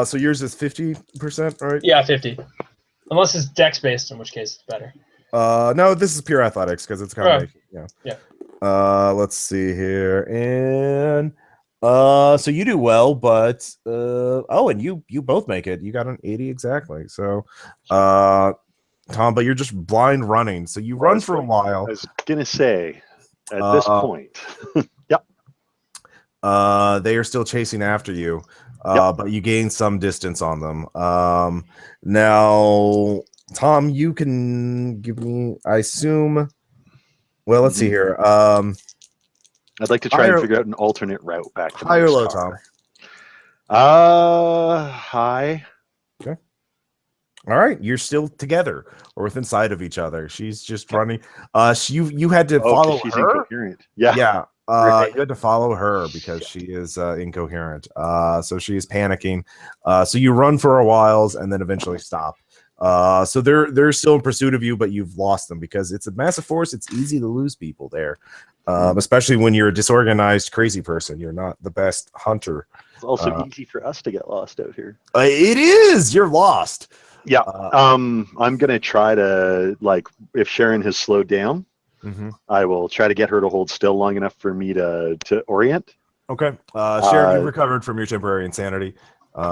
Speaker 1: So yours is 50%, right?
Speaker 4: Yeah, 50. Unless it's dex based, in which case it's better.
Speaker 1: No, this is pure athletics because it's kind of
Speaker 4: yeah.
Speaker 1: Let's see here, and so you do well, but and you both make it. You got an 80 exactly. So Tom, but you're just blind running. So you run for a while.
Speaker 2: I was gonna say at this point. Yep.
Speaker 1: They are still chasing after you. But you gain some distance on them. Now, Tom, you can give me, I assume. Well, let's see here.
Speaker 2: I'd like to try and figure out an alternate route back to
Speaker 1: high or low, Tom?
Speaker 2: High.
Speaker 1: Okay. All right, you're still together or within sight of each other. She's just running. You had to follow
Speaker 2: she's
Speaker 1: her.
Speaker 2: Incoherent. Yeah.
Speaker 1: Yeah. You had to follow her because she is incoherent. So she is panicking. So you run for a while and then eventually stop. So they're still in pursuit of you, but you've lost them because it's a massive force. It's easy to lose people there, especially when you're a disorganized, crazy person. You're not the best hunter.
Speaker 2: It's also easy for us to get lost out here.
Speaker 1: It is. You're lost.
Speaker 2: Yeah. I'm gonna try to if Sharon has slowed down.
Speaker 1: Mm-hmm.
Speaker 2: I will try to get her to hold still long enough for me to orient.
Speaker 1: Okay. Sharon, you recovered from your temporary insanity.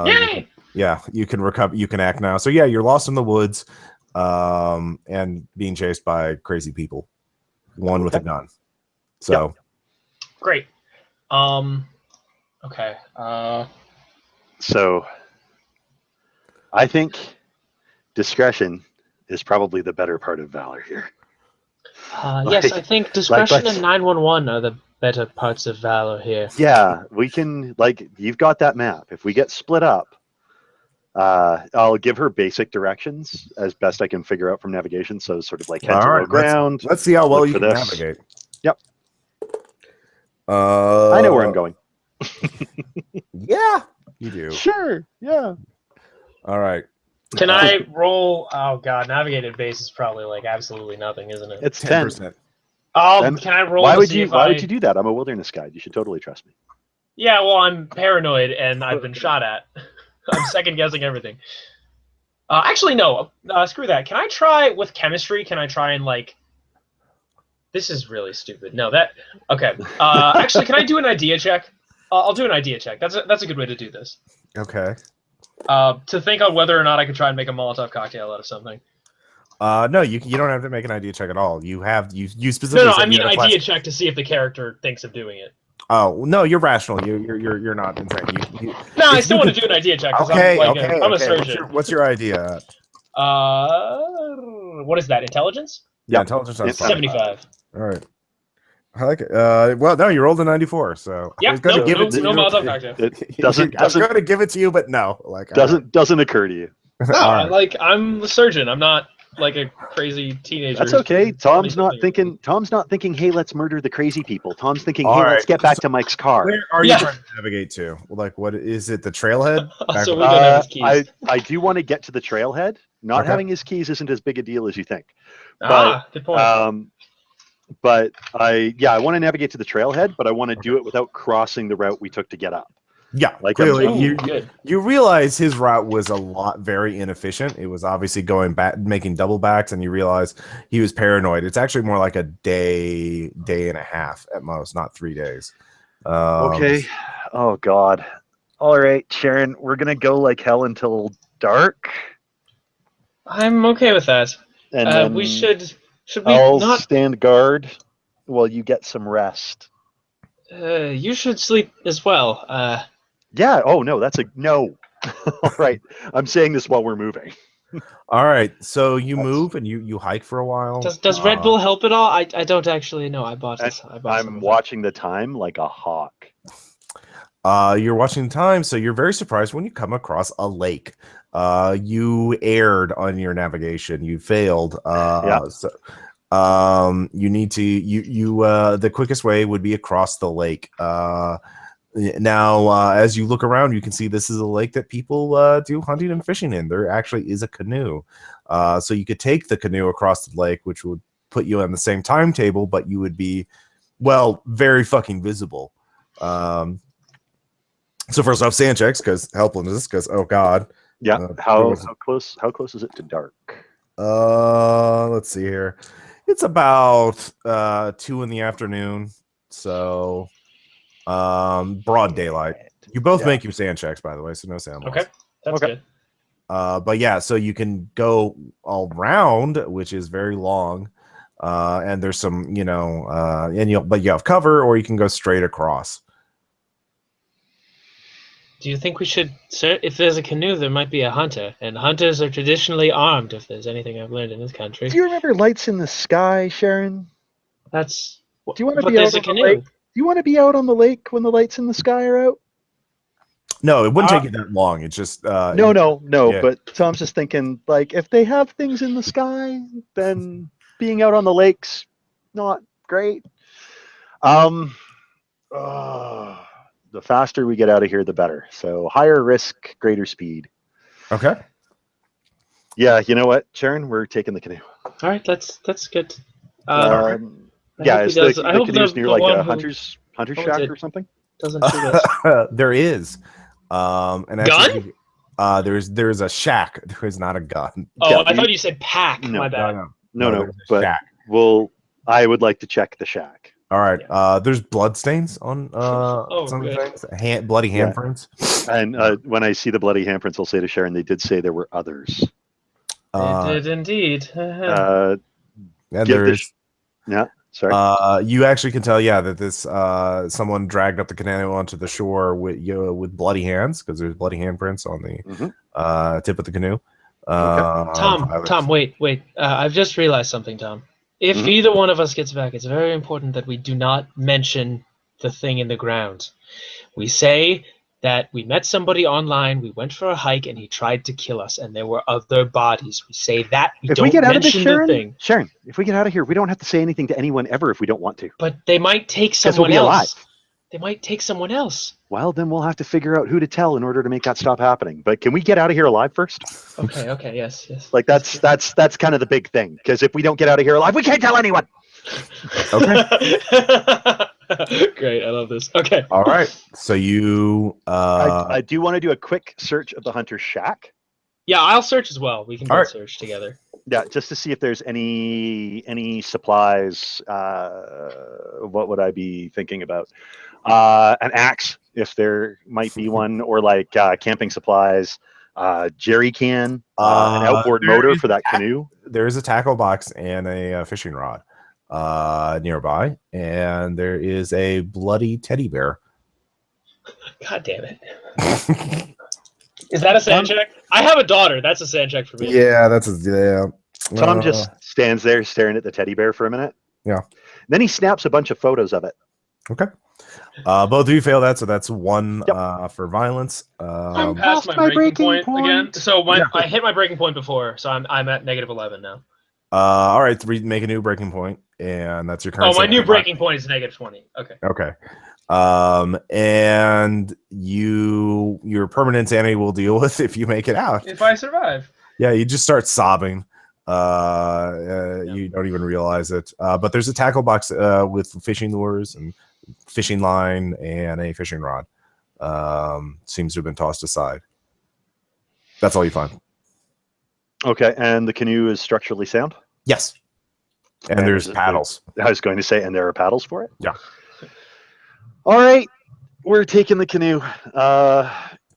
Speaker 4: Yay!
Speaker 1: You can recover. You can act now. So yeah, you're lost in the woods, and being chased by crazy people, one with a gun. So
Speaker 4: great. Okay.
Speaker 2: So I think discretion is probably the better part of valor here.
Speaker 4: Yes, I think discretion and 911 are the better parts of valor here.
Speaker 2: Yeah, we can, you've got that map. If we get split up, I'll give her basic directions as best I can figure out from navigation. So sort of head to low ground.
Speaker 1: Let's see how well you can navigate.
Speaker 2: Yep. I know where I'm going.
Speaker 1: Yeah, you do.
Speaker 2: Sure. Yeah.
Speaker 1: All right.
Speaker 4: Can I roll? Oh god, navigated base is probably absolutely nothing, isn't it?
Speaker 2: It's 10%.
Speaker 4: Oh, can I roll?
Speaker 2: Why would you do that? I'm a wilderness guide. You should totally trust me.
Speaker 4: Yeah, well, I'm paranoid and I've been shot at. I'm second guessing everything. Actually, no. Screw that. Can I try with chemistry? Can I try and This is really stupid. No, that. Okay. Actually, can I do an idea check? I'll do an idea check. That's a good way to do this.
Speaker 1: Okay.
Speaker 4: To think on whether or not I could try and make a Molotov cocktail out of something.
Speaker 1: No, you don't have to make an idea check at all. You specifically.
Speaker 4: No, I mean idea check to see if the character thinks of doing it.
Speaker 1: Oh no, you're rational. You're not insane.
Speaker 4: No, I still want to do an idea check.
Speaker 1: Okay,
Speaker 4: I'm a surgeon.
Speaker 1: What's your idea?
Speaker 4: What is that? Intelligence?
Speaker 1: Yeah, intelligence.
Speaker 2: It's
Speaker 4: 75.
Speaker 1: All right. I like it. Well, no, you rolled a 94, so
Speaker 4: yeah,
Speaker 1: I was going to give it to you.
Speaker 4: No Molotov cocktail.
Speaker 2: I
Speaker 1: was going to give it to you, but no.
Speaker 2: Doesn't occur to you.
Speaker 4: No, right. I'm the surgeon. I'm not a crazy teenager.
Speaker 2: That's okay. Tom's not thinking, hey, let's murder the crazy people. Tom's thinking, hey, let's get back to Mike's car.
Speaker 1: Where are you trying to navigate to? What is it, the trailhead?
Speaker 4: So we don't have his keys.
Speaker 2: I do want to get to the trailhead. Not having his keys isn't as big a deal as you think.
Speaker 4: Good point.
Speaker 2: But I want to navigate to the trailhead, but I want to do it without crossing the route we took to get up.
Speaker 1: Yeah, clearly you realize his route was very inefficient. It was obviously going back, making double backs, and you realize he was paranoid. It's actually more like a day and a half at most, not 3 days.
Speaker 2: Okay. Oh God. All right, Sharon, we're gonna go like hell until dark.
Speaker 4: I'm okay with that.
Speaker 2: And then
Speaker 4: we should we
Speaker 2: I'll
Speaker 4: not?
Speaker 2: stand guard while you get some rest.
Speaker 4: You should sleep as well.
Speaker 2: Yeah. Oh no, that's a no. All right. I'm saying this while we're moving.
Speaker 1: All right, so you
Speaker 2: That's-
Speaker 1: move and you hike for a while.
Speaker 4: Does Red Bull help at all? I don't actually know. I bought
Speaker 2: And
Speaker 4: this. I bought some
Speaker 2: I'm
Speaker 4: of it.
Speaker 2: watching the time like a hawk.
Speaker 1: You're watching the time, so you're very surprised when you come across a lake. You erred on your navigation. You failed.
Speaker 2: Yeah.
Speaker 1: So, you need to the quickest way would be across the lake. Now, as you look around, you can see this is a lake that people do hunting and fishing in. There actually is a canoe. So you could take the canoe across the lake, which would put you on the same timetable, but you would be, well, very fucking visible. So first off, sand checks, because helplessness, because oh god.
Speaker 2: Yeah. How close is it to dark?
Speaker 1: Let's see here. It's about 2 in the afternoon, so broad daylight. You both make your sand checks, by the way, so no sand loss.
Speaker 4: Okay, that's good.
Speaker 1: But yeah, so you can go all round, which is very long, and there's some, but you have cover, or you can go straight across.
Speaker 4: Do you think we should, sir? If there's a canoe, there might be a hunter, and hunters are traditionally armed. If there's anything I've learned in this country,
Speaker 2: Do you remember lights in the sky, Sharon?
Speaker 4: that's.
Speaker 2: Do you want to
Speaker 4: but
Speaker 2: be out
Speaker 4: there's a
Speaker 2: on the
Speaker 4: canoe.
Speaker 2: lake? Do you want to be out on the lake when the lights in the sky are out?
Speaker 1: No, it wouldn't take you that long. It's just
Speaker 2: No.
Speaker 1: yeah.
Speaker 2: But Tom's just thinking, like, if they have things in the sky, then being out on the lake's not great. The faster we get out of here, the better. So higher risk, greater speed.
Speaker 1: Okay.
Speaker 2: Yeah, you know what, Sharon? We're taking the canoe.
Speaker 4: All right, that's good.
Speaker 2: Yeah,
Speaker 4: hope
Speaker 2: is
Speaker 4: he does.
Speaker 2: the
Speaker 4: I hope
Speaker 2: canoe's
Speaker 4: the
Speaker 2: near like
Speaker 4: one
Speaker 2: a
Speaker 4: who
Speaker 2: hunter's
Speaker 4: owns
Speaker 2: shack
Speaker 4: it
Speaker 2: or something?
Speaker 4: doesn't shoot us.
Speaker 1: There is. And actually, there's a shack. There is not a gun.
Speaker 4: Oh,
Speaker 2: Yeah,
Speaker 4: I thought you said pack.
Speaker 2: No,
Speaker 4: My bad.
Speaker 2: No,
Speaker 1: there's a
Speaker 2: but
Speaker 1: shack.
Speaker 2: I would like to check the shack.
Speaker 1: All right. There's blood stains on some of the things. Bloody
Speaker 2: Yeah.
Speaker 1: handprints.
Speaker 2: And when I see the bloody handprints, I'll say to Sharon, they did say there were others.
Speaker 4: They did indeed.
Speaker 1: And
Speaker 2: give
Speaker 1: there's
Speaker 2: Yeah, sorry.
Speaker 1: you actually can tell, that this someone dragged up the canoe onto the shore with bloody hands, because there's bloody handprints on the tip of the canoe.
Speaker 4: Tom, wait. I've just realized something, Tom. If either one of us gets back, it's very important that we do not mention the thing in the ground. We say that we met somebody online, we went for a hike, and he tried to kill us, and there were other bodies. We say that.
Speaker 2: If we get out of this,
Speaker 4: Sharon,
Speaker 2: if we get out of here, we don't have to say anything to anyone ever if we don't want to.
Speaker 4: But they might take someone else. They might take someone else.
Speaker 2: Well, then we'll have to figure out who to tell in order to make that stop happening. But can we get out of here alive first?
Speaker 4: Okay, yes.
Speaker 2: Like that's kind of the big thing. Because if we don't get out of here alive, we can't tell anyone.
Speaker 1: Okay.
Speaker 4: Great, I love this. Okay.
Speaker 1: All right. So you
Speaker 2: I do want to do a quick search of the hunter's shack.
Speaker 4: Yeah, I'll search as well. We can both search together.
Speaker 2: Yeah, just to see if there's any supplies. What would I be thinking about? An axe, if there might be one, or like camping supplies, jerry can, an outboard motor for that canoe.
Speaker 1: There is a tackle box and a fishing rod nearby, and there is a bloody teddy bear.
Speaker 4: God damn it. Is that a sand check? I have a daughter. That's a sand check for me.
Speaker 1: Yeah, that's a
Speaker 2: Tom just stands there staring at the teddy bear for a minute.
Speaker 1: Yeah.
Speaker 2: Then he snaps a bunch of photos of it.
Speaker 1: Okay. Both of you fail that, so that's 1 for violence.
Speaker 4: I'm past my breaking point again. So I hit my breaking point before, so I'm at -11 now.
Speaker 1: All right, make a new breaking point, and that's your current.
Speaker 4: Oh, my new breaking point is -20. Okay.
Speaker 1: Okay. And your permanent insanity will deal with if you make it out.
Speaker 4: If I survive.
Speaker 1: Yeah, you just start sobbing. You don't even realize it. But there's a tackle box with fishing lures and fishing line and a fishing rod. Seems to have been tossed aside. That's all you find.
Speaker 2: Okay, and the canoe is structurally sound?
Speaker 1: Yes. And there's paddles.
Speaker 2: I was going to say, and there are paddles for it?
Speaker 1: Yeah.
Speaker 2: All right, we're taking the canoe.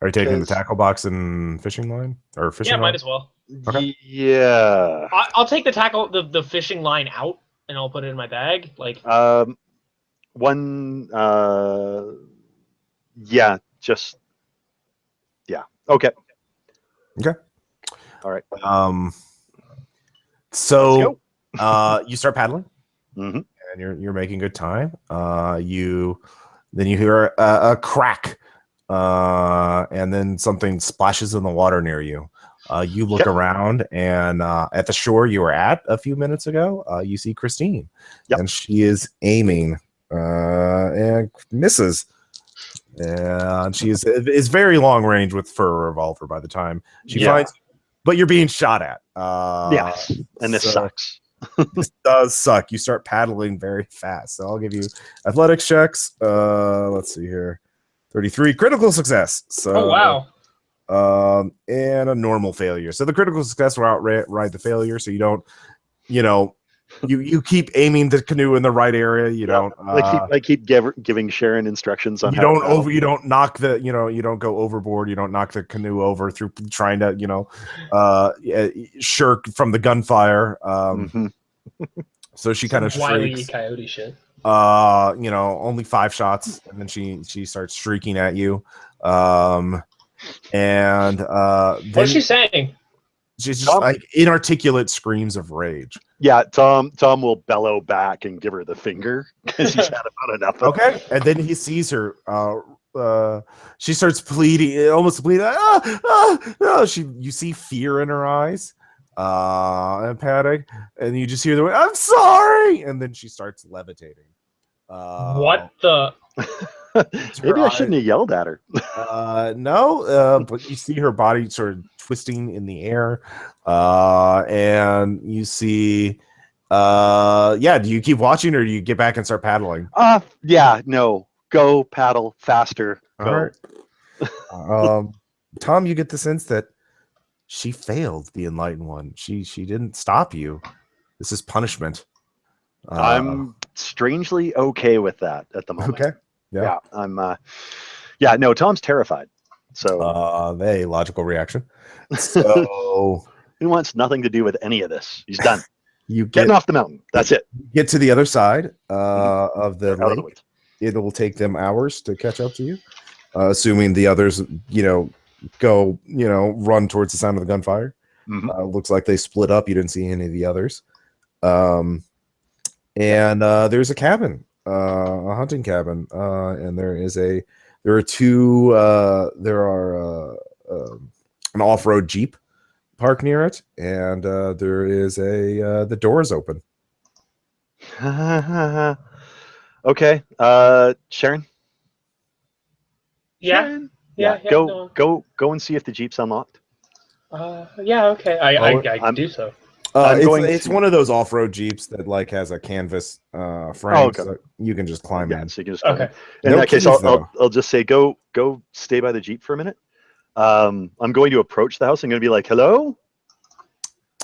Speaker 1: Are you taking the
Speaker 2: 'Cause-
Speaker 1: tackle box and fishing line or fishing
Speaker 4: Yeah,
Speaker 1: line?
Speaker 4: might as well.
Speaker 1: Okay.
Speaker 2: Yeah.
Speaker 4: I'll take the tackle, the fishing line out, and I'll put it in my bag. Like,
Speaker 2: One. Yeah. Just. Yeah. Okay.
Speaker 1: Okay.
Speaker 2: All right.
Speaker 1: So
Speaker 2: Let's
Speaker 1: you start paddling,
Speaker 2: Mm-hmm.
Speaker 1: and you're making good time. You hear a crack, and then something splashes in the water near you. You look around, and at the shore you were at a few minutes ago, you see Christine, and she is aiming and misses. And she is very long range for a revolver by the time she finds, but you're being shot at.
Speaker 2: Yes, and this sucks.
Speaker 1: This does suck. You start paddling very fast. So I'll give you athletics checks. Let's see here. 33 critical success. So
Speaker 4: oh wow.
Speaker 1: And a normal failure. So the critical success will outride the failure. So you don't, you keep aiming the canoe in the right area. You don't.
Speaker 2: I keep giving Sharon instructions on
Speaker 1: you
Speaker 2: how.
Speaker 1: You don't knock the. You don't go overboard. You don't knock the canoe over through trying to. Shirk from the gunfire. So she kind of
Speaker 4: Wily coyote shit.
Speaker 1: Only 5 shots, and then she starts shrieking at you. What
Speaker 4: is she saying?
Speaker 1: She's just like inarticulate screams of rage.
Speaker 2: Yeah, Tom will bellow back and give her the finger because he's had about enough.
Speaker 1: Okay, and then he sees her. She starts pleading, almost pleading. You see fear in her eyes, and panic, and you just hear the way, "I'm sorry," and then she starts levitating.
Speaker 4: What the?
Speaker 2: Maybe I shouldn't have yelled at her.
Speaker 1: No, but you see her body sort of twisting in the air, and you see, do you keep watching or do you get back and start paddling?
Speaker 2: No, go paddle faster. Go.
Speaker 1: All right. Tom, you get the sense that she failed the Enlightened One. She didn't stop you. This is punishment.
Speaker 2: I'm strangely okay with that at the moment.
Speaker 1: Okay. Yeah.
Speaker 2: I'm. No, Tom's terrified. So
Speaker 1: a logical reaction. So
Speaker 2: he wants nothing to do with any of this. He's done.
Speaker 1: You
Speaker 2: getting off the mountain. That's it.
Speaker 1: Get to the other side of the
Speaker 2: lake.
Speaker 1: Of the it will take them hours to catch up to you, assuming the others, go, run towards the sound of the gunfire. Looks like they split up. You didn't see any of the others. And there's a cabin, a hunting cabin, and there are an off-road Jeep parked near it, and there is the door is open.
Speaker 2: Okay, Sharon.
Speaker 4: Yeah.
Speaker 2: Sharon?
Speaker 4: Yeah.
Speaker 2: Go and see if the Jeep's unlocked.
Speaker 4: Yeah. Okay. I do so.
Speaker 1: It's one of those off-road Jeeps that has a canvas frame, so you can just climb in.
Speaker 2: So you can just climb in.
Speaker 1: In
Speaker 2: that case, I'll just say go stay by the Jeep for a minute. I'm going to approach the house. I'm going to be like, hello.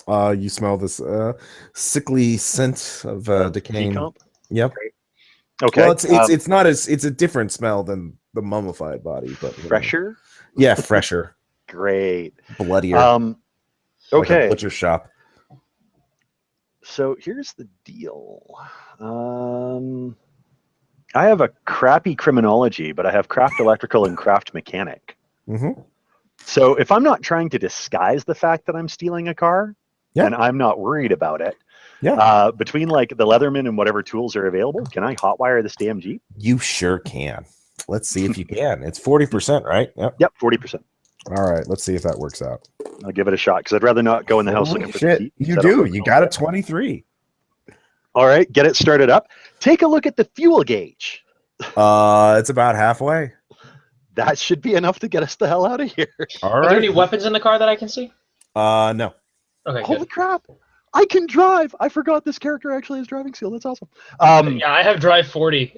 Speaker 1: You smell this sickly scent of decaying.
Speaker 2: Decomp?
Speaker 1: Yep.
Speaker 2: Great. Okay.
Speaker 1: Well, it's a different smell than the mummified body, but
Speaker 2: fresher.
Speaker 1: Yeah, fresher.
Speaker 2: Great.
Speaker 1: Bloodier.
Speaker 2: Okay.
Speaker 1: Like a butcher shop.
Speaker 2: So here's the deal. I have a crappy criminology, but I have craft electrical and craft mechanic. So if I'm not trying to disguise the fact that I'm stealing a car, and I'm not worried about it, between the Leatherman and whatever tools are available, can I hotwire this damn Jeep?
Speaker 1: You sure can. Let's see if you can. It's 40%, right?
Speaker 2: Yep, 40%.
Speaker 1: All right, let's see if that works out.
Speaker 2: I'll give it a shot because I'd rather not go in the house looking for the Jeep.
Speaker 1: You do. You got a 23.
Speaker 2: All right, get it started up. Take a look at the fuel gauge.
Speaker 1: It's about halfway.
Speaker 2: That should be enough to get us the hell out of here.
Speaker 1: All
Speaker 4: Are there any weapons in the car that I can see?
Speaker 1: No.
Speaker 4: Okay.
Speaker 2: Holy
Speaker 4: good.
Speaker 2: crap! I can drive. I forgot this character actually has driving skill. That's awesome.
Speaker 4: Yeah, I have drive 40.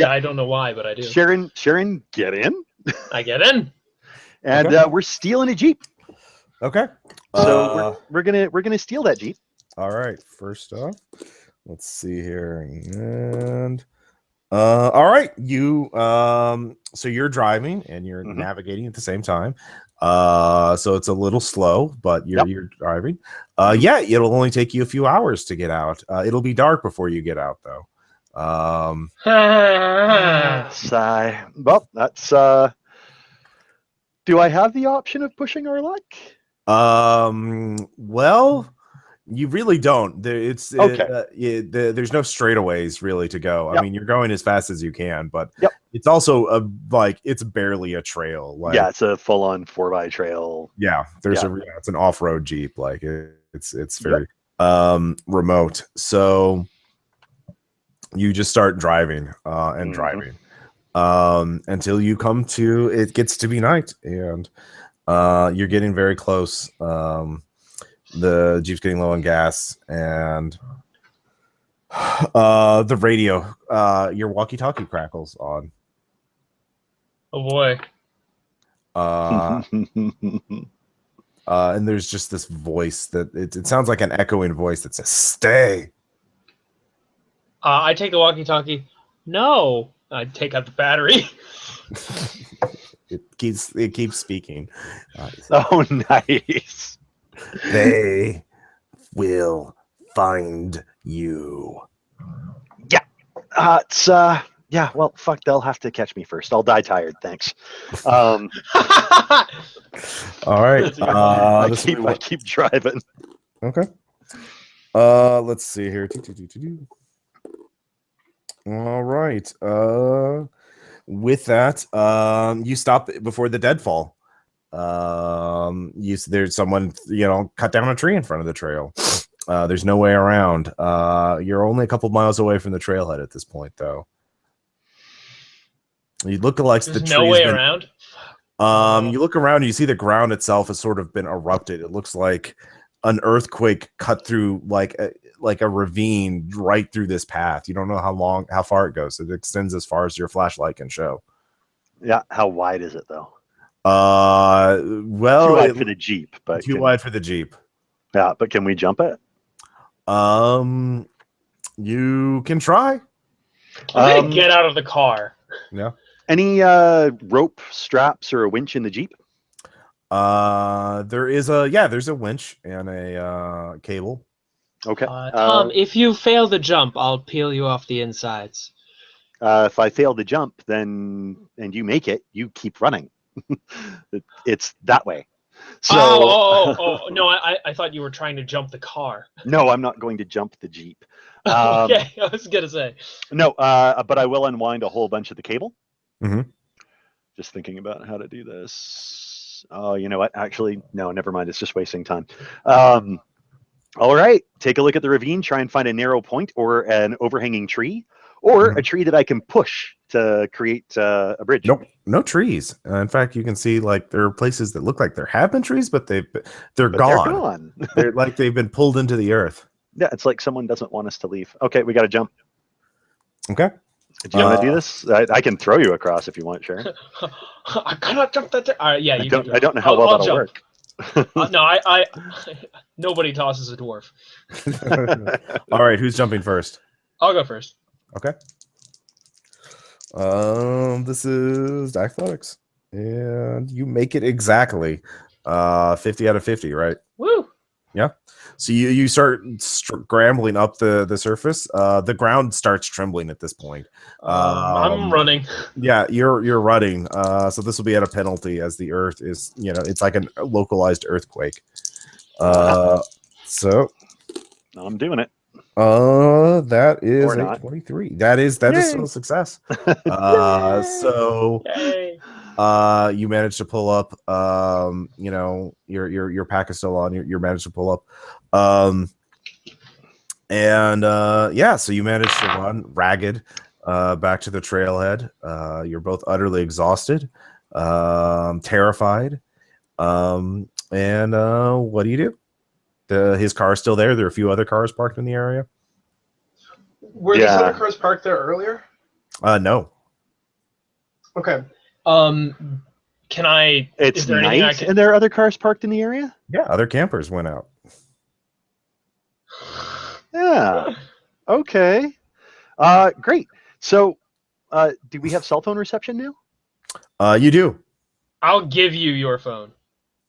Speaker 4: I don't know why, but I do.
Speaker 2: Sharon, get in.
Speaker 4: I get in.
Speaker 2: And we're stealing a Jeep.
Speaker 1: Okay.
Speaker 2: So we're gonna steal that Jeep.
Speaker 1: All right. First off, let's see here, and All right. So you're driving and you're
Speaker 2: Mhm.
Speaker 1: navigating at the same time. So it's a little slow, but you're driving.
Speaker 2: Mhm.
Speaker 1: Yeah, it'll only take you a few hours to get out. It'll be dark before you get out, though.
Speaker 2: Sigh. Well, that's. Do I have the option of pushing our luck?
Speaker 1: Well, you really don't. There's no straightaways really to go. I
Speaker 2: Yep.
Speaker 1: mean, you're going as fast as you can, but
Speaker 2: Yep.
Speaker 1: it's also it's barely a trail. Like,
Speaker 2: Yeah, it's a full-on 4x trail.
Speaker 1: yeah, it's an off-road Jeep. Like it's very remote. So you just start driving and driving until you come to it gets to be night, and you're getting very close. The Jeep's getting low on gas, and the radio, your walkie-talkie crackles on.
Speaker 4: Oh boy.
Speaker 1: And there's just this voice that it sounds like an echoing voice that says, "Stay."
Speaker 4: I take the walkie-talkie. No. I take out the battery.
Speaker 1: It keeps speaking.
Speaker 2: Oh, nice.
Speaker 1: They will find you.
Speaker 2: It's yeah. Well, fuck. They'll have to catch me first. I'll die tired. Thanks.
Speaker 1: All right.
Speaker 4: That's a good
Speaker 2: I keep driving.
Speaker 1: Okay. Let's see here. All right. With that, you stop before the deadfall. There's someone, cut down a tree in front of the trail. There's no way around. You're only a couple miles away from the trailhead at this point, though. You look like
Speaker 4: There's no way around.
Speaker 1: You look around and you see the ground itself has sort of been erupted. It looks like an earthquake cut through like a ravine right through this path. You don't know how far it goes. It extends as far as your flashlight can show.
Speaker 2: Yeah. How wide is it though?
Speaker 1: Well,
Speaker 2: too wide for the Jeep, but
Speaker 1: wide for the Jeep.
Speaker 2: Yeah, but can we jump it?
Speaker 1: You can try.
Speaker 4: I'm gonna get out of the car.
Speaker 1: Yeah.
Speaker 2: Any rope straps or a winch in the Jeep?
Speaker 1: There's a winch and a cable.
Speaker 2: Okay.
Speaker 4: Tom, if you fail the jump, I'll peel you off the insides.
Speaker 2: If I fail the jump, and you make it, you keep running. It's that way. So,
Speaker 4: no, I thought you were trying to jump the car.
Speaker 2: No, I'm not going to jump the Jeep.
Speaker 4: Okay, I was gonna say.
Speaker 2: No, but I will unwind a whole bunch of the cable.
Speaker 1: Mm-hmm.
Speaker 2: Just thinking about how to do this. Oh, you know what? Actually, no, never mind. It's just wasting time. All right, take a look at the ravine. Try and find a narrow point or an overhanging tree, or a tree that I can push to create a bridge.
Speaker 1: Nope, no trees. In fact, you can see like there are places that look like there have been trees, but they're gone.
Speaker 2: They're gone.
Speaker 1: They're like they've been pulled into the earth.
Speaker 2: Yeah, it's like someone doesn't want us to leave. Okay, we got to jump.
Speaker 1: Okay.
Speaker 2: Do you want to do this? I can throw you across if you want, Sharon.
Speaker 4: I cannot jump that. All right, yeah, you can.
Speaker 2: I don't know how well that'll work.
Speaker 4: No, I nobody tosses a dwarf.
Speaker 1: All right, who's jumping first?
Speaker 4: I'll go first.
Speaker 1: Okay. This is athletics, and you make it exactly 50 out of 50, right?
Speaker 4: Woo!
Speaker 1: Yeah. So you start scrambling up the surface. The ground starts trembling at this point.
Speaker 4: I'm running.
Speaker 1: Yeah, you're running. So this will be at a penalty as the earth is, it's like a localized earthquake. So
Speaker 2: I'm doing it.
Speaker 1: That is
Speaker 2: Or
Speaker 1: a
Speaker 2: not.
Speaker 1: 23. That is still a success. So
Speaker 4: Yay.
Speaker 1: you managed to pull up. Your pack is still on. You're managed to pull up. So you managed to run ragged back to the trailhead. You're both utterly exhausted, terrified. And what do you do? His car is still there. There are a few other cars parked in the area.
Speaker 5: Were these other cars parked there earlier?
Speaker 1: No.
Speaker 5: Okay.
Speaker 4: Can I?
Speaker 2: It's night, and there are other cars parked in the area.
Speaker 1: Yeah, other campers went out.
Speaker 2: Yeah. Okay. Great. So do we have cell phone reception now?
Speaker 1: You do.
Speaker 4: I'll give you your phone.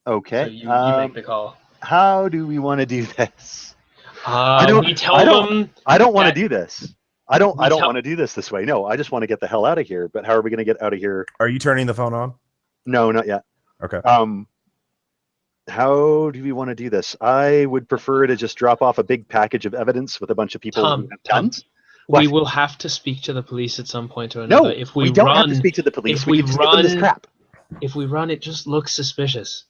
Speaker 2: Okay.
Speaker 4: So you make the call.
Speaker 2: How do we want to do this?
Speaker 4: We tell them.
Speaker 2: I don't want to
Speaker 4: that-
Speaker 2: do this. I don't
Speaker 4: we tell-
Speaker 2: want to do this way. No, I just want to get the hell out of here. But how are we going to get out of here?
Speaker 1: Are you turning the phone on?
Speaker 2: No, not yet.
Speaker 1: Okay.
Speaker 2: How do we want to do this? I would prefer to just drop off a big package of evidence with a bunch of people who have guns.
Speaker 4: We will have to speak to the police at some point or another.
Speaker 2: No,
Speaker 4: if
Speaker 2: we don't have to speak to the police. We can just give them this crap.
Speaker 4: If we run, it just looks suspicious.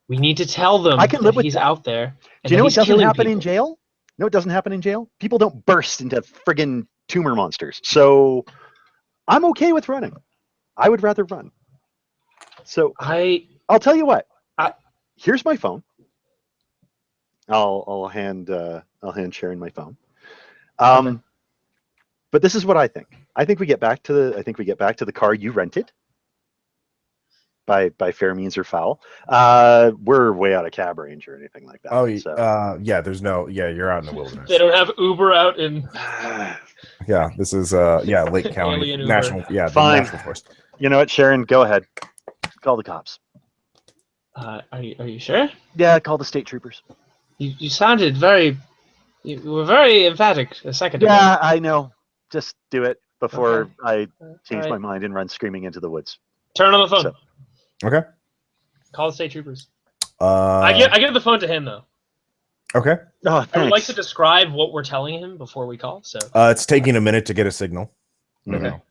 Speaker 4: We need to tell them
Speaker 2: I can live
Speaker 4: that
Speaker 2: with
Speaker 4: he's
Speaker 2: that.
Speaker 4: out there.
Speaker 2: Do you know what doesn't happen in jail? No, it doesn't happen in jail. People don't burst into friggin' tumor monsters. So I'm okay with running. I would rather run. So I'll tell you what. Here's my phone. I'll hand Sharon my phone. But this is what I think. I think we get back to the car you rented. By fair means or foul. We're way out of cab range or anything like that.
Speaker 1: Oh,
Speaker 2: so.
Speaker 1: Yeah. There's no. Yeah, you're out in the wilderness.
Speaker 4: They don't have Uber out in.
Speaker 1: Yeah, this is Lake County National. Yeah,
Speaker 2: fine.
Speaker 1: National Forest.
Speaker 2: You know what, Sharon? Go ahead. Call the cops.
Speaker 4: Are you sure?
Speaker 2: Yeah, call the state troopers.
Speaker 4: You sounded very. You were very emphatic a second ago.
Speaker 2: Yeah, I know. Just do it before I change
Speaker 4: All
Speaker 2: my
Speaker 4: right.
Speaker 2: mind and run screaming into the woods.
Speaker 4: Turn on the phone.
Speaker 2: So-
Speaker 1: Okay.
Speaker 4: Call the state troopers.
Speaker 1: I
Speaker 4: I give the phone to him though.
Speaker 1: Okay.
Speaker 2: Oh,
Speaker 4: I would like
Speaker 2: thanks.
Speaker 4: to describe what we're telling him before we call. So
Speaker 1: It's taking a minute to get a signal.
Speaker 2: Okay.
Speaker 1: No.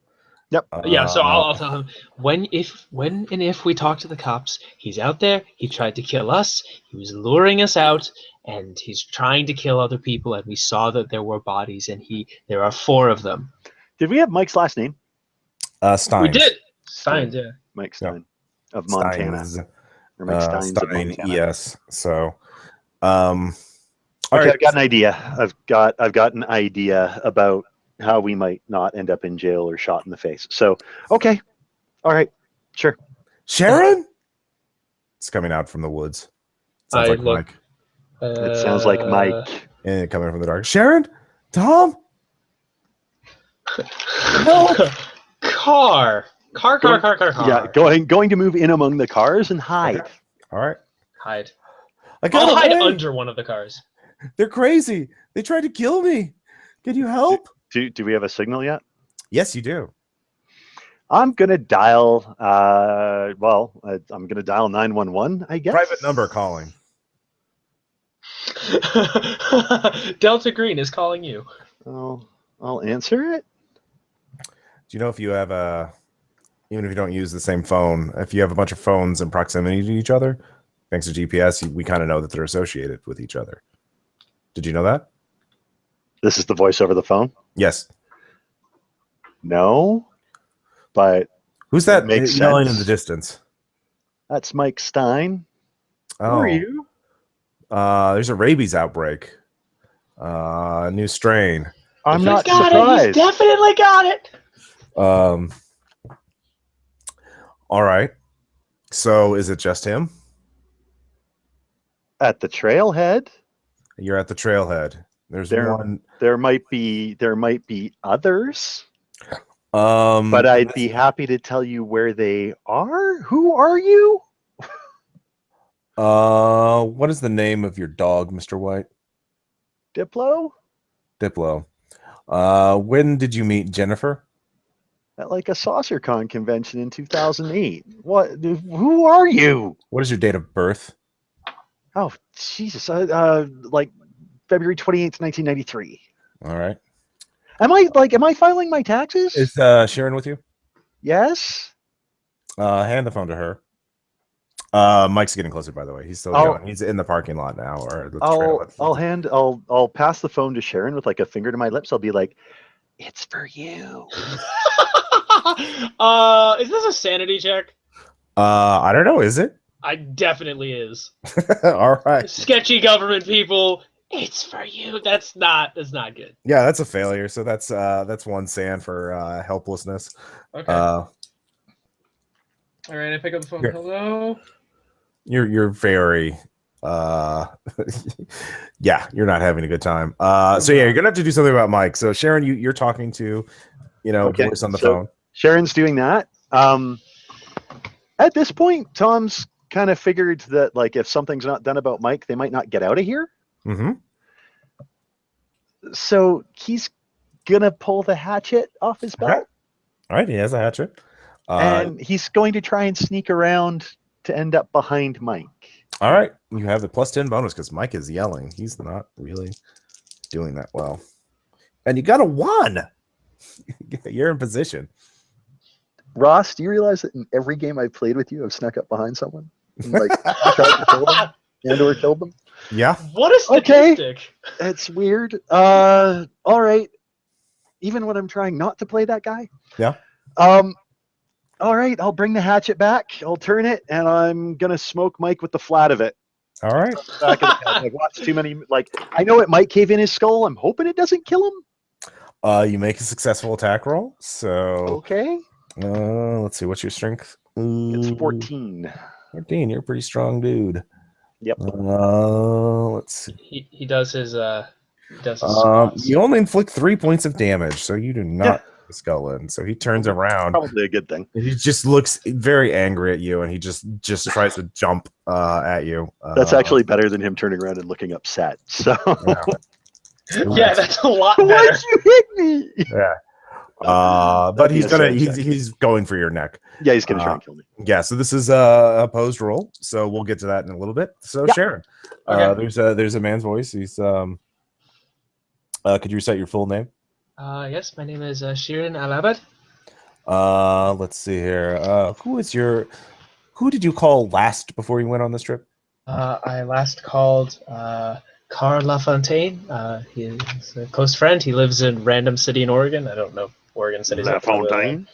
Speaker 2: Yep.
Speaker 4: yeah, so I'll tell him when and if we talk to the cops, he's out there. He tried to kill us. He was luring us out, and he's trying to kill other people. And we saw that there were bodies, and there are 4 of them.
Speaker 2: Did we have Mike's last name?
Speaker 1: Stein.
Speaker 4: We did. Steins, yeah.
Speaker 2: Mike Stein of Montana.
Speaker 1: Steins.
Speaker 2: Or Mike Steins of
Speaker 1: Stein.
Speaker 2: Montana.
Speaker 1: Yes. So.
Speaker 2: Okay,
Speaker 1: right.
Speaker 2: I've got an idea. I've got an idea about how we might not end up in jail or shot in the face. So, okay. All right. Sure.
Speaker 1: Sharon. It's coming out from the woods. Sounds like Mike.
Speaker 2: It sounds like Mike.
Speaker 1: And coming from the dark. Sharon. Tom. Help.
Speaker 4: Car.
Speaker 2: Yeah, going to move in among the cars and hide.
Speaker 1: Okay. All right.
Speaker 4: Hide.
Speaker 1: I got
Speaker 4: I'll hide
Speaker 1: away.
Speaker 4: under one of the cars.
Speaker 1: They're crazy. They tried to kill me. Can you help?
Speaker 2: Do we have a signal yet?
Speaker 1: Yes, you do.
Speaker 2: I'm gonna dial. I'm gonna dial 911. I guess.
Speaker 1: Private number calling.
Speaker 4: Delta Green is calling you.
Speaker 2: I'll answer it.
Speaker 1: Do you know if you have even if you don't use the same phone, if you have a bunch of phones in proximity to each other, thanks to GPS, we kind of know that they're associated with each other. Did you know that?
Speaker 2: This is the voice over the phone.
Speaker 1: Yes.
Speaker 2: No, but
Speaker 1: Who's that
Speaker 2: makes
Speaker 1: yelling in
Speaker 2: sense.
Speaker 1: the distance?
Speaker 2: That's Mike Stein.
Speaker 1: Oh,
Speaker 2: Who are you?
Speaker 1: There's a rabies outbreak. New strain.
Speaker 2: I'm not
Speaker 4: He's got
Speaker 2: surprised.
Speaker 4: it. He's definitely got it.
Speaker 1: All right. So is it just him?
Speaker 2: At the trailhead.
Speaker 1: You're at the trailhead. There's one.
Speaker 2: There might be others,
Speaker 1: But
Speaker 2: but I'd be happy to tell you where they are. Who are you?
Speaker 1: what is the name of your dog, Mr. White?
Speaker 2: Diplo?
Speaker 1: Diplo. When did you meet Jennifer?
Speaker 2: At like a SaucerCon convention in 2008. What? Who are you?
Speaker 1: What is your date of birth?
Speaker 2: Oh, Jesus. Like February 28th, 1993.
Speaker 1: All right.
Speaker 2: Am I filing my taxes?
Speaker 1: Is Sharon with you?
Speaker 2: Yes.
Speaker 1: Hand the phone to her. Mike's getting closer, by the way. He's still going. He's in the parking lot now, or the trail.
Speaker 2: I'll pass the phone to Sharon with like a finger to my lips. I'll be like, "It's for you."
Speaker 4: Is this a sanity check?
Speaker 1: I don't know. Is it?
Speaker 4: I definitely is.
Speaker 1: All right.
Speaker 4: Sketchy government people. It's for you. That's not good.
Speaker 1: Yeah, that's a failure. So that's one sand for helplessness.
Speaker 4: Okay. All right, I pick up the phone. Hello.
Speaker 1: You're very yeah, you're not having a good time. So yeah, you're gonna have to do something about Mike. So Sharon, you're talking to voice on the phone.
Speaker 2: Sharon's doing that. At this point, Tom's kind of figured that like if something's not done about Mike, they might not get out of here.
Speaker 1: Mm-hmm.
Speaker 2: So he's gonna pull the hatchet off his belt.
Speaker 1: Okay. All right, he has a hatchet.
Speaker 2: And he's going to try and sneak around to end up behind Mike.
Speaker 1: All right, you have the +10 bonus because Mike is yelling. He's not really doing that well. And you got a 1. You're in position.
Speaker 2: Ross, do you realize that in every game I've played with you, I've snuck up behind someone and like tried to kill them and/or killed them?
Speaker 1: Yeah.
Speaker 4: What a statistic!
Speaker 2: Okay. It's weird. All right. Even when I'm trying not to play that guy.
Speaker 1: Yeah.
Speaker 2: All right. I'll bring the hatchet back. I'll turn it, and I'm gonna smoke Mike with the flat of it.
Speaker 1: All right.
Speaker 2: Back of the head. I've watched too many. Like I know it might cave in his skull. I'm hoping it doesn't kill him.
Speaker 1: You make a successful attack roll. So
Speaker 2: okay.
Speaker 1: Let's see. What's your strength?
Speaker 2: It's 14.
Speaker 1: 14. You're a pretty strong dude.
Speaker 2: Yep.
Speaker 1: Let's see.
Speaker 4: He does his
Speaker 1: you only inflict 3 points of damage, so you do not the skull in. So he turns around.
Speaker 2: Probably a good thing.
Speaker 1: He just looks very angry at you, and he just tries to jump at you.
Speaker 2: That's actually better than him turning around and looking upset. So
Speaker 4: yeah, that's a lot better.
Speaker 2: Why'd you hit me?
Speaker 1: Yeah. But he's going for your neck.
Speaker 2: Yeah, he's gonna try and kill me.
Speaker 1: Yeah, so this is a opposed roll, so we'll get to that in a little bit. So Sharon,
Speaker 4: Okay.
Speaker 1: there's a man's voice. He's could you recite your full name?
Speaker 4: Yes, my name is Shirin Al-Abad.
Speaker 1: Let's see here. Who did you call last before you went on this trip?
Speaker 4: I last called Carl LaFontaine. He's a close friend. He lives in random city in Oregon. I don't know if Oregon city's
Speaker 2: LaFontaine.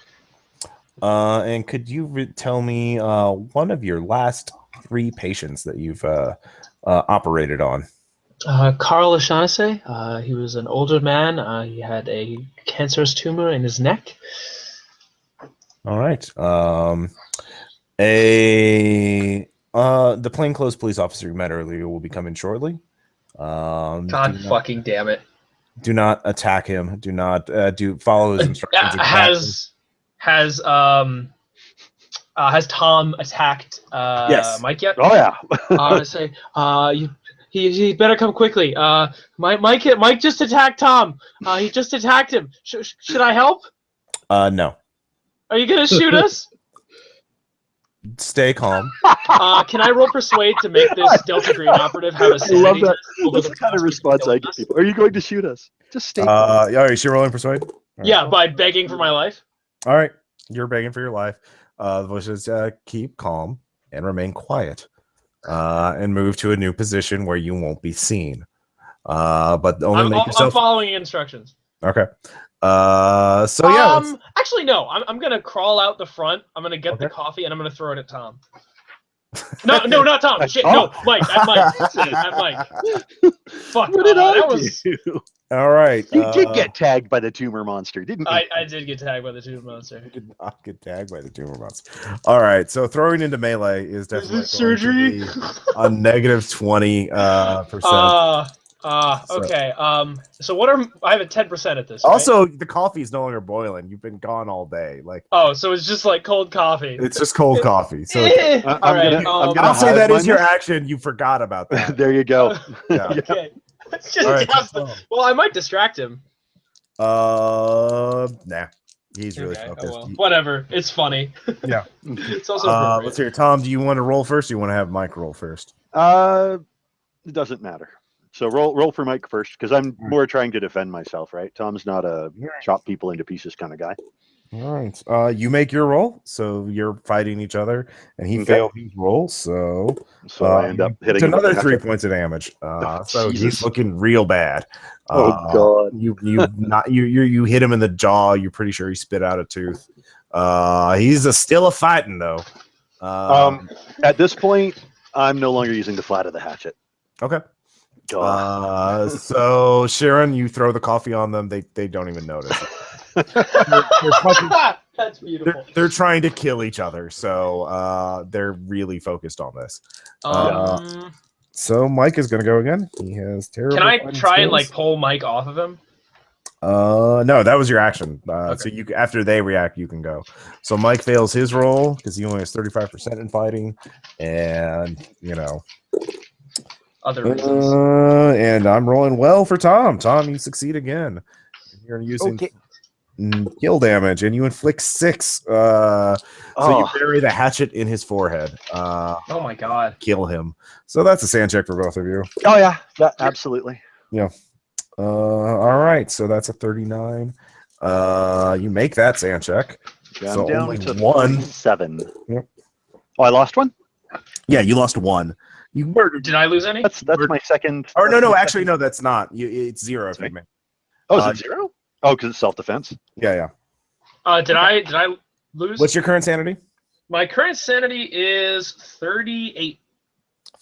Speaker 1: And could you tell me one of your last 3 patients that you've operated on?
Speaker 4: Carl O'Shaughnessy. He was an older man. He had a cancerous tumor in his neck.
Speaker 1: All right. The plainclothes police officer you met earlier will be coming shortly.
Speaker 4: God fucking damn it!
Speaker 1: Do not attack him. Do not follow his instructions.
Speaker 4: Has Tom attacked
Speaker 1: Yes.
Speaker 4: Mike yet?
Speaker 2: Oh yeah.
Speaker 4: I say he better come quickly. Mike just attacked Tom. He just attacked him. Should I help?
Speaker 1: No.
Speaker 4: Are you gonna shoot us?
Speaker 1: Stay calm.
Speaker 2: Can
Speaker 4: I roll persuade to make this Delta Green operative have a sanity?
Speaker 2: I love that. That's the kind of response I get people. Are you going to shoot us? Just stay calm.
Speaker 1: All right, you're rolling persuade? Right.
Speaker 4: Yeah, by begging for my life.
Speaker 1: All right, you're begging for your life. The voice says, keep calm and remain quiet, and move to a new position where you won't be seen. But only make yourself.
Speaker 4: I'm following instructions.
Speaker 1: Okay. So yeah.
Speaker 4: Actually, no. I'm gonna crawl out the front. I'm gonna get the coffee and I'm gonna throw it at Tom. No, not Tom. Shit, no, Mike. At Mike. At Mike. Fuck.
Speaker 2: What did I
Speaker 1: do? All right.
Speaker 2: You did get tagged by the tumor monster, didn't you?
Speaker 4: I did get tagged by the tumor monster.
Speaker 1: You did not get tagged by the tumor monster. All right. So throwing into melee is definitely
Speaker 4: surgery.
Speaker 1: A negative 20%.
Speaker 4: Okay. So what are I have a 10% at this.
Speaker 1: Also, the coffee is no longer boiling. You've been gone all day.
Speaker 4: So it's just like cold coffee.
Speaker 1: It's just cold coffee. So
Speaker 2: I'll
Speaker 1: say that is your action. You forgot about that.
Speaker 2: There you go.
Speaker 1: Yeah.
Speaker 4: Okay.
Speaker 1: Right,
Speaker 4: well, I might distract him.
Speaker 1: Nah. He's really focused.
Speaker 4: Well, whatever. It's funny.
Speaker 1: Yeah.
Speaker 4: It's also
Speaker 1: let's hear. Tom, do you want to roll first or do you want to have Mike roll first?
Speaker 2: It doesn't matter. So roll for Mike first, because I'm more trying to defend myself, right? Tom's not a chop people into pieces kind of guy.
Speaker 1: All right. You make your roll, so you're fighting each other, and he failed his roll, so
Speaker 2: I end up hitting
Speaker 1: another 3 points of damage. So he's looking real bad.
Speaker 2: God!
Speaker 1: You hit him in the jaw. You're pretty sure he spit out a tooth. He's still a fighting though.
Speaker 2: At this point, I'm no longer using the flat of the hatchet.
Speaker 1: Okay. So Sharon, you throw the coffee on them. They don't even notice.
Speaker 4: That's beautiful.
Speaker 1: They're trying to kill each other, so they're really focused on this. So Mike is going to go again. He has terrible.
Speaker 4: Can I try and
Speaker 1: skills.
Speaker 4: pull Mike off of him?
Speaker 1: No, that was your action.
Speaker 4: Okay.
Speaker 1: So you after they react, you can go. So Mike fails his roll because he only has 35% in fighting, and
Speaker 4: Other reasons.
Speaker 1: and I'm rolling well for Tom. Tom, you succeed again. You're using kill damage, and you inflict 6. So you bury the hatchet in his forehead.
Speaker 4: Oh my god.
Speaker 1: Kill him. So that's a sand check for both of you.
Speaker 2: Oh yeah, absolutely.
Speaker 1: Yeah. All right. So that's a 39. You make that sand check.
Speaker 2: Yeah,
Speaker 1: so
Speaker 2: I'm down
Speaker 1: only
Speaker 2: to
Speaker 1: 1.
Speaker 2: 7.
Speaker 1: Yep.
Speaker 2: Oh, I lost one.
Speaker 1: Yeah, you lost 1. You murdered.
Speaker 4: Did I lose any?
Speaker 2: That's my second.
Speaker 1: Oh no, actually no, that's not. It's 0 if you make.
Speaker 2: Oh, is it 0? Oh, because it's self-defense.
Speaker 1: Yeah.
Speaker 4: Did I lose?
Speaker 1: What's your current sanity?
Speaker 4: My current sanity is 38.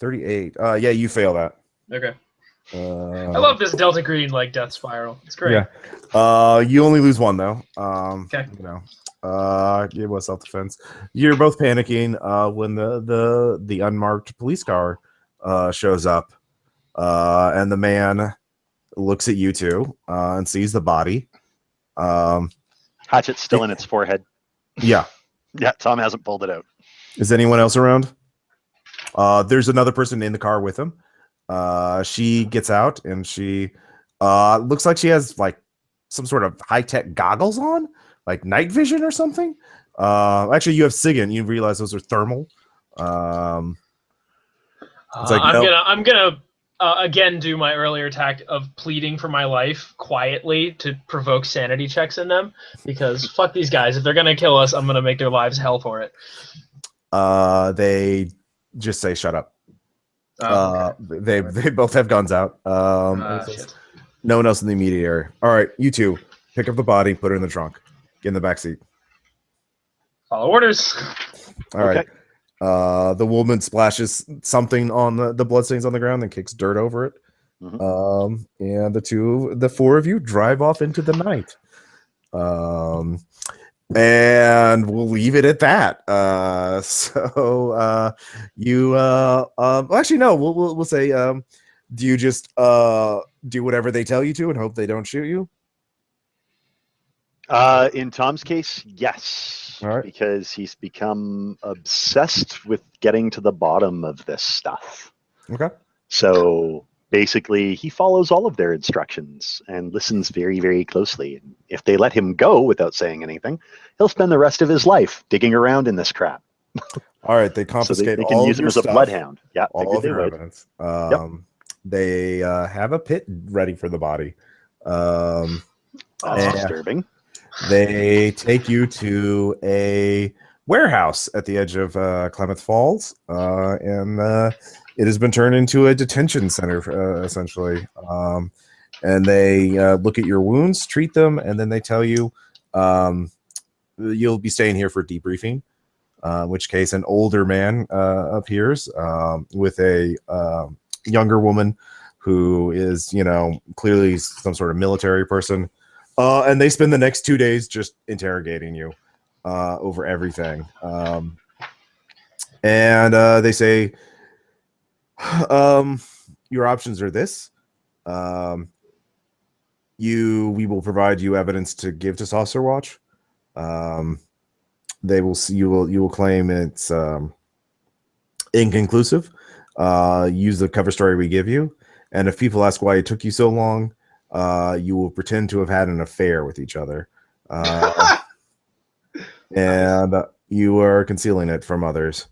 Speaker 1: 38. Yeah, you fail that.
Speaker 4: Okay. I love this Delta Green death spiral. It's great.
Speaker 1: Yeah. You only lose 1 though.
Speaker 4: Okay.
Speaker 1: It was self-defense. You're both panicking when the unmarked police car shows up, and the man looks at you two and sees the body.
Speaker 2: Hatchet's still in its forehead.
Speaker 1: Yeah.
Speaker 2: Yeah, Tom hasn't pulled it out.
Speaker 1: Is anyone else around? There's another person in the car with him. She gets out and she looks like she has some sort of high-tech goggles on, like night vision or something. Actually, you have SIGINT. You realize those are thermal. I'm
Speaker 4: gonna again do my earlier tact of pleading for my life quietly to provoke sanity checks in them, because fuck these guys. If they're gonna kill us, I'm gonna make their lives hell for it.
Speaker 1: They just say shut up.
Speaker 4: Okay.
Speaker 1: They both have guns out.
Speaker 4: Shit.
Speaker 1: No one else in the immediate area. All right, you two pick up the body, put it in the trunk, get in the back seat.
Speaker 4: Follow orders.
Speaker 1: All right. The woman splashes something on the bloodstains on the ground and kicks dirt over it. Mm-hmm. And the 4 of you drive off into the night. And we'll leave it at that. You actually no, we'll say do you just do whatever they tell you to and hope they don't shoot you?
Speaker 2: In Tom's case, yes.
Speaker 1: All right.
Speaker 2: Because he's become obsessed with getting to the bottom of this stuff.
Speaker 1: Okay.
Speaker 2: So basically, he follows all of their instructions and listens very, very closely. And if they let him go without saying anything, he'll spend the rest of his life digging around in this crap.
Speaker 1: All right. They confiscate
Speaker 2: so they can
Speaker 1: all
Speaker 2: use
Speaker 1: of
Speaker 2: him
Speaker 1: your
Speaker 2: as a
Speaker 1: stuff,
Speaker 2: bloodhound. Yeah.
Speaker 1: all of your
Speaker 2: would.
Speaker 1: evidence. They have a pit ready for the body.
Speaker 2: That's disturbing.
Speaker 1: They take you to a warehouse at the edge of Klamath Falls, and it has been turned into a detention center, essentially. And they look at your wounds, treat them, and then they tell you you'll be staying here for debriefing. In which case, an older man appears with a younger woman who is, clearly some sort of military person. And they spend the next 2 days just interrogating you over everything. And they say, your options are this. We will provide you evidence to give to Saucerwatch. They will see you will claim it's inconclusive. Use the cover story we give you. And if people ask why it took you so long, you will pretend to have had an affair with each other. And you are concealing it from others.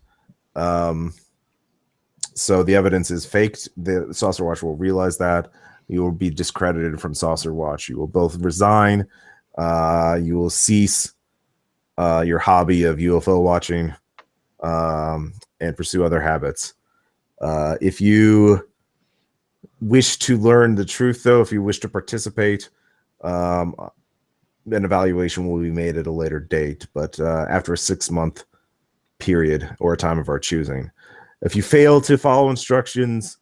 Speaker 1: So the evidence is faked. The Saucerwatch will realize that. You will be discredited from Saucerwatch. You will both resign. You will cease your hobby of UFO watching and pursue other habits. If you wish to learn the truth, though, if you wish to participate, an evaluation will be made at a later date, but after a 6-month period or a time of our choosing. If you fail to follow instructions,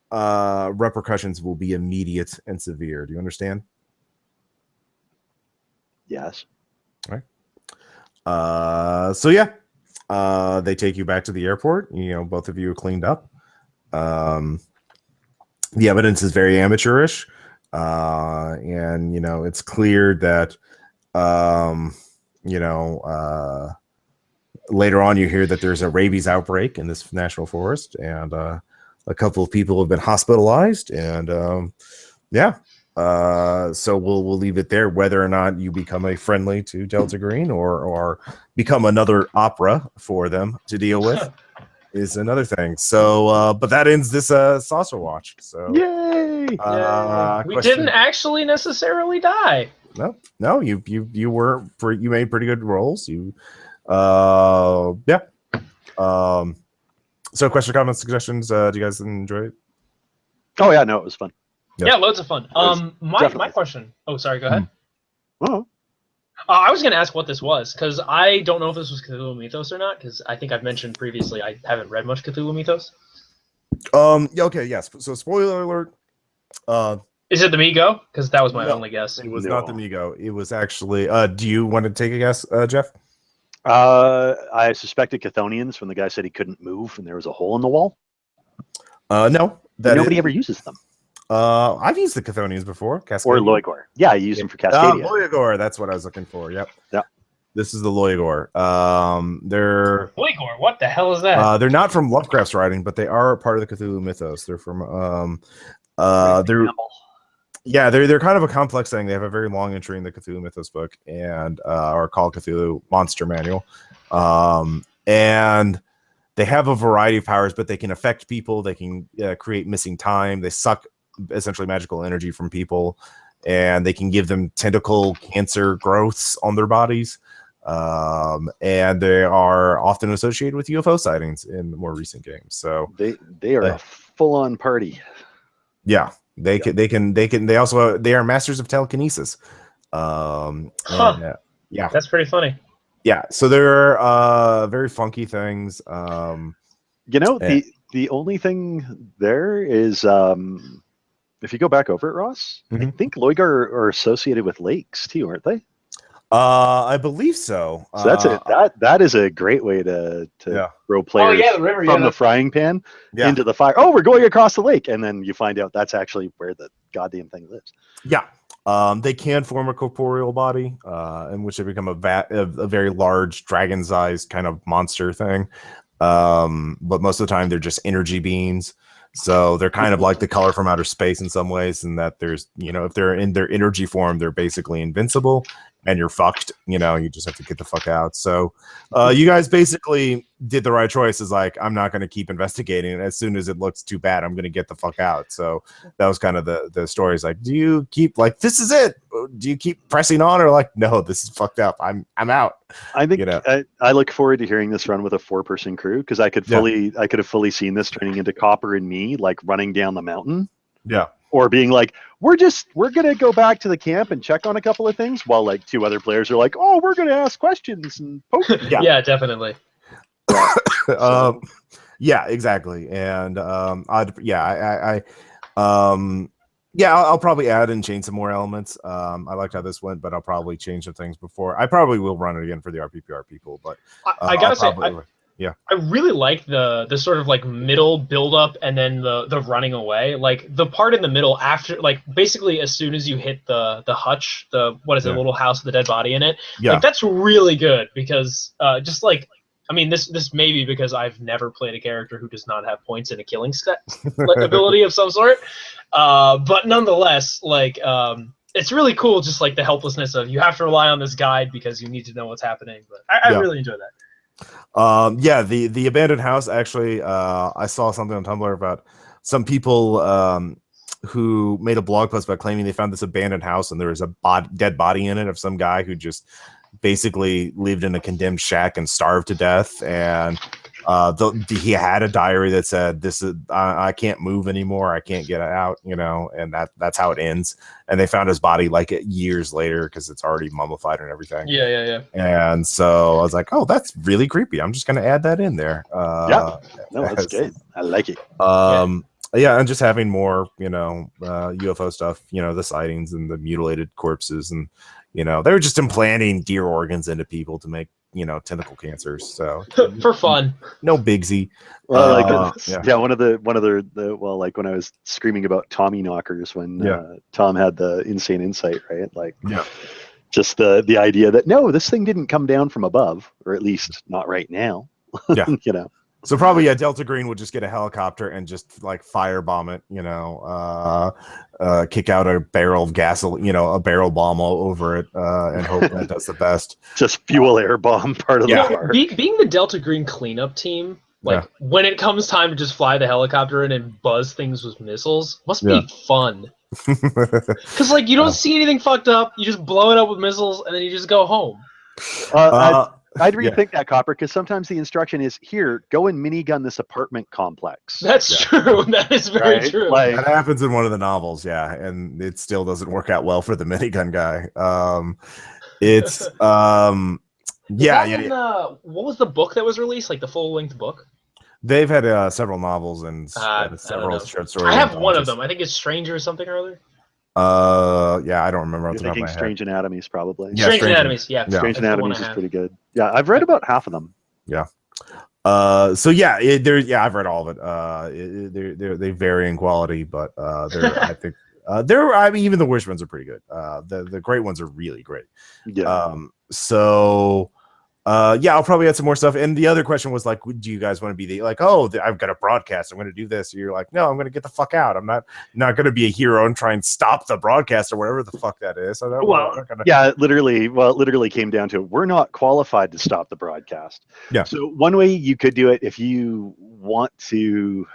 Speaker 1: repercussions will be immediate and severe. Do you understand?
Speaker 2: Yes.
Speaker 1: All right. So yeah, they take you back to the airport. Both of you are cleaned up. The evidence is very amateurish. and it's clear that later on you hear that there's a rabies outbreak in this national forest, and a couple of people have been hospitalized, and so we'll leave it there. Whether or not you become a friendly to Delta Green or become another opera for them to deal with is another thing. So, but that ends this Saucerwatch. So,
Speaker 2: Yay!
Speaker 4: We didn't actually necessarily die.
Speaker 1: No, you made pretty good rolls. So, questions, comments, suggestions. Do you guys enjoy it?
Speaker 2: Oh yeah, no, it was fun.
Speaker 4: Yeah, loads of fun. My question. Oh, sorry. Go ahead.
Speaker 2: Oh.
Speaker 4: I was going to ask what this was, because I don't know if this was Cthulhu Mythos or not, because I think I've mentioned previously I haven't read much Cthulhu Mythos.
Speaker 1: Okay, yes. So, spoiler alert.
Speaker 4: Is it the Migo? Because that was my only guess.
Speaker 1: It was not the Migo. It was actually. Do you want to take a guess, Jeff?
Speaker 2: I suspected Chthonians when the guy said he couldn't move and there was a hole in the wall.
Speaker 1: No,
Speaker 2: nobody ever uses them.
Speaker 1: I've used the Chthonians before. Cascadia.
Speaker 2: Or Loigor. Yeah, I use them for Cascadia.
Speaker 1: Loigor, that's what I was looking for. Yep.
Speaker 2: Yeah.
Speaker 1: This is the Loigor. They're
Speaker 4: Loigor. What the hell is that?
Speaker 1: They're not from Lovecraft's writing, but they are part of the Cthulhu mythos. They're from they're kind of a complex thing. They have a very long entry in the Cthulhu Mythos book and or called Cthulhu Monster Manual. And they have a variety of powers, but they can affect people. They can create missing time. They suck essentially magical energy from people, and they can give them tentacle cancer growths on their bodies. And they are often associated with UFO sightings in the more recent games. So
Speaker 2: they are a full-on party.
Speaker 1: Yeah. They are masters of telekinesis. Yeah,
Speaker 4: that's pretty funny.
Speaker 1: Yeah, so they're very funky things.
Speaker 2: The only thing there is if you go back over it, Ross, I think Loigor are associated with lakes too, aren't they?
Speaker 1: I believe so.
Speaker 2: So that's it. That is a great way to throw players from the frying pan into the fire. Oh, we're going across the lake, and then you find out that's actually where the goddamn thing lives.
Speaker 1: Yeah, they can form a corporeal body, in which they become a very large dragon-sized kind of monster thing. But most of the time, they're just energy beings. So they're kind of like the color from outer space in some ways, in that there's, if they're in their energy form, they're basically invincible. And you're fucked, you just have to get the fuck out. So you guys basically did the right choice. Is like, I'm not going to keep investigating. And as soon as it looks too bad, I'm going to get the fuck out. So that was kind of the story. Is like, do you keep this is it? Do you keep pressing on, or no, this is fucked up. I'm out.
Speaker 2: I think I look forward to hearing this run with a 4-person crew, because I could have fully seen this turning into Copper and me, running down the mountain.
Speaker 1: Yeah.
Speaker 2: Or being like, we're gonna go back to the camp and check on a couple of things, while 2 other players are like, oh, we're gonna ask questions and poke.
Speaker 4: Yeah, definitely.
Speaker 1: Yeah, exactly. And I'll probably add and change some more elements. I liked how this went, but I'll probably change some things before. I probably will run it again for the RPPR people, but
Speaker 4: I gotta say, I really like the sort of middle build up and then the running away. The part in the middle after, basically as soon as you hit the hutch, the little house with the dead body in it. Yeah. That's really good, because this may be because I've never played a character who does not have points in a killing ability of some sort. But nonetheless, it's really cool, just the helplessness of you have to rely on this guide because you need to know what's happening. But I really enjoy that.
Speaker 1: The abandoned house, actually, I saw something on Tumblr about some people who made a blog post about claiming they found this abandoned house and there was a dead body in it of some guy who just basically lived in a condemned shack and starved to death. And he had a diary that said, "This is I can't move anymore. I can't get out," and that's how it ends. And they found his body years later because it's already mummified and everything.
Speaker 4: Yeah.
Speaker 1: And so I was like, "Oh, that's really creepy. I'm just gonna add that in there."
Speaker 2: That's good. I like it.
Speaker 1: And just having more, UFO stuff, the sightings and the mutilated corpses and, You know, they were just implanting deer organs into people to make, you know, tentacle cancers. So
Speaker 4: For fun.
Speaker 1: no bigsy.
Speaker 2: Well, one of the well, like when I was screaming about Tommy knockers when Tom had the insane insight, right? Like, just the idea that no, this thing didn't come down from above, or at least not right now.
Speaker 1: Yeah,
Speaker 2: you know.
Speaker 1: So probably Delta Green would just get a helicopter and just like firebomb it, you know, kick out a barrel of gasoline, you know, a barrel bomb all over it, and hope that does the best.
Speaker 2: Just fuel air bomb part of the park.
Speaker 4: Being the Delta Green cleanup team, like when it comes time to just fly the helicopter in and buzz things with missiles, must be fun. Because like you don't see anything fucked up, you just blow it up with missiles and then you just go home.
Speaker 2: I'd rethink that, Copper, because sometimes the instruction is, here, go and minigun this apartment complex.
Speaker 4: That's true. That is very true.
Speaker 1: Like, that happens in one of the novels, and it still doesn't work out well for the minigun guy.
Speaker 4: What was the book that was released? Like the full-length book?
Speaker 1: They've had several novels and several short stories.
Speaker 4: I have one of them. I think it's Stranger or something or other.
Speaker 1: I don't remember.
Speaker 2: You're thinking Strange Anatomies, probably.
Speaker 4: Yeah, Strange Anatomies,
Speaker 2: Strange Anatomies is pretty good. Yeah, I've read about half of them.
Speaker 1: Yeah. I've read all of it. They vary in quality, but I think even the worst ones are pretty good. The great ones are really great.
Speaker 2: Yeah.
Speaker 1: I'll probably add some more stuff. And the other question was like, do you guys want to be I've got a broadcast, I'm going to do this. You're like, no, I'm going to get the fuck out. I'm not going to be a hero and try and stop the broadcast or whatever the fuck that is.
Speaker 2: It literally came down to, we're not qualified to stop the broadcast.
Speaker 1: Yeah.
Speaker 2: So one way you could do it, if you want to,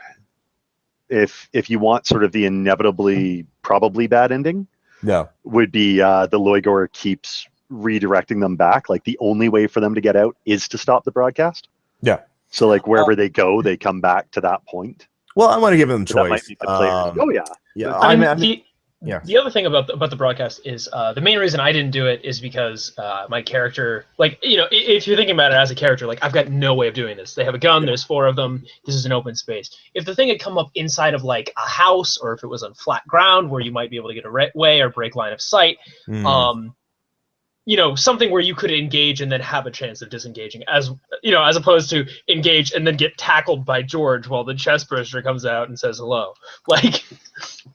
Speaker 2: if you want sort of the inevitably probably bad ending, would be the Loigor keeps redirecting them back. Like the only way for them to get out is to stop the broadcast.
Speaker 1: Yeah.
Speaker 2: So like wherever they go, they come back to that point.
Speaker 1: Well, I want to give them choice.
Speaker 2: That might be the players.
Speaker 4: The other thing about the broadcast is the main reason I didn't do it is because my character, like, you know, if you're thinking about it as a character, like I've got no way of doing this. They have a gun. There's 4 of them. This is an open space. If the thing had come up inside of like a house, or if it was on flat ground where you might be able to get away or break line of sight, you know, something where you could engage and then have a chance of disengaging, as you know, as opposed to engage and then get tackled by George while the chest burster comes out and says hello. Like,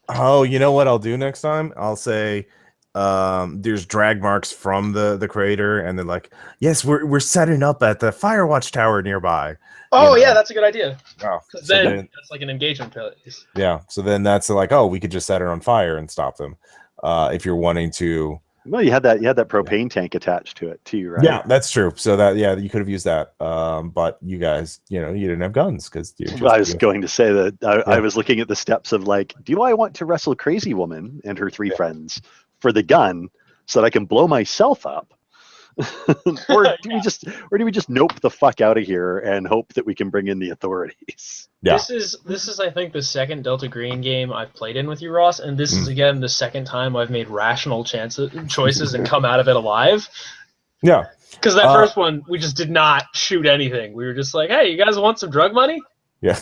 Speaker 1: oh, you know what I'll do next time? I'll say, there's drag marks from the crater, and then like, yes, we're setting up at the Firewatch tower nearby.
Speaker 4: Oh, yeah, that's a good idea.
Speaker 1: Oh,
Speaker 4: then that's like an engagement place.
Speaker 1: Yeah, so then that's like, oh, we could just set it on fire and stop them. If you're wanting to.
Speaker 2: Well, you had that propane tank attached to it too, right?
Speaker 1: Yeah, that's true. So that you could have used that. But you guys, you know, you didn't have guns because
Speaker 2: I was going to say that I was looking at the steps of like, do I want to wrestle Crazy Woman and her 3 friends for the gun so that I can blow myself up? or do we just nope the fuck out of here and hope that we can bring in the authorities?
Speaker 1: Yeah.
Speaker 4: This is I think the second Delta Green game I've played in with you, Ross, and this is again the second time I've made rational choices and come out of it alive.
Speaker 1: Yeah.
Speaker 4: Because that first one we just did not shoot anything. We were just like, hey, you guys want some drug money?
Speaker 1: Yeah.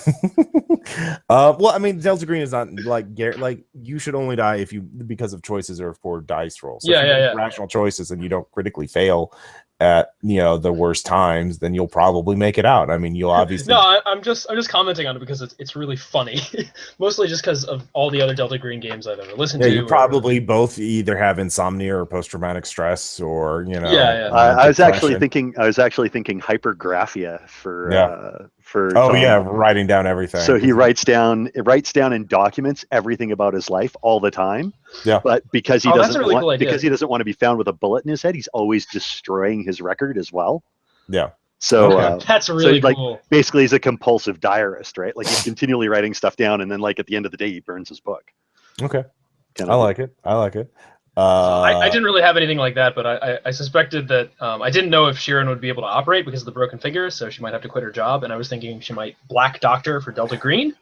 Speaker 1: Well, I mean, Delta Green is not like you should only die because of choices or for dice rolls. So if you make rational choices and you don't critically fail at, you know, the worst times, then you'll probably make it out. I mean, you'll obviously.
Speaker 4: No, I'm just commenting on it because it's really funny, mostly just because of all the other Delta Green games I've ever listened to.
Speaker 1: You probably both either have insomnia or post-traumatic stress, or you know.
Speaker 2: I was actually thinking hypergraphia for.
Speaker 1: Writing down everything.
Speaker 2: So he writes down in documents everything about his life all the time.
Speaker 1: Yeah.
Speaker 2: But because he doesn't want to be found with a bullet in his head, he's always destroying his record as well.
Speaker 1: Yeah.
Speaker 2: So
Speaker 4: that's really cool.
Speaker 2: Like, basically, he's a compulsive diarist, right? Like he's continually writing stuff down, and then like at the end of the day, he burns his book.
Speaker 1: Okay. I like it.
Speaker 4: I didn't really have anything like that, but I suspected that I didn't know if Sheeran would be able to operate because of the broken fingers, so she might have to quit her job, and I was thinking she might black doctor for Delta Green.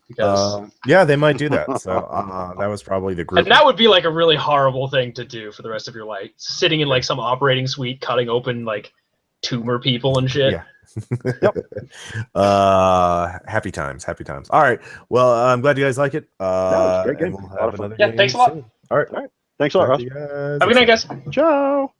Speaker 4: Because
Speaker 1: they might do that. So that was probably the group.
Speaker 4: And that would be like a really horrible thing to do for the rest of your life, sitting in like some operating suite, cutting open like tumor people and shit.
Speaker 1: Yeah. Yep. Happy times. All right. Well, I'm glad you guys like it.
Speaker 2: That was a great game.
Speaker 1: We'll have another
Speaker 4: thanks a lot.
Speaker 1: Soon. All right.
Speaker 2: Thanks a lot, Ross.
Speaker 4: Have a good night, guys.
Speaker 2: Ciao.